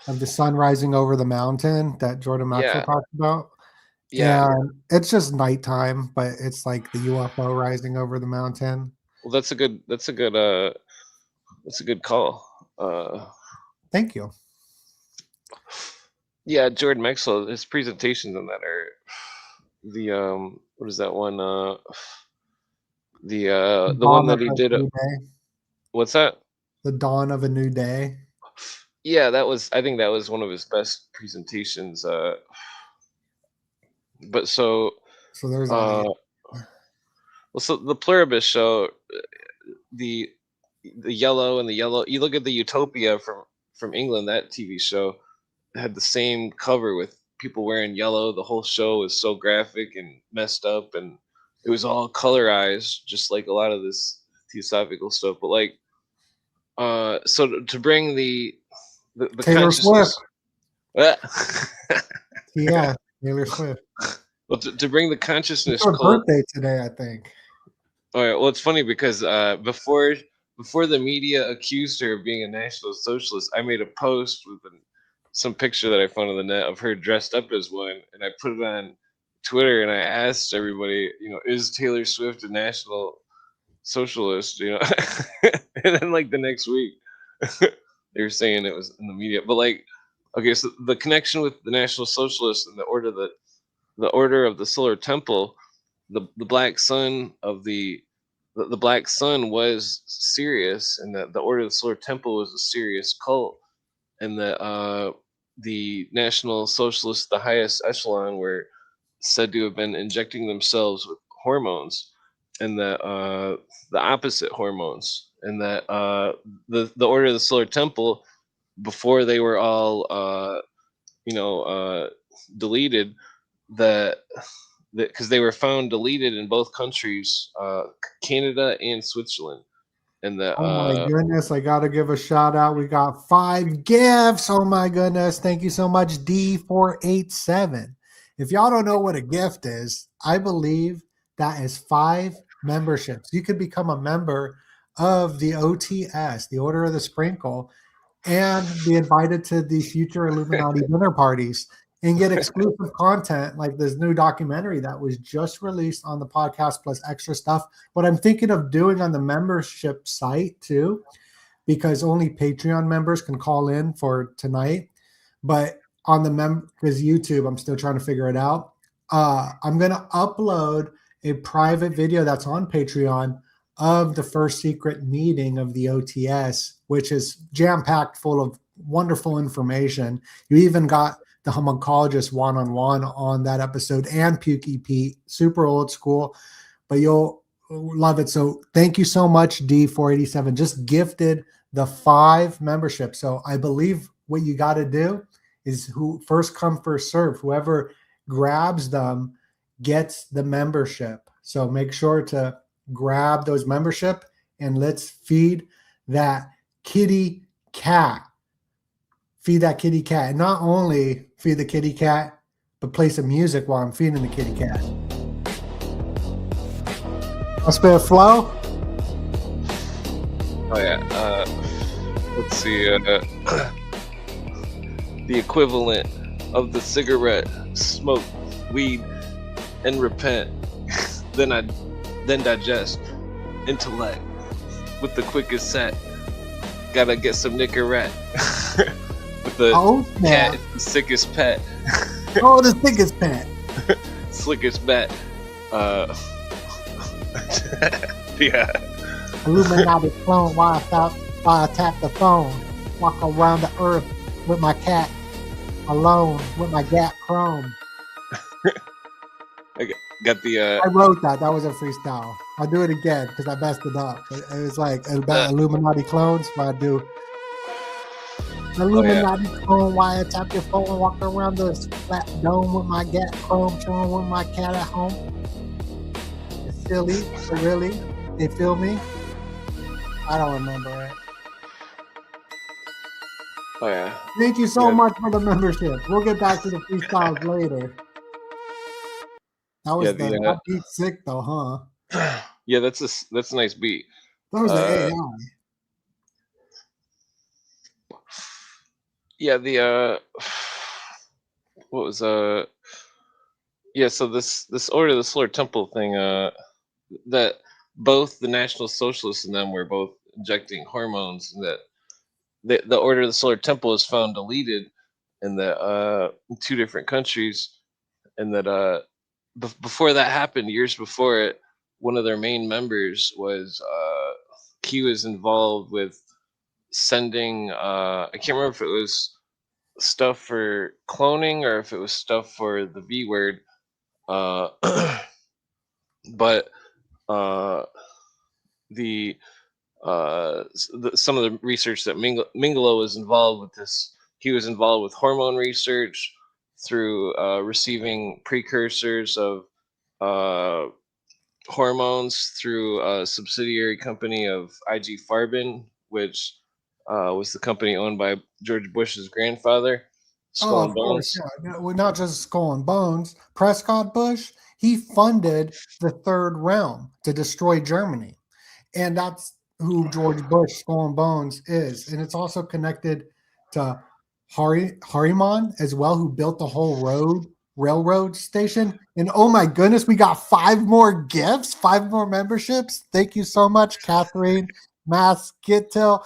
of the sun rising over the mountain that Jordan Maxwell yeah, talked about. Yeah. And it's just nighttime, but it's like the UFO rising over the mountain. Well, that's a good. That's a good call. Thank you. Yeah, Jordan Maxwell. His presentations on that are the what is that one? The one Dawn that of he a did. new day. What's that? The dawn of a new day. Yeah, that was. I think that was one of his best presentations. But so, So there's uh, that. well, so the Pluribus show, the the yellow and the yellow. You look at the Utopia from England. That TV show had the same cover with people wearing yellow. The whole show was so graphic and messed up, and it was all colorized, just like a lot of this theosophical stuff. But like, so to bring the Taylor Swift. consciousness. Yeah, Taylor Swift. Well, to bring the It's consciousness her cult. birthday today, I think. All right. Well, it's funny because before the media accused her of being a National Socialist, I made a post with some picture that I found on the net of her dressed up as one, and I put it on Twitter, and I asked everybody, is Taylor Swift a National Socialist? And then like the next week, they were saying it was in the media, but like, okay, so the connection with the National Socialists and the order of the Solar Temple, the black sun of the black sun was Sirius, and the order of the Solar Temple was a Sirius cult, and the National Socialists, the highest echelon, were said to have been injecting themselves with hormones, and the opposite hormones, and that the order of the Solar Temple, before they were all deleted, that because they were found deleted in both countries, Canada and Switzerland, and that Oh my goodness, I gotta give a shout out. We got 5 gifts. Oh my goodness. Thank you so much, D487. If y'all don't know what a gift is, I believe that is 5 memberships. You could become a member of the OTS, the Order of the Sprinkle, and be invited to the future Illuminati dinner parties and get exclusive content like this new documentary that was just released on the podcast plus extra stuff. What I'm thinking of doing on the membership site too, because only Patreon members can call in for tonight, but on the because YouTube, I'm still trying to figure it out. I'm going to upload a private video that's on Patreon of the first secret meeting of the OTS, which is jam-packed full of wonderful information. You even got the homuncologist one-on-one on that episode, and Pukey Pete, super old school, but you'll love it. So thank you so much, D487. Just gifted the 5 memberships. So I believe what you got to do is who first come, first serve. Whoever grabs them gets the membership. So make sure to grab those membership and let's feed that kitty cat. Feed that kitty cat. And not only feed the kitty cat, but play some music while I'm feeding the kitty cat. I'll spit a flow. Oh yeah. Let's see. The equivalent of the cigarette: smoke, weed, and repent. then digest. Intellect with the quickest set. Gotta get some Nicorette. With the cat, the sickest pet. Oh, the sickest pet. Slickest bet. Yeah. Illuminati clone while I tap the phone. Walk around the earth with my cat alone with my Gap Chrome. I got the I wrote that. That was a freestyle. I'll do it again because I messed it up. It was like Illuminati clones, but I do Illuminati clone while I tap your phone. Walk around the flat dome with my Gap Chrome, chilling with my cat at home. It's silly, but really, they feel me. I don't remember it. Oh yeah. Thank you so much for the membership. We'll get back to the freestyles later. That was that beat's sick though, huh? Yeah, that's a nice beat. That was the AI. Yeah, the what was Yeah, so this Order of the Solar Temple thing, that both the National Socialists and them were both injecting hormones, and that the Order of the Solar Temple is found deleted in the in two different countries, and that before that happened, years before it, one of their main members was he was involved with sending I can't remember if it was stuff for cloning or if it was stuff for the V word, uh, but uh, the some of the research that Mingalo was involved with this. He was involved with hormone research through receiving precursors of uh, hormones through a subsidiary company of IG Farben, which was the company owned by George Bush's grandfather, Oh, Skull and of course, Bones. yeah. Well, not just Skull and Bones. Prescott Bush, he funded the Third Realm to destroy Germany. And that's who George Bush, Skull and Bones, is. And it's also connected to Harriman as well, who built the whole railroad station. And oh my goodness, we got 5 more gifts, 5 more memberships. Thank you so much, Catherine Maskittil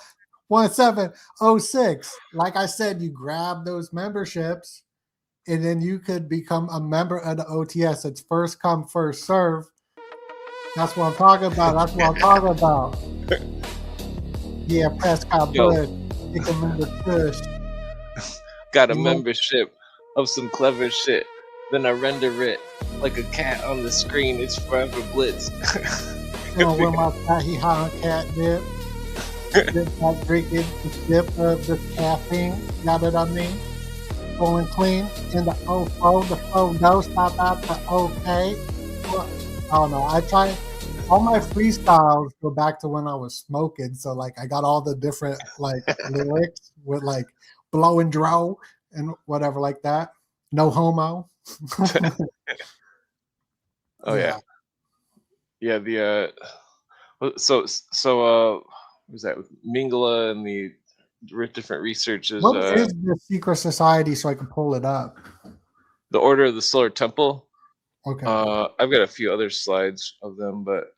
1706. Like I said, you grab those memberships and then you could become a member of the OTS. It's first come, first serve. That's what I'm talking about. That's what I'm talking about. Yeah, Prescott Yo, Bush. You can remember Kush. got a You know, membership of some clever shit. Then I render it like a cat on the screen. It's forever blitz. where my fatty hot cat dip. Just like drinking the sip of the caffeine. You know what I mean? Going clean in the O4, the photo, stop out the OK. Well, I don't know. I try all my freestyles go back to when I was smoking. So like I got all the different like lyrics with like blow and draw and whatever like that. No homo. Oh yeah, Yeah. yeah. The what was that with Mingala and the different researches? What is the secret society so I can pull it up? The Order of the Solar Temple. Okay. I've got a few other slides of them, but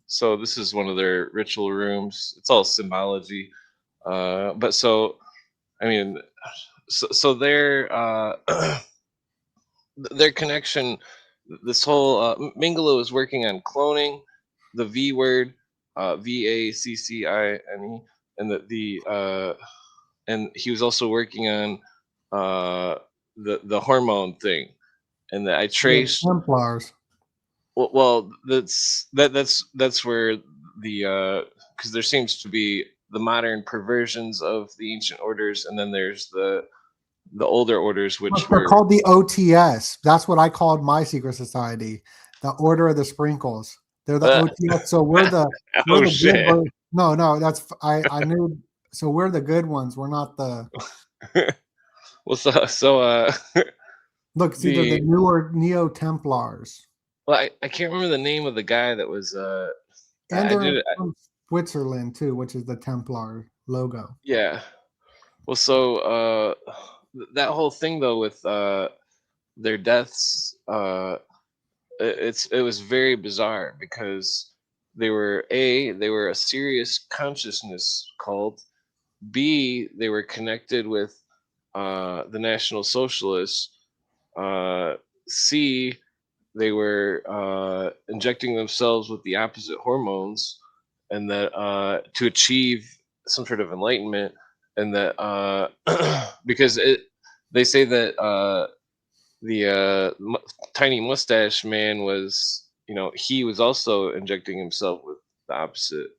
so this is one of their ritual rooms. It's all symbology, but so I mean, so their connection, this whole Mingala is working on cloning, the V word, VACCINE, and and he was also working on the hormone thing, and that I The traced. Templars. Well, that's where the because there seems to be the modern perversions of the ancient orders, and then there's the older orders, which Look, they're were called the OTS. That's what I called my secret society, the Order of the Sprinkles. They're the OTS. So we're oh the good shit. ones. No, that's I knew. So we're the good ones. We're not the Well, so look. See, they're the the newer Neo Templars, well, I can't remember the name of the guy that was and I they're did it. from Switzerland too, which is the Templar logo. Yeah. Well, so that whole thing though with their deaths, it was very bizarre because they were a serious consciousness cult. B, they were connected with the National Socialists. Uh, C, they were injecting themselves with the opposite hormones, and that to achieve some sort of enlightenment, and that because they say that the tiny mustache man was, he was also injecting himself with the opposite.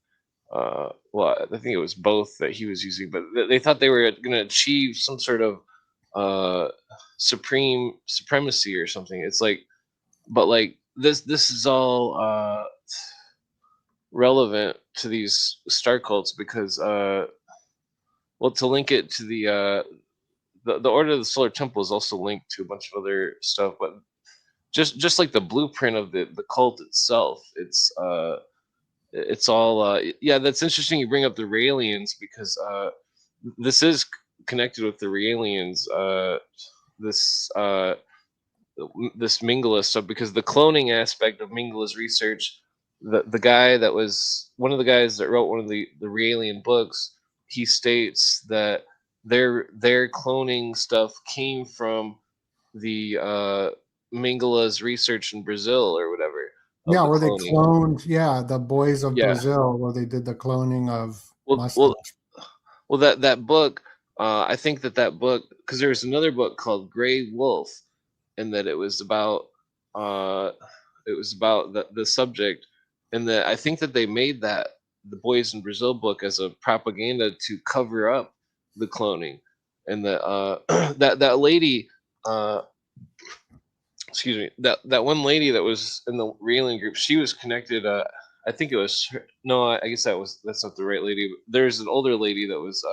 Well, I think it was both that he was using, but they thought they were going to achieve some sort of uh, supreme supremacy or something. It's like, but like this is all relevant to these star cults because well, to link it to the Order of the Solar Temple is also linked to a bunch of other stuff, but just like the blueprint of the cult itself, it's all yeah, that's interesting you bring up the Raelians because this is connected with the Raelians. This this Mingala stuff, because the cloning aspect of Mingala's research, the guy that was one of the guys that wrote one of the Realian books, he states that their cloning stuff came from the Mingala's research in Brazil or whatever of Yeah, the where they cloning. cloned, yeah, the boys of Yeah. Brazil, where they did the cloning of Well, well, mustache. well. That book, I think that book, because there was another book called Gray Wolf, and that uh, it was about the subject, and that I think that they made that the Boys in Brazil book as a propaganda to cover up the cloning, and that that lady, uh, excuse me, that one lady that was in the reeling group, she was connected. I think it was no, I guess that's not the right lady. There's an older lady that was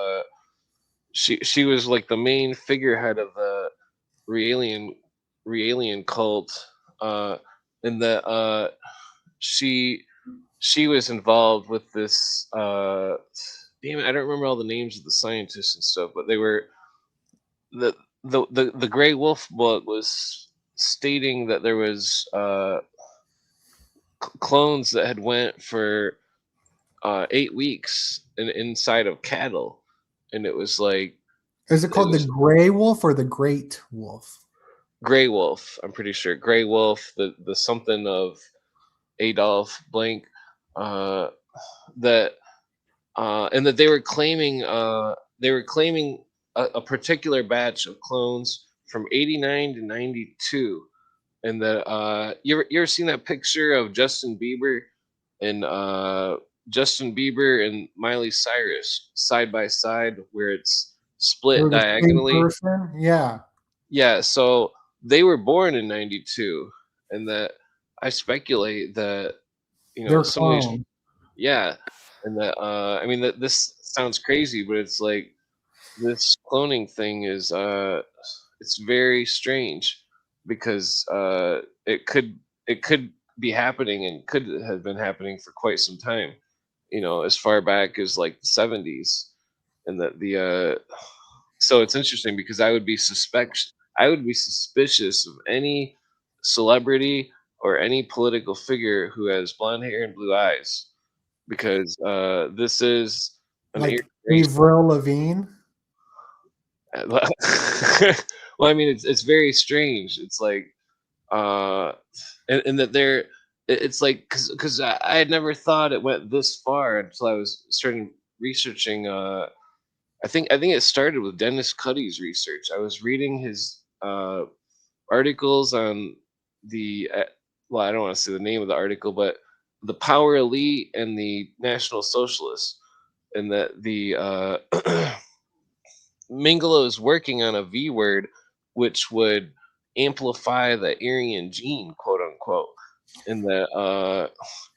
she was like the main figurehead of the Realian Realian cult, uh, and that she she was involved with this. Damn it, I don't remember all the names of the scientists and stuff, but they were the Gray Wolf book was stating that there was clones that had went for 8 weeks inside of cattle, and it was like Is it it called the was Gray Wolf or the Great Wolf? Gray Wolf. I'm pretty sure Gray Wolf, the something of Adolf blank, uh, that and that they were claiming a particular batch of clones from 89 to 92, and that you ever seen that picture of and Justin Bieber and Miley Cyrus side by side where it's They're split the same diagonally? person? Yeah. Yeah, so they were born in 92, and that I speculate that They're some of these, clones. yeah, and that I mean that this sounds crazy, but it's like this cloning thing is it's very strange, because it could be happening and could have been happening for quite some time, as far back as like the 70s, and that the so it's interesting because I would be suspicious of any celebrity or any political figure who has blonde hair and blue eyes, because this is an Like race. Avril Lavigne. Well, I mean, it's very strange. It's like uh and that it's like because I had never thought it went this far until I was starting researching. I think it started with Dennis Cuddy's research. I was reading his articles on the well, I don't want to say the name of the article, but the power elite and the National Socialists, and that the Mingala is working on a V word which would amplify the Aryan gene, quote unquote, and that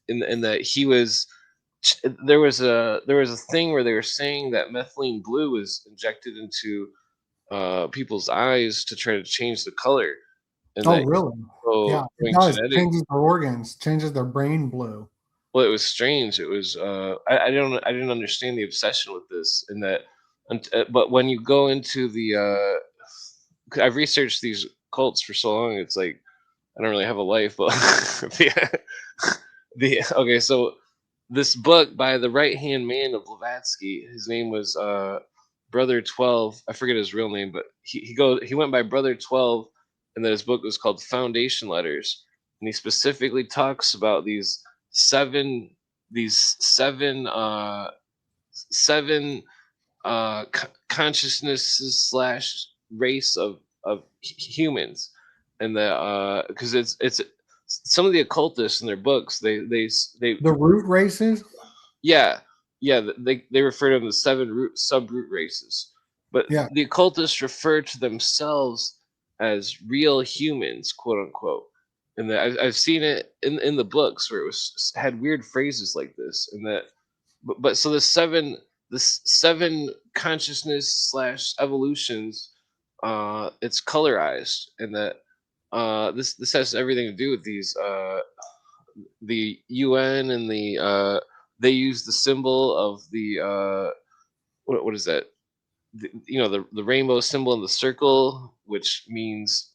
in that he was there was a thing where they were saying that methylene blue was injected into people's eyes to try to change the color, and Oh, that really? so Yeah, it doing does. genetic. Changes their organs, changes their brain blue. Well, it was strange. It was I didn't understand the obsession with this, and that but when you go into the I've researched these cults for so long, it's like I don't really have a life, but the okay, so this book by the right hand man of Blavatsky, his name was Brother 12. I forget his real name, but he went by Brother 12, and then his book was called Foundation Letters, and he specifically talks about seven these seven consciousnesses slash race of humans, and that because it's some of the occultists in their books they The root races? yeah, yeah, they refer to them as seven sub-root races, but Yeah. the occultists refer to themselves as real humans, quote unquote. And that I've seen it in the books where it was had weird phrases like this, and that but so the seven consciousness slash evolutions, it's colorized, and that this has everything to do with these the UN and the they use the symbol of the what is that? The rainbow symbol in the circle, which means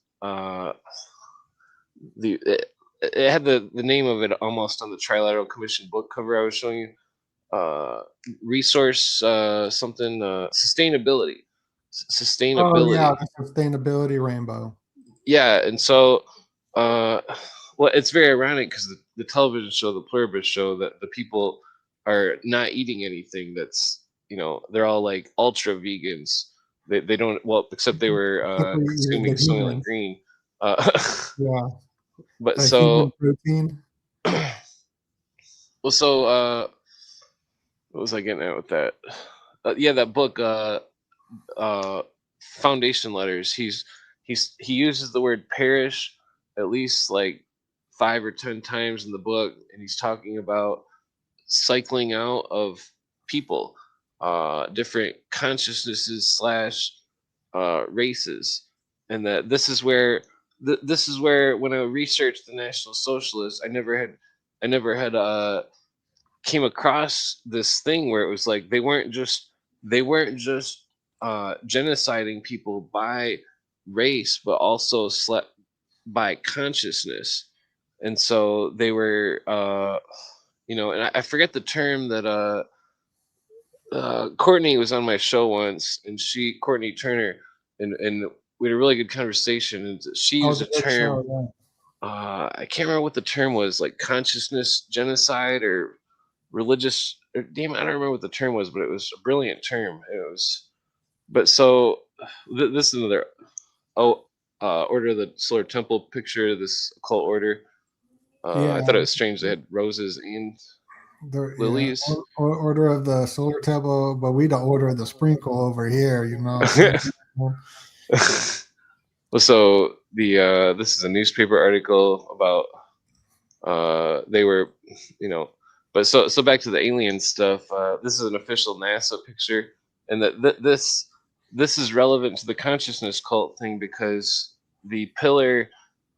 it had the name of it almost on the Trilateral Commission book cover I was showing you. Resource something sustainability. Oh yeah, Sustainability. the sustainability rainbow. Yeah, and so well, it's very ironic because the television show, the Pluribus show, that the people are not eating anything that's, they're all like ultra vegans. They don't, well, except they were Except for consuming the Soylent humans. Green. Yeah, But the human so protein. well, so what was I getting at with that? Yeah, that book, uh, Foundation Letters. He uses the word parish at least like 5 or 10 times in the book, and he's talking about cycling out of people, different consciousnesses slash races, and that this is where when I researched the National Socialists, I never had came across this thing where it was like they weren't just genociding people by race, but also by consciousness, and so they were and I forget the term that Courtney was on my show once, and Courtney Turner, and we had a really good conversation, and she Oh, used the a good term. show. Yeah. I can't remember what the term was, like consciousness genocide or religious. Damn, I don't remember what the term was, but it was a brilliant term. It was, but so this is another Order of the Solar Temple picture of this occult order. Yeah. I thought it was strange they had roses and lilies. Order of the solar temple, but we the order of the sprinkle over here. You know what I'm saying? Well, so this is a newspaper article about they were, but so back to the alien stuff. This is an official NASA picture, and this is relevant to the consciousness cult thing because the pillar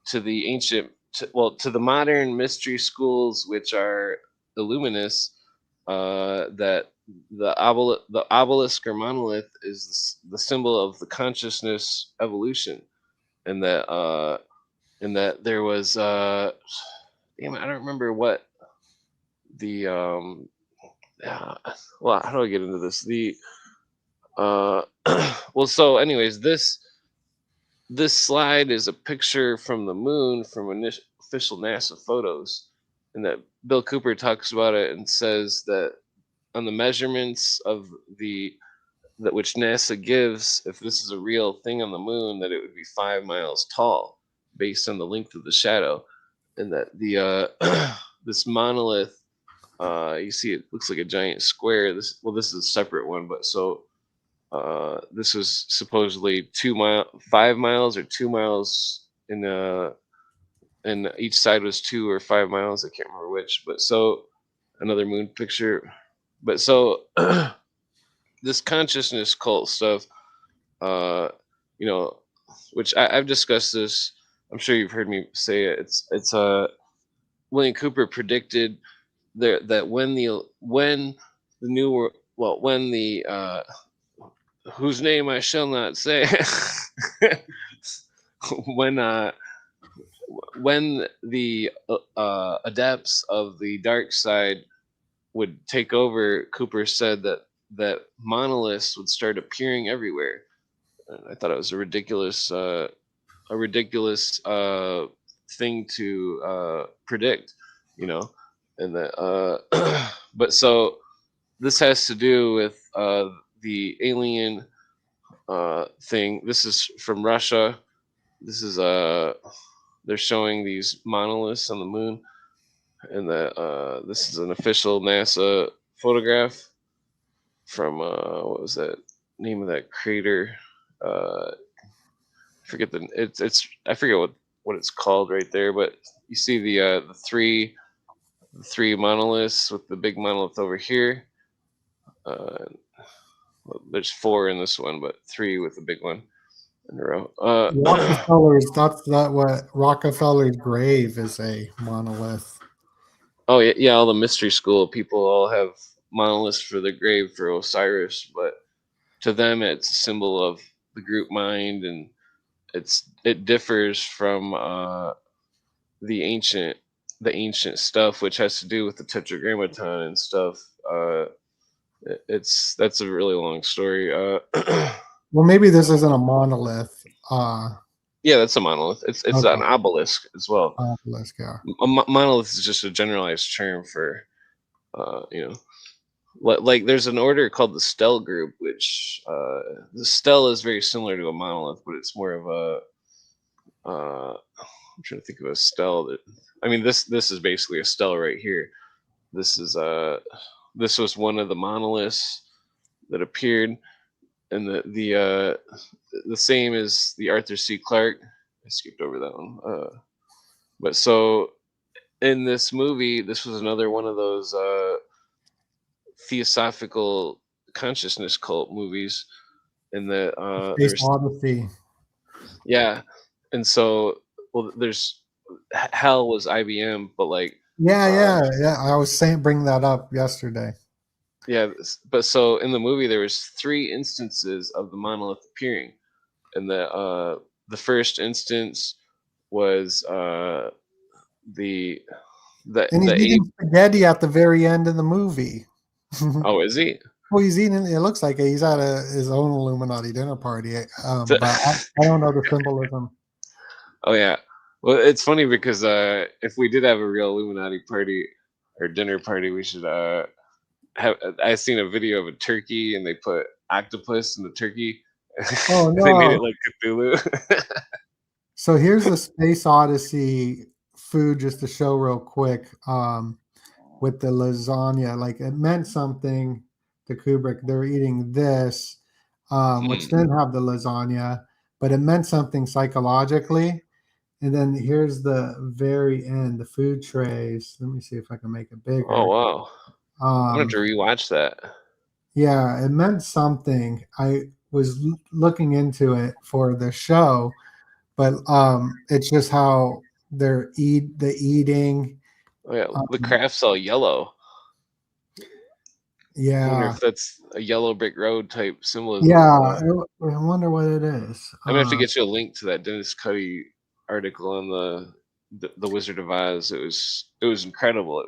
to the to the modern mystery schools, which are Illuminists, that the obelisk or monolith is the symbol of the consciousness evolution, and that there was damn it, I don't remember what the well, how do I get into this? The well, so anyways, this slide is a picture from the moon from official NASA photos, and that Bill Cooper talks about it and says that on the measurements of that which NASA gives, if this is a real thing on the moon, that it would be 5 miles tall based on the length of the shadow, and that the this monolith, you see, it looks like a giant square. This is a separate one, but so this was supposedly 5 miles or 2 miles and each side was 2 or 5 miles. I can't remember which, but so another moon picture. But so this consciousness cult stuff, uh, you know, which I've discussed this. I'm sure you've heard me say it. It's William Cooper predicted that when the new world, well, when the whose name I shall not say, when the adepts of the dark side would take over, Cooper said that monoliths would start appearing everywhere. And I thought it was a ridiculous thing to predict, you know, and that. But so this has to do with the alien thing. This is from Russia. This is they're showing these monoliths on the moon, and that this is an official NASA photograph from what was that name of that crater? Forget it's I forget what it's called right there, but you see the three monoliths with the big monolith over here. Well, there's four in this one, but three with the big one in a row. Rockefeller's. That's not what Rockefeller's grave is, a monolith. Oh yeah, yeah. All the mystery school people all have monoliths for their grave for Osiris, but to them it's a symbol of the group mind, and it differs from the ancient stuff, which has to do with the Tetragrammaton and stuff. That's a really long story. Well, maybe this isn't a monolith. Yeah, that's a monolith. It's Okay. an obelisk as well. Obelisk, yeah. A monolith is just a generalized term for, you know, like there's an order called the Stele group, which the Stele is very similar to a monolith, but it's more of a I'm trying to think of a stele that, I mean, this is basically a stele right here. This was one of the monoliths that appeared, and the same as the Arthur C. Clarke. I skipped over that one. But so in this movie, this was another one of those theosophical consciousness cult movies, and Space Odyssey. yeah, and so, well, there's hell was IBM, but like Yeah. I was bring that up yesterday. yeah, but so in the movie there was 3 instances of the monolith appearing, and the first instance was the And he's eating spaghetti at the very end of the movie. Oh, is he? Well, he's eating. It looks like he's at his own Illuminati dinner party. But I don't know the symbolism. Oh yeah. Well, it's funny because if we did have a real Illuminati party or dinner party, we should have. I seen a video of a turkey and they put octopus in the turkey. Oh no! They made it like Cthulhu. So here's the Space Odyssey food, just to show real quick. With the lasagna, like it meant something to Kubrick. They're eating this, which didn't have the lasagna, but it meant something psychologically. And then here's the very end, the food trays. Let me see if I can make it bigger. Oh wow! I'm gonna have to rewatch that. Yeah, it meant something. I was looking into it for the show, but it's just how they're the eating. Oh yeah, the craft's all yellow. Yeah. I wonder if that's a yellow brick road type symbolism. Yeah, I wonder what it is. I'm gonna have to get you a link to that Dennis Cuddy article on the Wizard of Oz. It was incredible. It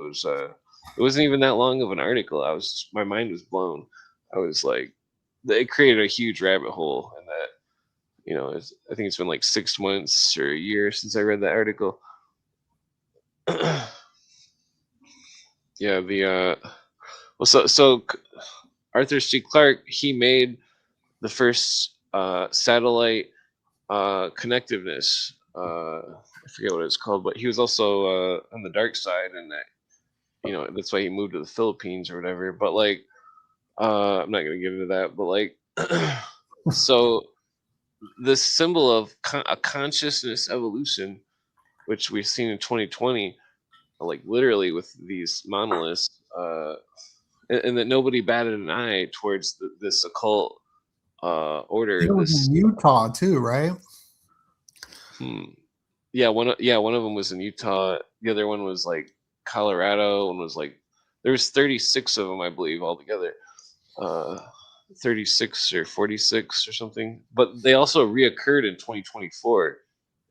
wasn't even that long of an article. My mind was blown. I was like, it created a huge rabbit hole, and that, you know, I think it's been like 6 months or a year since I read that article. Yeah, so Arthur C. Clarke, he made the first satellite connectiveness. I forget what it's called, but he was also on the dark side, and that, you know, that's why he moved to the Philippines or whatever. But like, I'm not gonna get into that. But like, so this symbol of a consciousness evolution, which we've seen in 2020, like literally with these monoliths, and that nobody batted an eye towards this occult order. It was in Utah too, right? Yeah, one of them was in Utah. The other one was like Colorado. One was like, there was 36 of them, I believe, altogether. 36 or 46 or something. But they also reoccurred in 2024,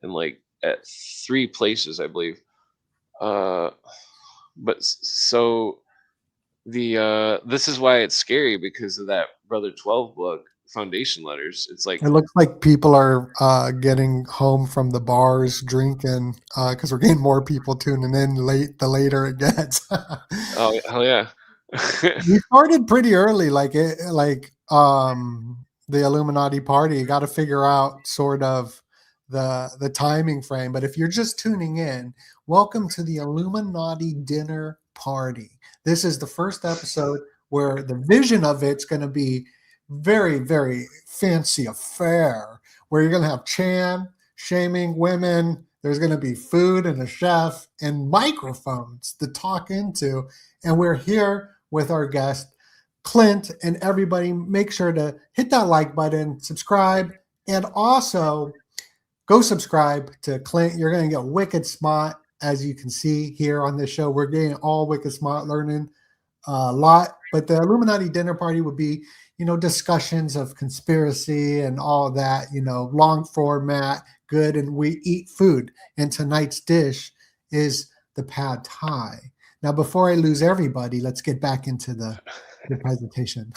and like at 3 places, I believe. But so this is why it's scary, because of that Brother 12 book, Foundation Letters. It's like, it looks like people are getting home from the bars drinking, because we're getting more people tuning in the later it gets. oh hell yeah. We started pretty early, the Illuminati party. You got to figure out sort of the timing frame. But if you're just tuning in, welcome to the Illuminati dinner party. This is the first episode where the vision of it's going to be very, very fancy affair, where you're going to have shaming women. There's going to be food and a chef and microphones to talk into. And we're here with our guest, Clint, and everybody. Make sure to hit that like button, subscribe, and also go subscribe to Clint. You're going to get wicked smart, as you can see here on this show. We're getting all wicked smart, learning a lot. But the Illuminati dinner party would be, you know, discussions of conspiracy and all that, you know, long format, good, and we eat food. And tonight's dish is the pad thai. Now, before I lose everybody, let's get back into the presentation.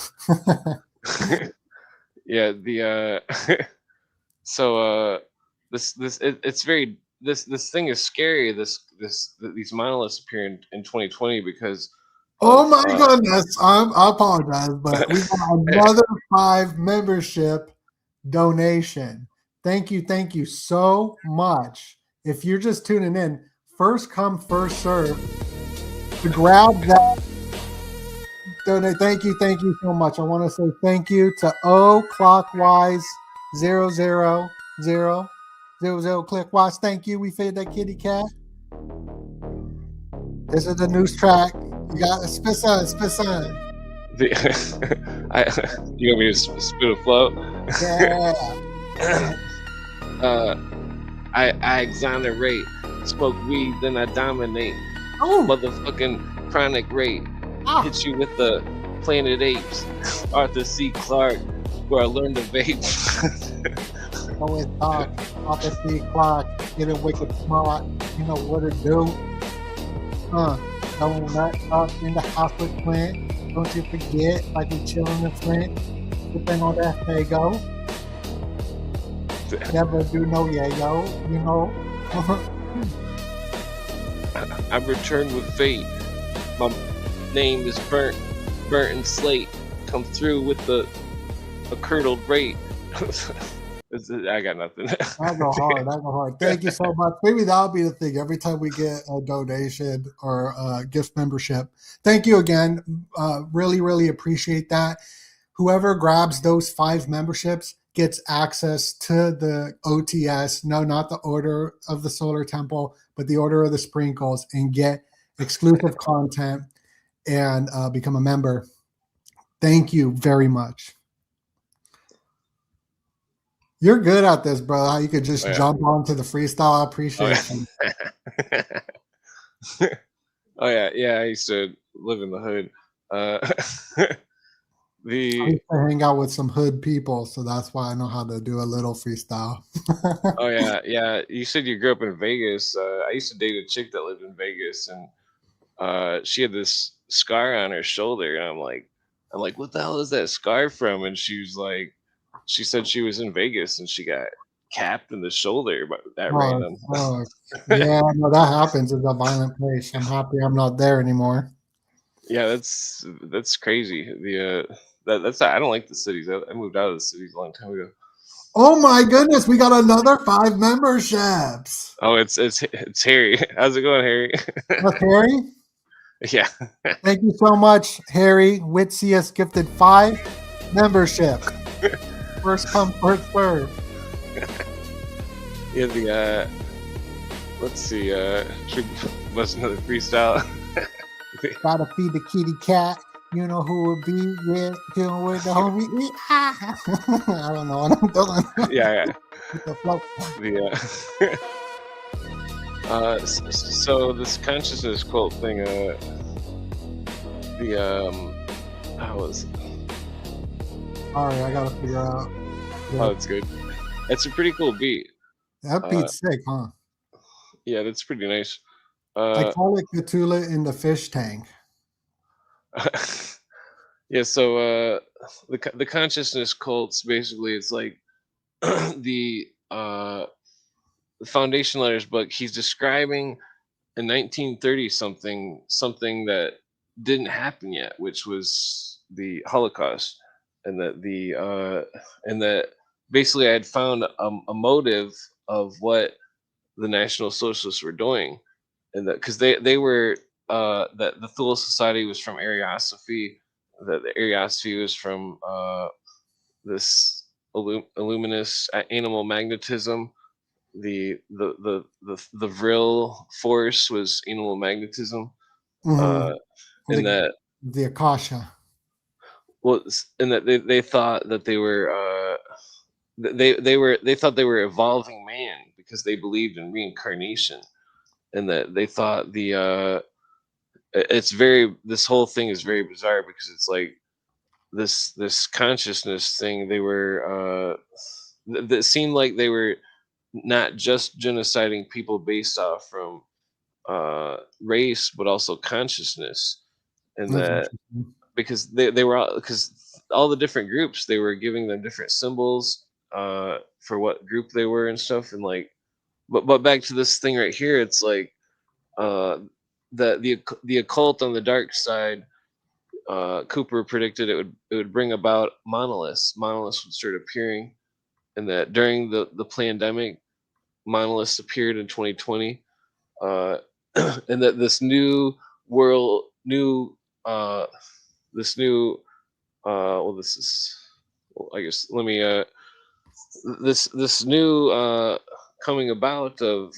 Yeah, the so it's very this thing is scary. These monoliths appear in 2020 because Oh of my goodness. I apologize, but we got another 5 membership donation. Thank you so much. If you're just tuning in, first come, first serve to grab that donate. Thank you so much. I want to say thank you to O Clockwise 000 Clickwise. Thank you. We fed that kitty cat. This is the news track. You got a spit on. the you want me to spit a flow? Yeah. I exonerate, smoke weed, then I dominate. Oh, Motherfucking chronic rate. ah. Hit you with the Planet Apes, Arthur C. Clarke, where I learned to vape. Go and talk. Arthur C. Clarke. Get it wicked smart. You know what to do. Don't nut up in the house with Clint. Don't you forget, like we chillin' in Flint. Depending on that Fago. Never do no yayo, you know. I returned with fate. My name is burnt and slate. Come through with a curdled rate. I got nothing. I go hard. Thank you so much. Maybe that'll be the thing. Every time we get a donation or a gift membership, thank you again. Really appreciate that. Whoever grabs those 5 memberships gets access to the OTS. No, not the Order of the Solar Temple, but the Order of the Sprinkles, and get exclusive content and become a member. Thank you very much. You're good at this, bro. How you could just jump onto the freestyle. I appreciate you. Oh yeah. I used to live in the hood. I used to hang out with some hood people, so that's why I know how to do a little freestyle. Oh yeah. You said you grew up in Vegas. I used to date a chick that lived in Vegas, and she had this scar on her shoulder, and I'm like, what the hell is that scar from? And she said she was in Vegas and she got capped in the shoulder by that random. Yeah, no, that happens. It's a violent place. I'm happy I'm not there anymore. Yeah, that's crazy. That's I don't like the cities. I moved out of the cities a long time ago. Oh my goodness, we got another 5 memberships. Oh, it's Harry. How's it going, Harry? That's Harry? Yeah. Thank you so much, Harry. Witsy has gifted 5 membership. First come, first serve. Yeah, let's see, should bust another freestyle. Gotta feed the kitty cat. You know who would be with him with the homie. I don't know what I'm doing. Yeah. With the flow. So this consciousness cult thing, how was it? Sorry, I gotta figure out. Oh, that's good. It's a pretty cool beat. That beat's sick, huh? Yeah, that's pretty nice. I call it Cthulhu in the fish tank. Yeah, so the consciousness cults, basically, it's like the Foundation Letters book. He's describing in 1930 something that didn't happen yet, which was the Holocaust, and that basically I had found a motive of what the National Socialists were doing, and that because they were that the Thule Society was from Ariosophy, that the Ariosophy was from this illuminous animal magnetism. The vril force was animal magnetism, and that the Akasha. well, and that they thought that they were they thought they were evolving man because they believed in reincarnation, and that they thought this whole thing is very bizarre because it's like this consciousness thing. They were that seemed like they were not just genociding people based off from race, but also consciousness, and That's that interesting. because they were all, because all the different groups, they were giving them different symbols for what group they were and stuff, and like, but back to this thing right here, it's like uh, the occult on the dark side. Cooper predicted it would bring about monoliths. Monoliths would start appearing, and that during the pandemic, monoliths appeared in 2020, uh, and that this new world, new this new well, this is, well, I guess let me this new coming about of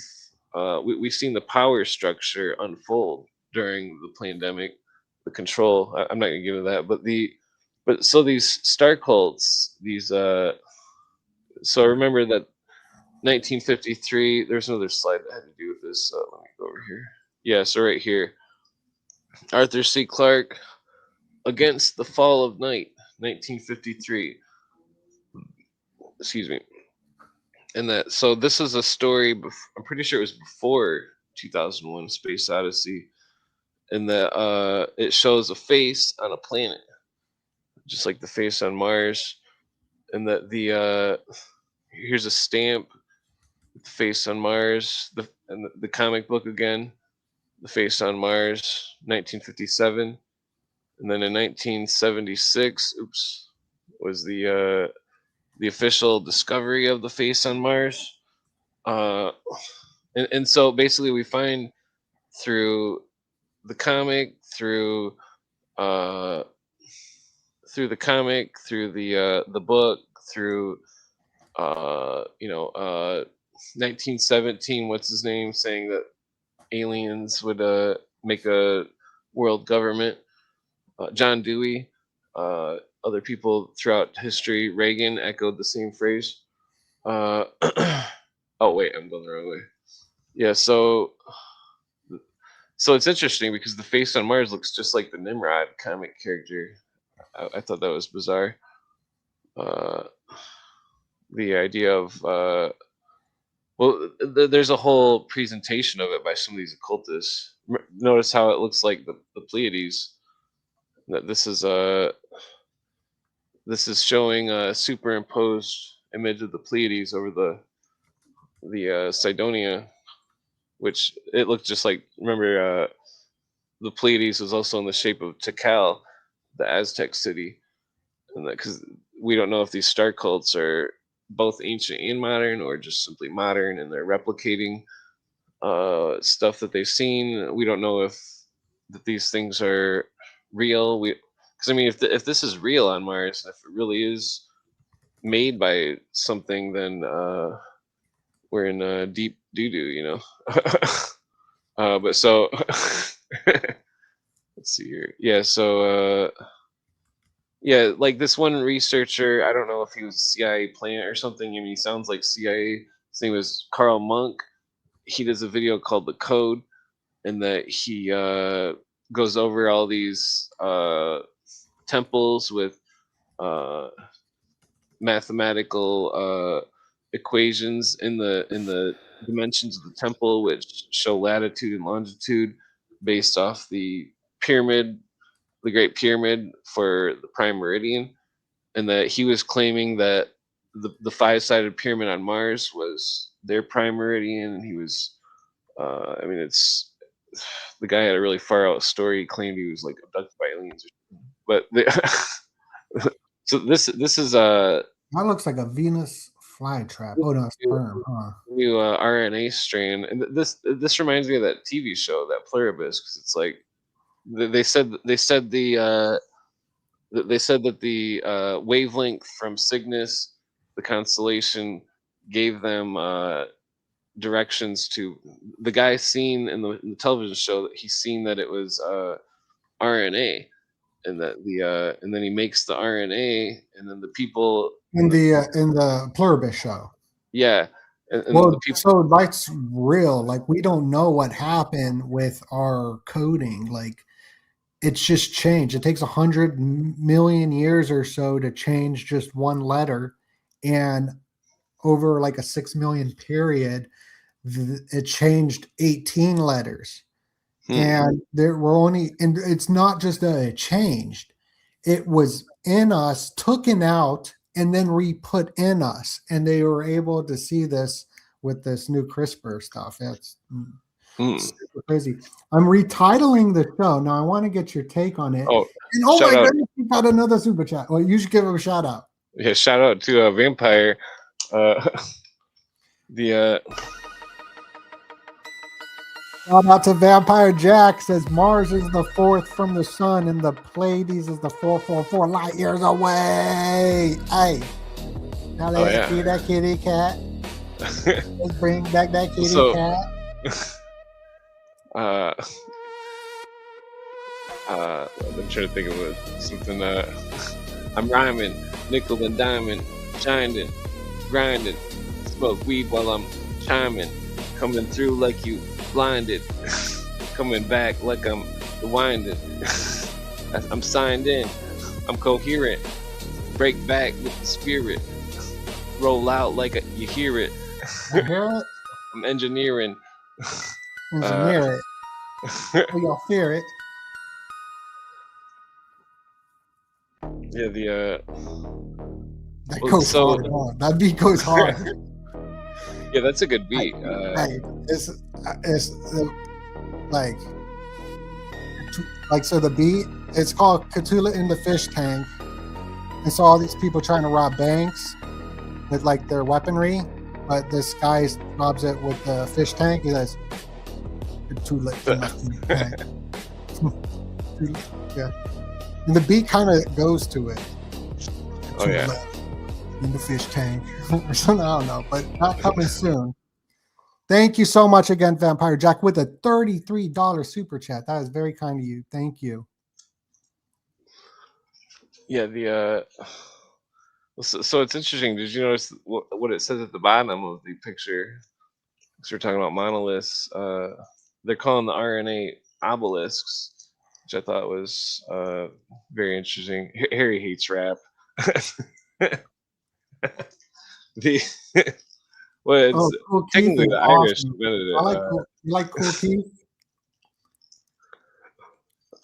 we've seen the power structure unfold during the pandemic, the control. I'm not gonna give it that, but so these star cults, these so remember that 1953. There's another slide that had to do with this. Let me go over here. Yeah, so right here, Arthur C. Clarke, Against the Fall of Night, 1953. Excuse me. And that, so this is a story. I'm pretty sure it was before 2001: Space Odyssey, and that it shows a face on a planet, just like the face on Mars, and that here's a stamp, the face on Mars, and the comic book again, the face on Mars, 1957, and then in 1976, oops, was the official discovery of the face on Mars. Uh, and so basically we find through the comic, uh, through the comic, through the book, through 1917, what's his name, saying that aliens would make a world government. John Dewey, other people throughout history, Reagan echoed the same phrase. Uh, oh wait, I'm going the wrong way. Yeah, so it's interesting because the face on Mars looks just like the Nimrod comic character. I thought that was bizarre. The idea of there's a whole presentation of it by some of these occultists. Notice how it looks like the Pleiades. That this is showing a superimposed image of the Pleiades over the Cydonia, which it looked just like. Remember, the Pleiades was also in the shape of Tikal, the Aztec city, and because we don't know if these star cults are both ancient and modern, or just simply modern, and they're replicating stuff that they've seen. We don't know if that these things are real. Because I mean, if this is real on Mars, if it really is made by something, then we're in deep doo doo, you know. But so let's see here. Yeah, so yeah, like this one researcher, I don't know if he was a CIA plant or something. I mean, he sounds like CIA. His name was Carl Monk. He does a video called The Code, and that he goes over all these temples with mathematical equations in the dimensions of the temple, which show latitude and longitude based off the pyramid, the Great Pyramid for the prime meridian, and that he was claiming that the five-sided pyramid on Mars was their prime meridian, and he was I mean, it's the guy had a really far out story. He claimed he was like abducted by aliens, but so this is a That looks like a Venus flytrap. Oh no, sperm, huh? new RNA strain, and this reminds me of that TV show, that Pluribus, because it's like they said that the wavelength from Cygnus, the constellation, gave them directions to the guy seen in the television show. That he's seen that it was RNA, and that and then he makes the RNA, and then the people In the Pluribus show. yeah, and Well, the people. so that's real. Like we don't know what happened with our coding. Like it's just changed. It takes 100 million years or so to change just one letter, and over like a 6 million period, it changed 18 letters. Hmm. And there were only, and it's not just that it changed, it was in us, taken out, and then re-put in us. And they were able to see this with this new CRISPR stuff. It's super crazy. I'm retitling the show. Now I want to get your take on it. Oh, And oh shout my out. goodness, we got another super chat. Well, you should give him a shout out. Yeah, shout out to Vampire. The Shout out to Vampire Jack, says Mars is the fourth from the sun and the Pleiades is the 444 light years away. Hey, now let's see that kitty cat. Let's bring back that kitty cat. I'm trying to think of something. I'm rhyming, nickel and diamond, shining, grinding, smoke weed while I'm chiming, coming through like you blinded, coming back like I'm winding. I'm signed in, I'm coherent, break back with the spirit, roll out like you hear it. I hear it. I'm engineering. Engineer it. We all fear it. Yeah, that goes hard. That beat goes hard. Yeah, that's a good beat. It's like so the beat. It's called Cthulhu in the Fish Tank. And so all these people trying to rob banks with like their weaponry, but this guy robs it with the fish tank. He says, Cthulhu in the tank. Yeah. And the beat kind of goes to it. Oh yeah. In the fish tank or something, I don't know, but not coming soon. Thank you so much again, Vampire Jack, with a $33 super chat. That is very kind of you. Thank you. Yeah, so it's interesting. Did you notice what it says at the bottom of the picture? Because we're talking about monoliths. They're calling the RNA obelisks, which I thought was very interesting. Harry hates rap. Well, it's Cool technically the Irish awesome. invented it. I like you like Cool Keith.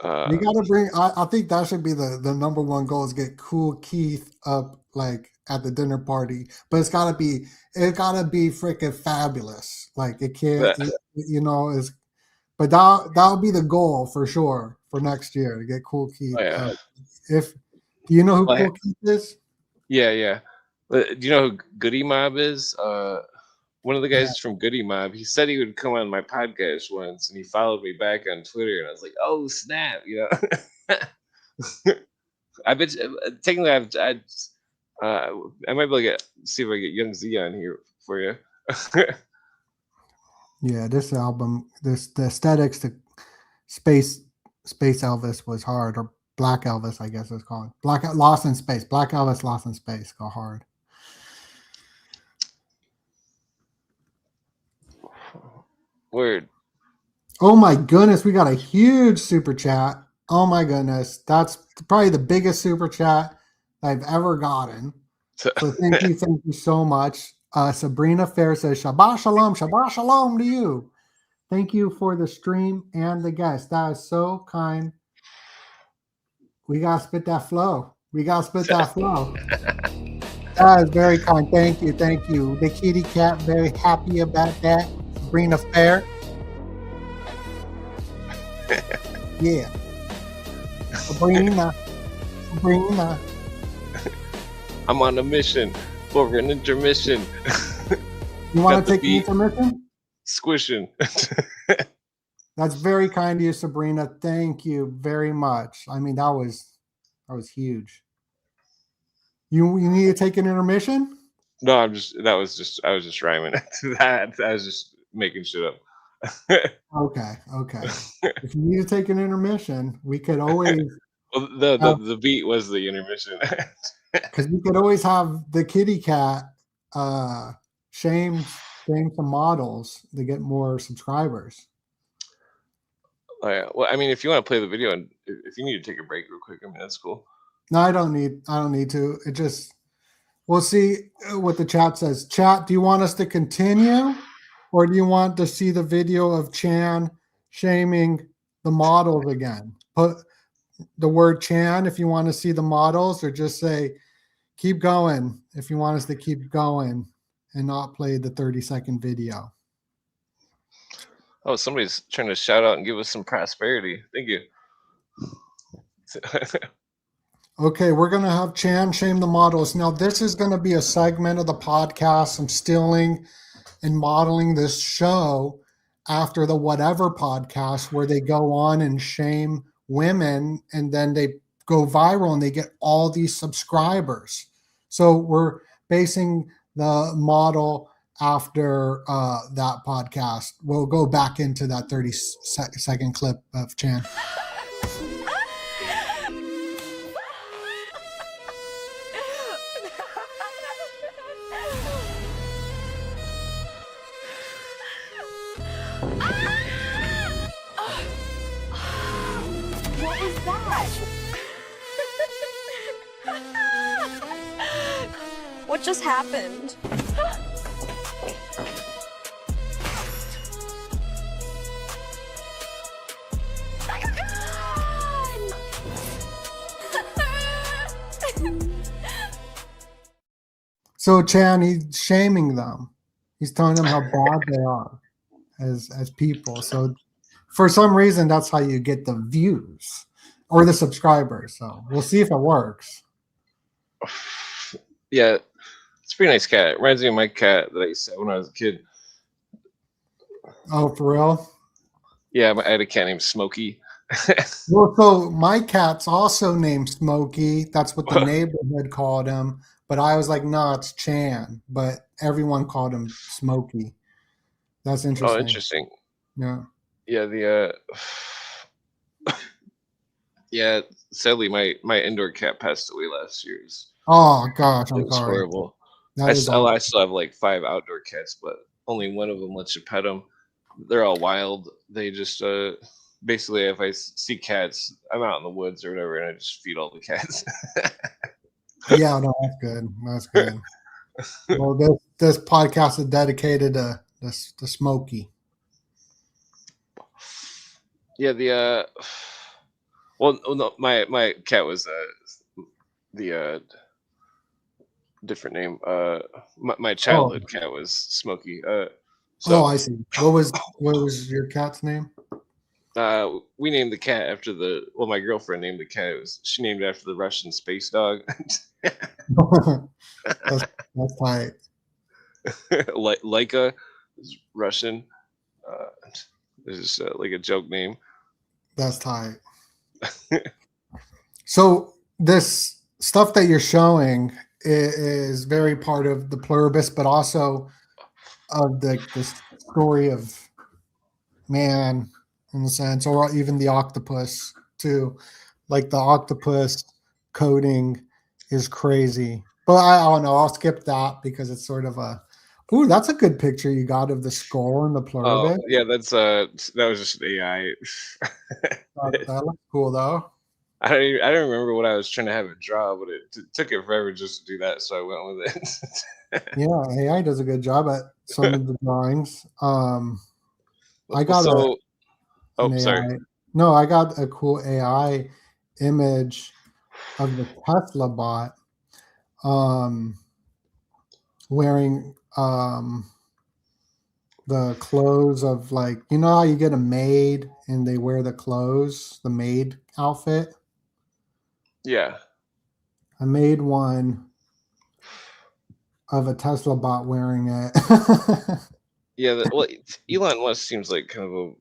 We gotta bring. I think that should be the number one goal is get Cool Keith up like at the dinner party. But it's gotta be freaking fabulous. Like it can't, is. But that'll be the goal for sure for next year to get Cool Keith. Oh, yeah. Do you know who Cool Keith is? Yeah. Do you know who Goody Mob is? One of the guys from Goody Mob. He said he would come on my podcast once, and he followed me back on Twitter, and I was like, "Oh snap!" I bet technically I might be able to see if I get Young Z on here for you. Yeah, this album, the aesthetics, the space Elvis was hard, or Black Elvis, I guess it's called. Black Lost in Space. Black Elvis Lost in Space go hard. Word. Oh my goodness, we got a huge super chat. Oh my goodness, that's probably the biggest super chat I've ever gotten. So thank you so much. Sabrina Fair says, Shabbat Shalom to you. Thank you for the stream and the guest. That is so kind. We gotta spit that flow. That is very kind. Thank you. The kitty cat, very happy about that. Sabrina Fair. Yeah. Sabrina. I'm on a mission for an intermission. You want to take the intermission? Squishing. That's very kind of you, Sabrina. Thank you very much. I mean, that was huge. You need to take an intermission? No, I was just rhyming to that. I was just making shit up. Okay. If you need to take an intermission, we could always. Well, the beat was the intermission. Because we could always have the kitty cat shame some models to get more subscribers. Oh, yeah. Well, I mean, if you want to play the video and if you need to take a break real quick, I mean that's cool. No, I don't need to. It just we'll see what the chat says. Chat, do you want us to continue? or do you want to see the video of Chan shaming the models again? Put the word Chan if you want to see the models, or just say keep going if you want us to keep going and not play the 30-second video. Oh, somebody's trying to shout out and give us some prosperity. Thank you. Okay, we're going to have Chan shame the models. Now, this is going to be a segment of the podcast. I'm stealing and modeling this show after the Whatever podcast, where they go on and shame women and then they go viral and they get all these subscribers. So we're basing the model after that podcast. We'll go back into that 30-second clip of Chan. What was that? What just happened? So Chan, he's shaming them. He's telling them how bad they are as people. So for some reason, that's how you get the views or the subscribers. So we'll see if it works. Yeah, it's a pretty nice cat. It reminds me of my cat that I used to have when I was a kid. Oh, for real? Yeah, I had a cat named Smokey. Well, so my cat's also named Smokey. That's what the neighborhood called him. But I was like, no, it's Chan. But everyone called him Smokey. That's interesting. Oh, interesting. Yeah. Yeah, yeah. Sadly, my indoor cat passed away last year. Oh gosh, It I'm was sorry. horrible. That I is still awful. have like 5 outdoor cats, but only one of them lets you pet them. They're all wild. They just basically, if I see cats, I'm out in the woods or whatever, and I just feed all the cats. Yeah, no, that's good. That's good. Well, this podcast is dedicated to Smokey. Yeah, well, no, my cat was the different name. My childhood cat was Smokey. Oh, I see. What was your cat's name? We named the cat after my girlfriend named the cat. She named it after the Russian space dog. that's tight. Laika is Russian. This is like a joke name. That's tight. So this stuff that you're showing is very part of the pluribus, but also of the story of man, in a sense, or even the octopus too. Like the octopus coding is crazy. But I don't know. I'll skip that because it's sort of a. Ooh, that's a good picture you got of the skull and the pluribus. Oh yeah, that was just AI. That looks cool though. I don't remember what I was trying to have it draw, but it took it forever just to do that, so I went with it. Yeah, AI does a good job at some of the drawings. I got an AI. sorry. No, I got a cool AI image of the Tesla bot wearing the clothes of, like, you know how you get a maid and they wear the clothes, the maid outfit? Yeah. I made one of a Tesla bot wearing it. Yeah, Elon Musk seems like kind of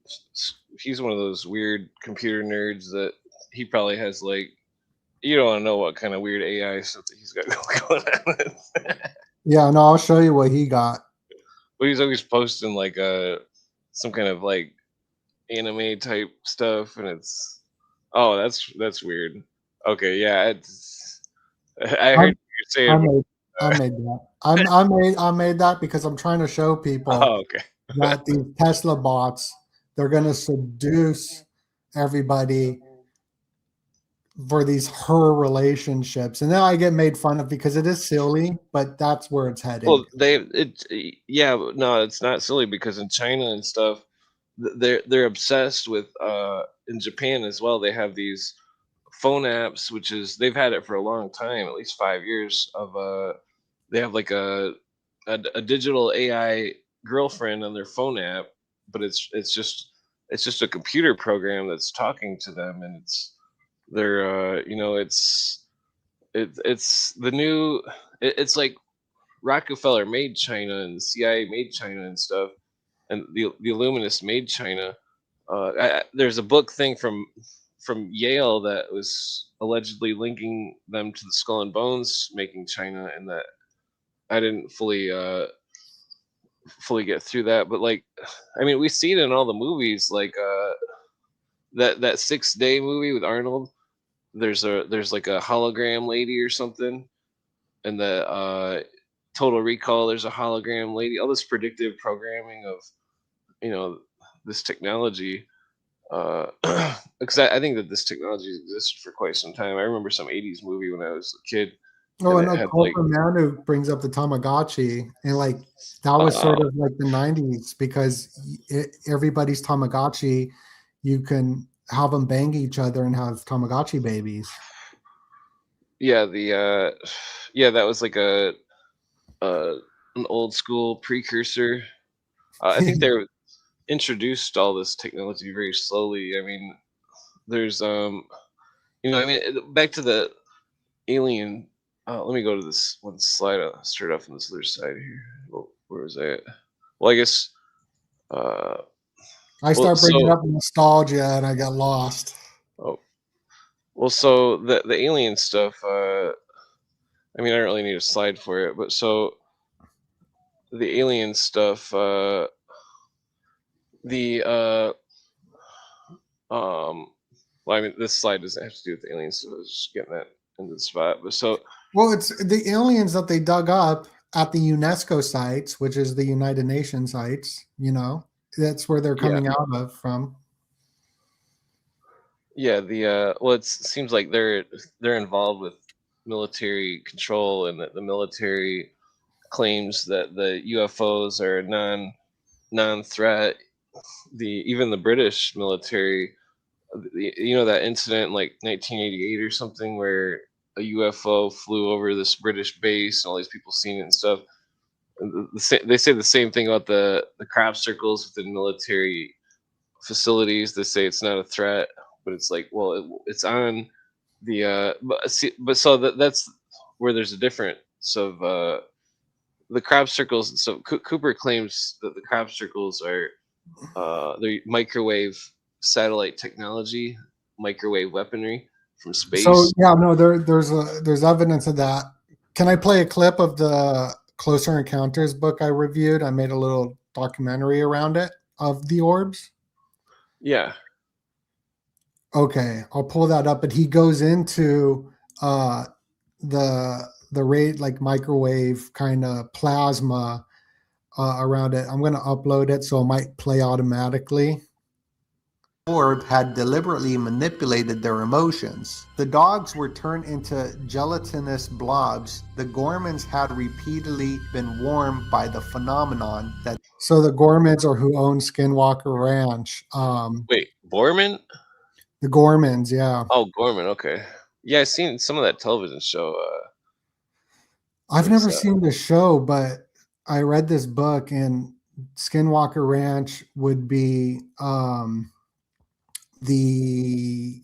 he's one of those weird computer nerds that he probably has, like, you don't want to know what kind of weird AI stuff that he's got going on with. Yeah, no, I'll show you what he got. But he's always posting like some kind of like anime type stuff, and it's that's weird. Okay, yeah, I heard you saying. I made that. I made that because I'm trying to show people Okay. that these Tesla bots, they're going to seduce everybody for these her relationships, and then I get made fun of because it is silly, but that's where it's heading. Well, no, it's not silly because in China and stuff, they're obsessed with in Japan as well. They have these phone apps, which is they've had it for a long time, at least 5 years. Of they have like a digital AI girlfriend on their phone app, but it's just a computer program that's talking to them, and they're it's the new it's like Rockefeller made China and the CIA made China and stuff, and the Illuminists made China. There's a book thing from Yale that was allegedly linking them to the Skull and Bones making China, and that I didn't fully get through that. But like, I mean, we see it in all the movies, like that 6 Day movie with Arnold. There's like a hologram lady or something, and the Total Recall, there's a hologram lady. All this predictive programming of this technology, because I think that this technology existed for quite some time. I remember some 80s movie when I was a kid. Oh, and and it had Occult like Manu brings up the Tamagotchi, and like that was sort of like the 90s because everybody's Tamagotchi, you can have them bang each other and have Tamagotchi babies. yeah, that was like an old school precursor. I think they introduced all this technology very slowly. I mean, there's back to the alien. Let me go to this one slide. I'll start off on this other side here. Well, where was I at? Well, I guess. I start bringing up nostalgia and I got lost. Oh, well, so the alien stuff. I mean, I don't really need a slide for it, but so the alien stuff. Well, I mean, this slide doesn't have to do with the aliens, so I was just getting that into the spot. But well, it's the aliens that they dug up at the UNESCO sites, which is the United Nations sites. That's where they're coming out of from. Yeah, well, it seems like they're involved with military control, and that the military claims that the UFOs are non-threat. Even the British military, that incident in like 1988 or something where a UFO flew over this British base and all these people seen it and stuff. They say the same thing about the crop circles within military facilities. They say it's not a threat, but it's like, well, it's on the but so that's where there's a difference of the crop circles. So Cooper claims that the crop circles are the microwave satellite technology, microwave weaponry from space. So yeah, no, there's evidence of that. Can I play a clip of the Closer Encounters book I reviewed? I made a little documentary around it of the orbs. Yeah. Okay, I'll pull that up. But he goes into the rate like microwave kind of plasma around it. I'm going to upload it, so it might play automatically. Orb had deliberately manipulated their emotions. The dogs were turned into gelatinous blobs. The Gormans had repeatedly been warned by the phenomenon that. So the Gormans are who own Skinwalker Ranch. Wait, Borman? The Gormans, yeah. Oh, Gorman. Okay. Yeah, I've seen some of that television show. I've never seen the show, but I read this book, and Skinwalker Ranch would be the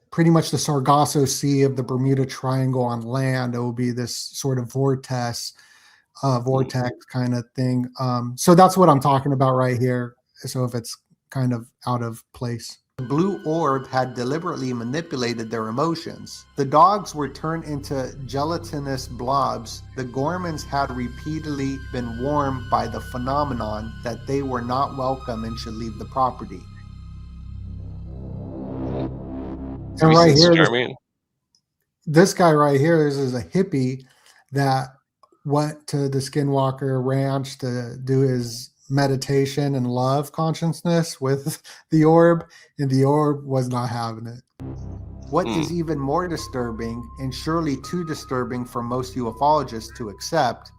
pretty much the Sargasso Sea of the Bermuda Triangle on land. It will be this sort of vortex kind of thing. So that's what I'm talking about right here. So if it's kind of out of place. The blue orb had deliberately manipulated their emotions. The dogs were turned into gelatinous blobs. The Gormans had repeatedly been warned by the phenomenon that they were not welcome and should leave the property. And right here, this guy right here is a hippie that went to the Skinwalker Ranch to do his meditation and love consciousness with the orb, and the orb was not having it. What is even more disturbing, and surely too disturbing for most ufologists to accept,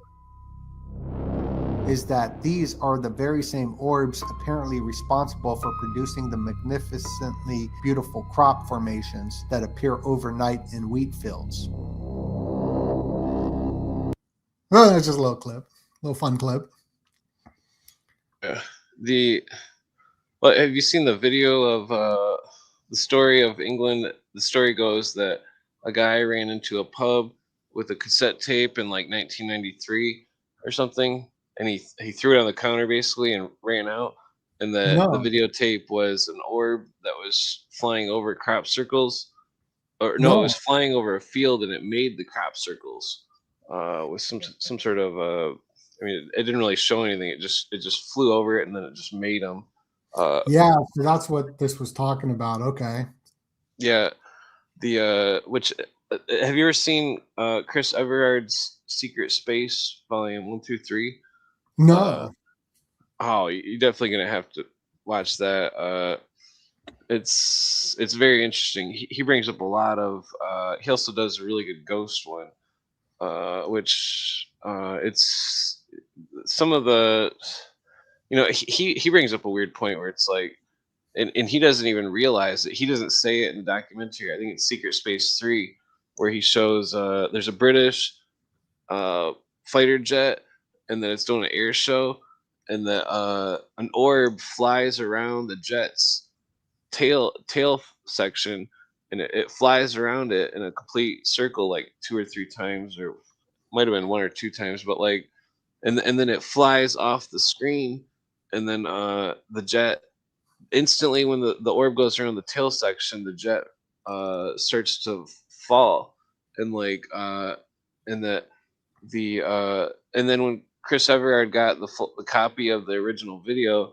is that these are the very same orbs apparently responsible for producing the magnificently beautiful crop formations that appear overnight in wheat fields. Oh, that's just a little clip, a little fun clip. Yeah. Well, have you seen the video of the story of England? The story goes that a guy ran into a pub with a cassette tape in like 1993 or something, and he threw it on the counter basically and ran out. And the No, videotape was an orb that was flying over crop circles, or no, it no. was flying over a field and it made the crop circles with some sort of I mean, it didn't really show anything. It just flew over it and then it just made them. Yeah, so that's what this was talking about. Okay. Yeah, the which have you ever seen Chris Everard's Secret Space Volume 1, 2, 3? Uh, No. oh, you're definitely gonna have to watch that. It's very interesting. He brings up a lot of. He also does a really good ghost one, which it's some of the. He brings up a weird point where it's like, and he doesn't even realize it. He doesn't say it in the documentary. I think it's Secret Space 3, where he shows there's a British uh, fighter jet, and then it's doing an air show, and an orb flies around the jet's tail section, and it flies around it in a complete circle like 2 or 3 times, or might have been 1 or 2 times, but like, and then it flies off the screen, and then the jet instantly, when the orb goes around the tail section, the jet starts to fall, and like and and then when Chris Everard got the copy of the original video,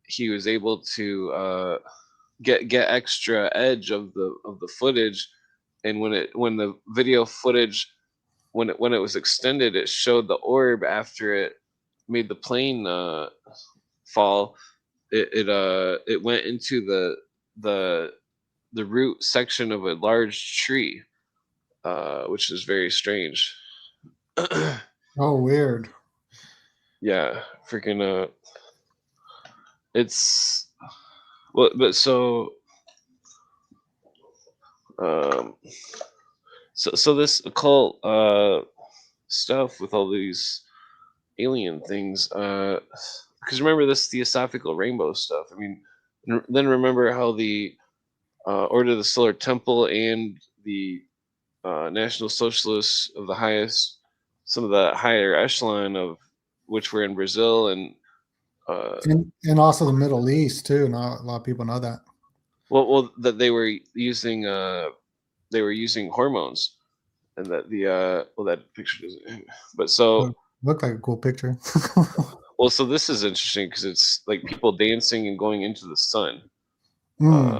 he was able to get extra edge of the footage, and when the video footage, when it was extended, it showed the orb after it made the plane fall. It went into the the root section of a large tree, which is very strange. Oh, weird. Yeah, freaking it's well, but um so this occult stuff with all these alien things, because remember this Theosophical Rainbow stuff. I mean, then remember how the Order of the Solar Temple and the National Socialists of the highest, some of the higher echelon of which were in Brazil and And also the Middle East too. Not a lot of people know that. well that they were using hormones, and that well, that picture doesn't, but so Looked like a cool picture. well, so this is interesting because it's like people dancing and going into the sun, Hmm.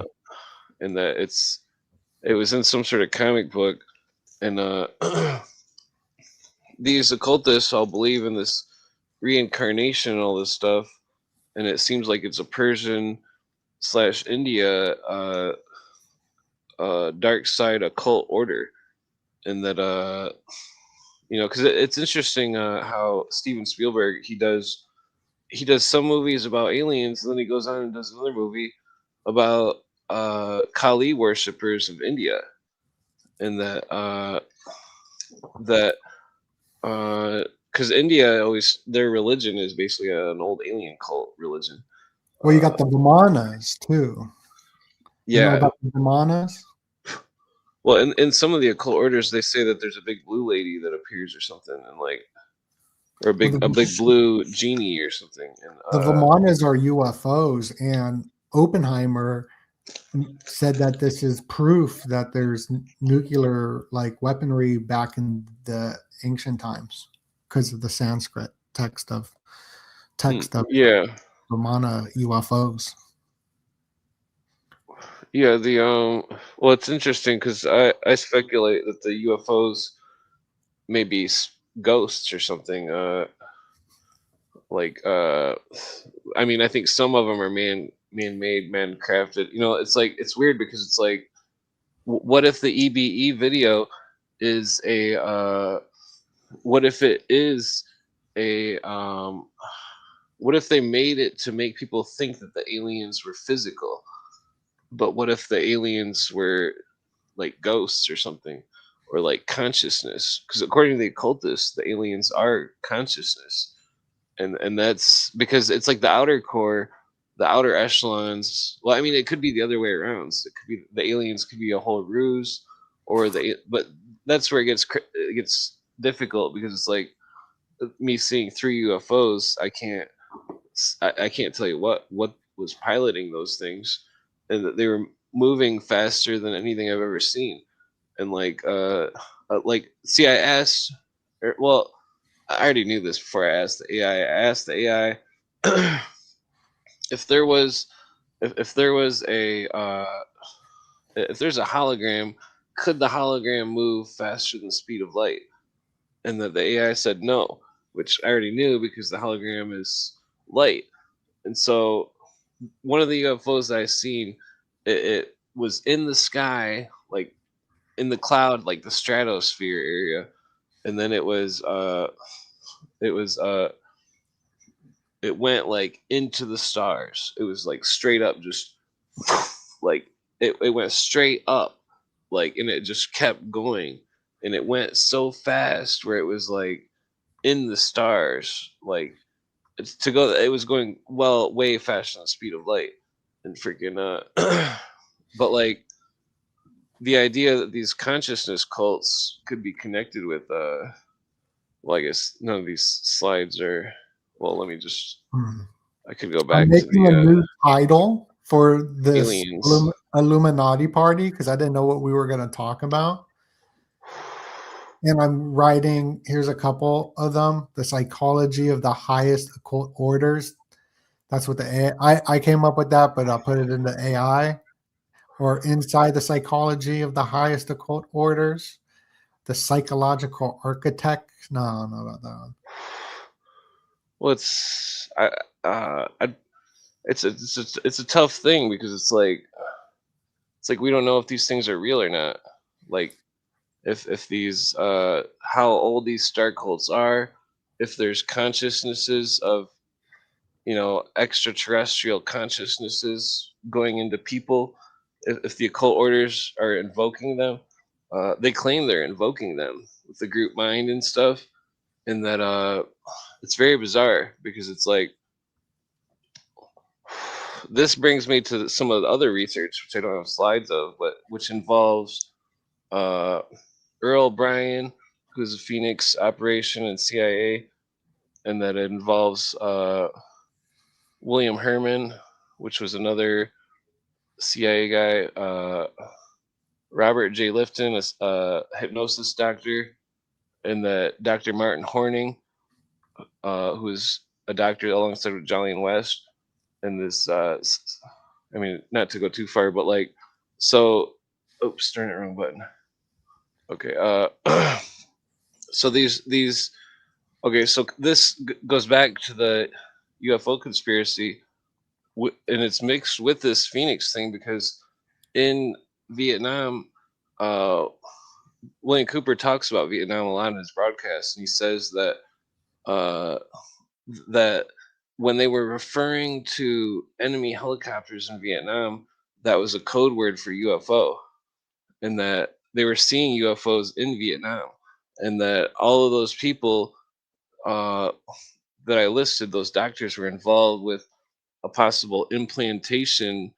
and that it was in some sort of comic book, and these occultists all believe in this reincarnation and all this stuff, and it seems like it's a Persian slash India dark side occult order, and that because it's interesting how Steven Spielberg, he does some movies about aliens, and then he goes on and does another movie about Kali worshippers of India, and that because India always, their religion is basically an old alien cult religion. Well, you got the Vimanas too. You know Yeah. about the Vimanas? Well, in some of the occult orders, they say that there's a big blue lady that appears or something, and like, or a Well, big blue genie or something. And the Vimanas are UFOs, and Oppenheimer said that this is proof that there's nuclear like weaponry back in the ancient times because of the Sanskrit text of yeah, Vimana UFOs. yeah. Well, it's interesting because I speculate that the UFOs may be ghosts or something. Like I mean, I think some of them are man made, man crafted. It's like, it's weird because it's like What if the EBE video is a what if it is a what if they made it to make people think that the aliens were physical, but what if the aliens were like ghosts or something, or like consciousness? Because according to the occultists, the aliens are consciousness, and that's because it's like the outer core, the outer echelons. Well, I mean, it could be the other way around. So it could be the aliens could be a whole ruse, or but that's where it gets difficult because it's like me seeing 3 UFOs. I can't tell you what was piloting those things, and that they were moving faster than anything I've ever seen. And like see, I asked, well, I already knew this before I asked the AI. I asked the AI if there was if there was a if there's a hologram, could the hologram move faster than the speed of light? And the AI said no, which I already knew because the hologram is light. And so one of the UFOs that I seen, it was in the sky, like in the cloud, like the stratosphere area, and then it was it went like into the stars. It was like straight up, just like it went straight up, like, and it just kept going, and it went so fast where it was like in the stars, like to go. It was going well way faster than the speed of light, and freaking but like the idea that these consciousness cults could be connected with well, I guess none of these slides are. Well, let me just. I could go I'm back to making a the new title for this aliens. Illuminati party because I didn't know what we were going to talk about. And I'm writing, here's a couple of them: the psychology of the highest occult orders. That's what the AI, I came up with that, but I'll put it into AI. Or inside the psychology of the highest occult orders, the psychological architect. No, not that one. Well, it's a tough thing because it's like we don't know if these things are real or not. Like if these how old these star cults are, if there's consciousnesses of extraterrestrial consciousnesses going into people, if the occult orders are invoking them, they claim they're invoking them with the group mind and stuff, and that it's very bizarre because it's like this brings me to some of the other research which I don't have slides of, but which involves uh, Earl Bryan, who's a Phoenix operation and CIA, and that it involves William Herman, which was another CIA guy, Robert J. Lifton, a hypnosis doctor, and that Dr. Martin Horning, who is a doctor alongside with Jolene West, and this, I mean, not to go too far, but like, so, oops, turn it wrong button. Okay, so these, okay, so this goes back to the UFO conspiracy, and it's mixed with this Phoenix thing because in Vietnam, uh, William Cooper talks about Vietnam a lot in his broadcasts, and he says that uh, that when they were referring to enemy helicopters in Vietnam, that was a code word for UFO, and that they were seeing UFOs in Vietnam, and that all of those people uh, that I listed, those doctors, were involved with a possible implantation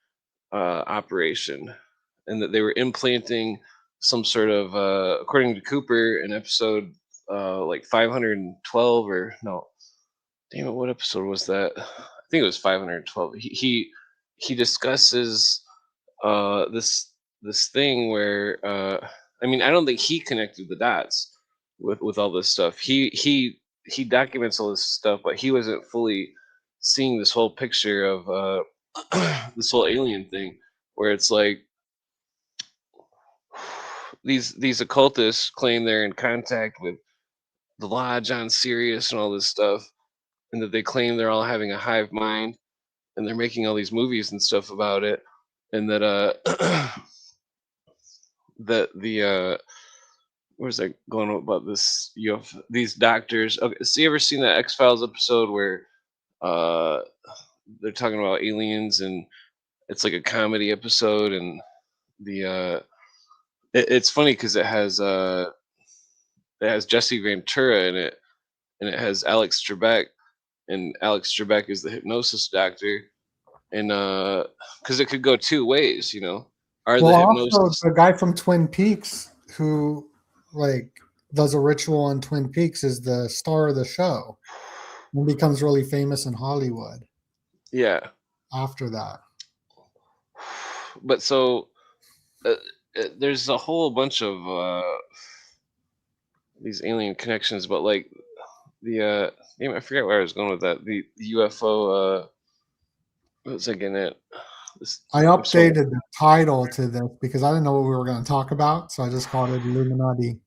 operation, and that they were implanting some sort of, according to Cooper, in episode like 512 or no, damn it, what episode was that? I think it was 512. He discusses this thing where I mean, I don't think he connected the dots with all this stuff. He documents all this stuff, but he wasn't fully seeing this whole picture of this whole alien thing, where it's like these occultists claim they're in contact with the lodge on Sirius and all this stuff, and that they claim they're all having a hive mind, and they're making all these movies and stuff about it, and that the where's I going about this? These doctors. Okay, so you ever seen that X-Files episode where uh they're talking about aliens and it's like a comedy episode and the it's funny because it has Jesse Ventura in it and it has Alex Trebek and Alex Trebek is the hypnosis doctor and because it could go two ways, you know. Are Well, the also hypnosis the guy from Twin Peaks who like does a ritual on Twin Peaks is the star of the show and becomes really famous in Hollywood yeah. after that. But so uh, there's a whole bunch of these alien connections, but like the damn, I forget where I was going with that. The UFO. What was I getting at? I I'm so updated the title to this because I didn't know what we were going to talk about, so I just called it Illuminati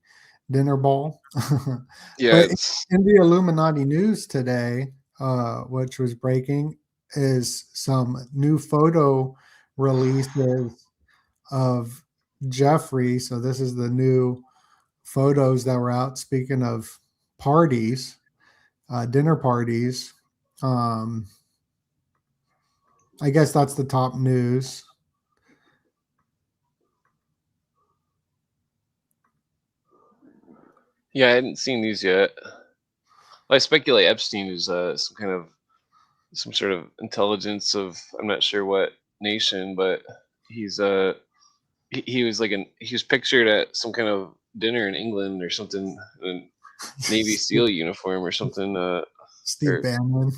Dinner Ball. yeah. But It's in the Illuminati news today, which was breaking, is some new photo releases of Jeffrey. So this is the new photos that were out. Speaking of parties, dinner parties, um, I guess that's the top news. yeah. I hadn't seen these yet. I speculate Epstein is some sort of intelligence of I'm not sure what nation, but he's he was like he was pictured at some kind of dinner in England or something in a Navy SEAL uniform or something. Steve Or Bannon.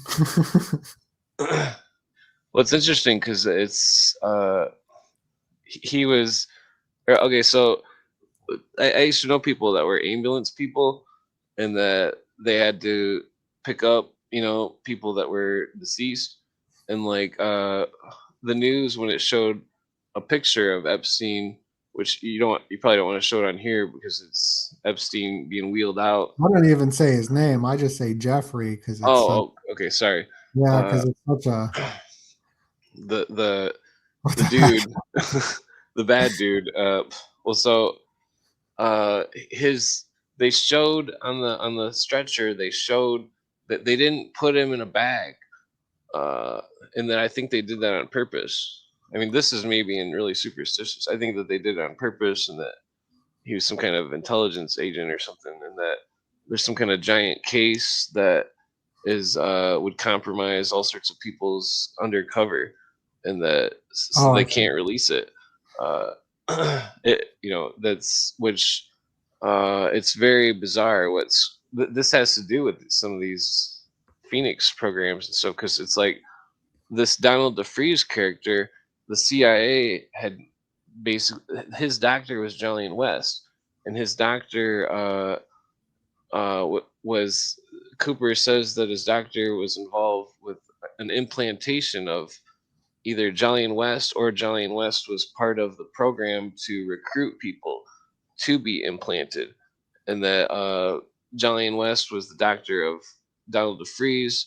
well, it's interesting because it's he was okay. So I used to know people that were ambulance people, and that they had to pick up, you know, people that were deceased, and like the news when it showed a picture of Epstein, which you probably don't want to show it on here because it's Epstein being wheeled out. I don't even say his name. I just say Jeffrey because it's Okay, sorry. yeah, Uh, because it's such a the the what the the heck? dude, the bad dude. Well, so his they showed on the stretcher. They showed that they didn't put him in a bag, uh, and then I think they did that on purpose. I mean, this is me being really superstitious. I think that they did it on purpose, and that he was some kind of intelligence agent or something, and that there's some kind of giant case that is would compromise all sorts of people's undercover, and that so Oh, they I see. can't release it. Uh, it you know that's which it's very bizarre. This has to do with some of these Phoenix programs and stuff because it's like this Donald DeFreeze character, the CIA had basically his doctor was Jolien West, and his doctor was Cooper says that his doctor was involved with an implantation of either Jolien West or Jolien West was part of the program to recruit people to be implanted, and that Jolien West was the doctor of Donald DeFreeze,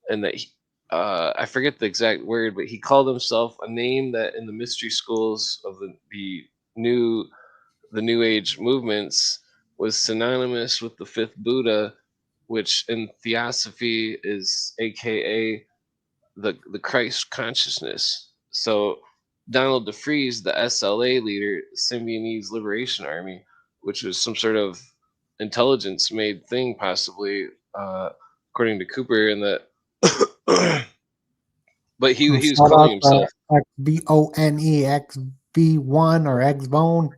and that I forget the exact word, but he called himself a name that in the mystery schools of new the New Age movements was synonymous with the fifth Buddha, which in Theosophy is AKA the Christ consciousness. So Donald DeFreeze, the SLA leader, Symbionese Liberation Army, which was some sort of intelligence made thing, possibly, according to Cooper, and that. But he was Shout calling out to himself. XBONE, XB1 or Xbone.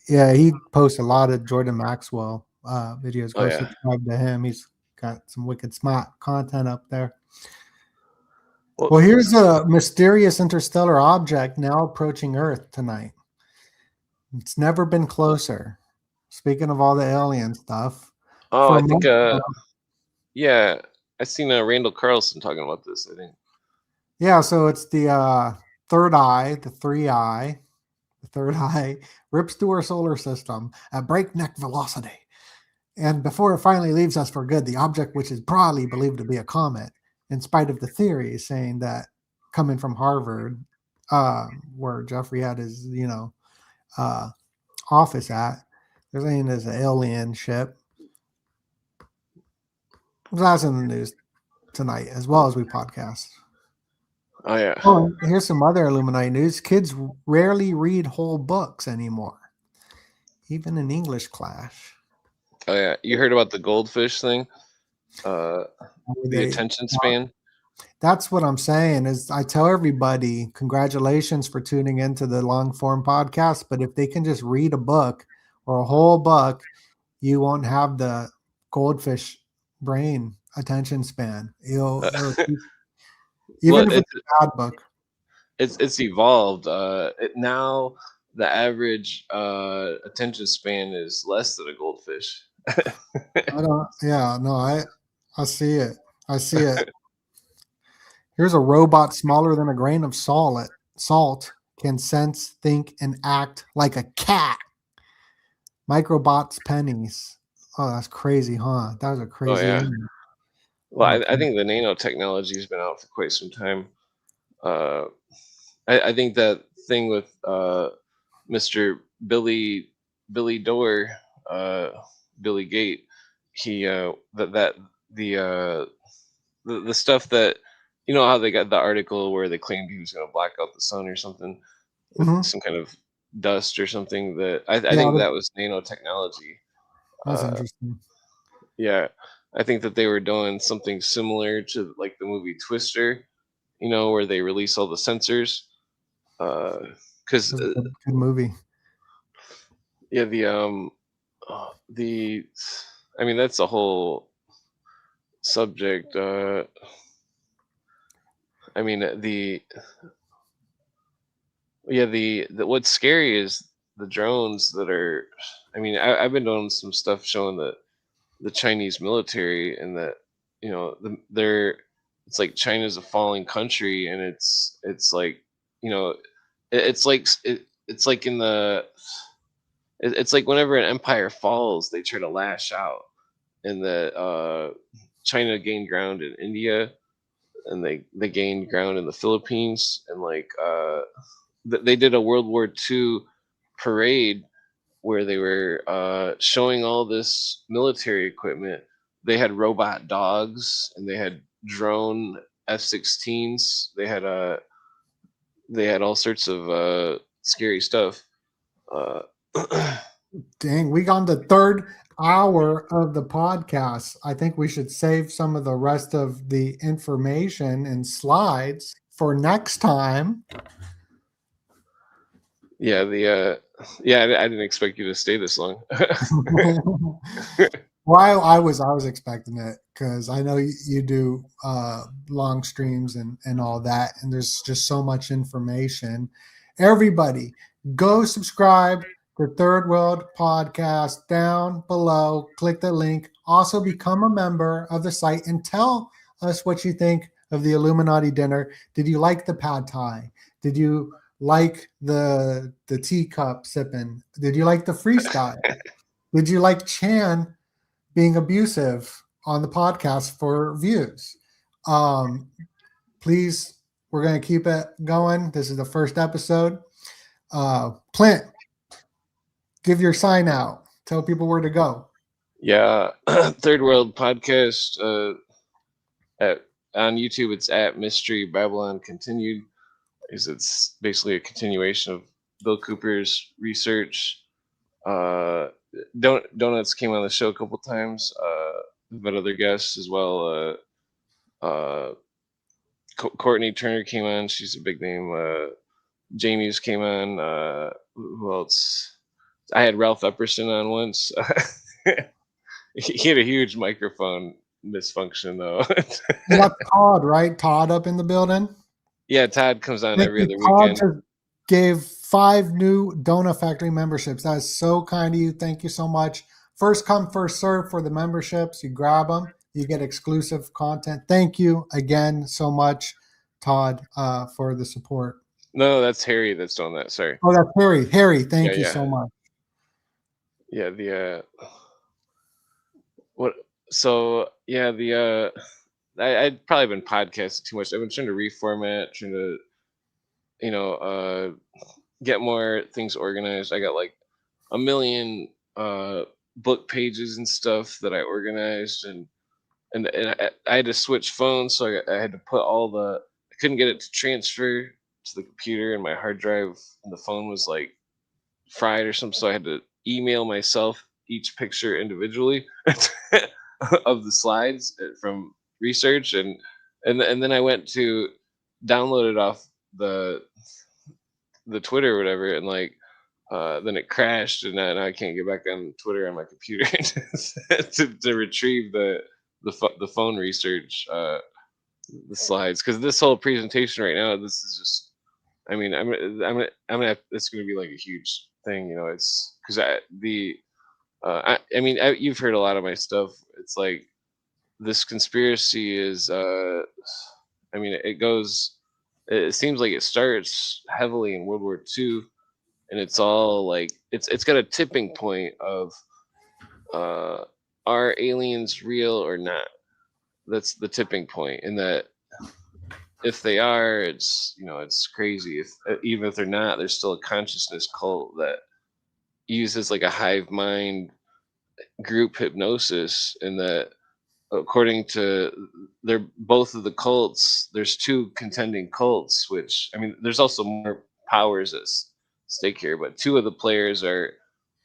Yeah, he posts a lot of Jordan Maxwell videos. Oh Go yeah. subscribe to him. He's got some wicked smart content up there. Well, Well, here's a mysterious interstellar object now approaching Earth tonight. It's never been closer. Speaking of all the alien stuff, oh, for I a think month, yeah, I seen Randall Carlson talking about this. I think. yeah. So it's the third eye, the third eye rips through our solar system at breakneck velocity. And before it finally leaves us for good, the object, which is broadly believed to be a comet, in spite of the theories saying that coming from Harvard, where Jeffrey had his, uh, office at. They're saying there's an alien ship. That's in the news tonight, as well as we podcast. Oh yeah. Oh, and here's some other Illuminati news. Kids rarely read whole books anymore, even in English class. Oh yeah. You heard about the goldfish thing? The attention span. That's what I'm saying. Is I tell everybody, congratulations for tuning into the long form podcast. But if they can just read a book or a whole book, you won't have the goldfish brain attention span. It'll even Well, if it's a bad book. it's evolved. Now the average attention span is less than a goldfish. I don't. Yeah, no, I see it. I see it. Here's a robot smaller than a grain of salt can sense, think, and act like a cat. Microbots pennies. Oh, that's crazy, huh? That was a crazy. yeah. image. Well, I think the nanotechnology has been out for quite some time. I think that thing with Mr. Billy Door, Billy Gate, he the stuff that, you know how they got the article where they claimed he was going to black out the sun or something with Mhm. some kind of dust or something. That I Yeah, think that was nanotechnology. that's interesting. Yeah, I think that they were doing something similar to like the movie Twister, you know, where they release all the sensors. Because That's a good movie. yeah, I mean that's a whole subject. I mean the what's scary is the drones that are. I mean, I've been doing some stuff showing that the Chinese military and that, you know, they're it's like China's a falling country, and it's like, you know, it's like in the it's like whenever an empire falls, they try to lash out, and that China gained ground in India, and they gained ground in the Philippines, and like they did a World War II parade where they were showing all this military equipment. They had robot dogs, and they had drone F-16s. They had all sorts of scary stuff. Uh, Dang, we got the third hour of the podcast. I think we should save some of the rest of the information and slides for next time. yeah, I didn't expect you to stay this long. Well, I was expecting it because I know you do long streams and all that, and there's just so much information. Everybody, go subscribe to Third World Podcast down below. Click the link. Also, become a member of the site and tell us what you think of the Illuminati dinner. Did you like the pad thai? Did you like the teacup sipping? Did you like the freestyle? Did you like Chan being abusive on the podcast for views? Please, we're going to keep it going. This is the first episode. Clint, give your sign out. Tell people where to go. Yeah, Third World Podcast on YouTube. It's at Mystery Babylon Continued. It's basically a continuation of Bill Cooper's research. Donuts came on the show a couple times. We've had other guests as well. Courtney Turner came on. She's a big name. Jamie's came on. Who else? I had Ralph Epperson on once. He had a huge microphone misfunction though. You got Todd, right? Todd up in the building. Yeah, Todd comes on every other Todd weekend. just gave 5 new Donut Factory memberships. That is so kind of you. Thank you so much. First come, first serve for the memberships. You grab them, you get exclusive content. Thank you again so much, Todd, for the support. No, that's Harry that's doing that. Sorry. Oh, that's Harry. Harry, thank you so much. Yeah, what? So yeah, I'd probably been podcasting too much. I've been trying to reformat, trying to, you know, get more things organized. I got like a million book pages and stuff that I organized, and I had to switch phones, so I had to put I couldn't get it to transfer to the computer, and my hard drive and the phone was like fried or something, so I had to email myself each picture individually of the slides from research, and then I went to download it off the Twitter or whatever, and like then it crashed, and now I can't get back on Twitter on my computer to retrieve the phone research the slides, because this whole presentation right now, this is just, I mean, I'm gonna it's gonna be like a huge thing, you know. It's because I mean, you've heard a lot of my stuff. It's like this conspiracy is I mean, it seems like it starts heavily in World War II, and it's all like it's got a tipping point of are aliens real or not? That's the tipping point, in that if they are, it's, you know, it's crazy. If even if they're not, there's still a consciousness cult that uses like a hive mind group hypnosis, and that according to they're both of the cults, there's two contending cults, which, I mean, there's also more powers at stake here, but two of the players are,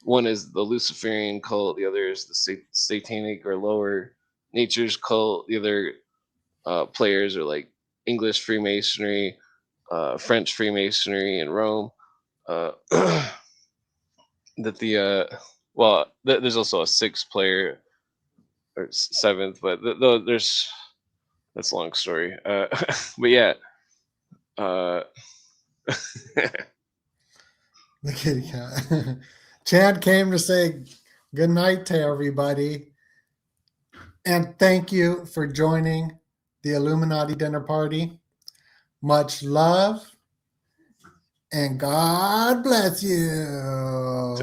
one is the Luciferian cult, the other is the satanic or lower natures cult. The other players are like English Freemasonry, French Freemasonry in Rome. That well, there's also a sixth player, or seventh, but there's, that's a long story. But yeah, The kitty cat. Chad came to say good night to everybody. And thank you for joining the Illuminati dinner party. Much love and God bless you.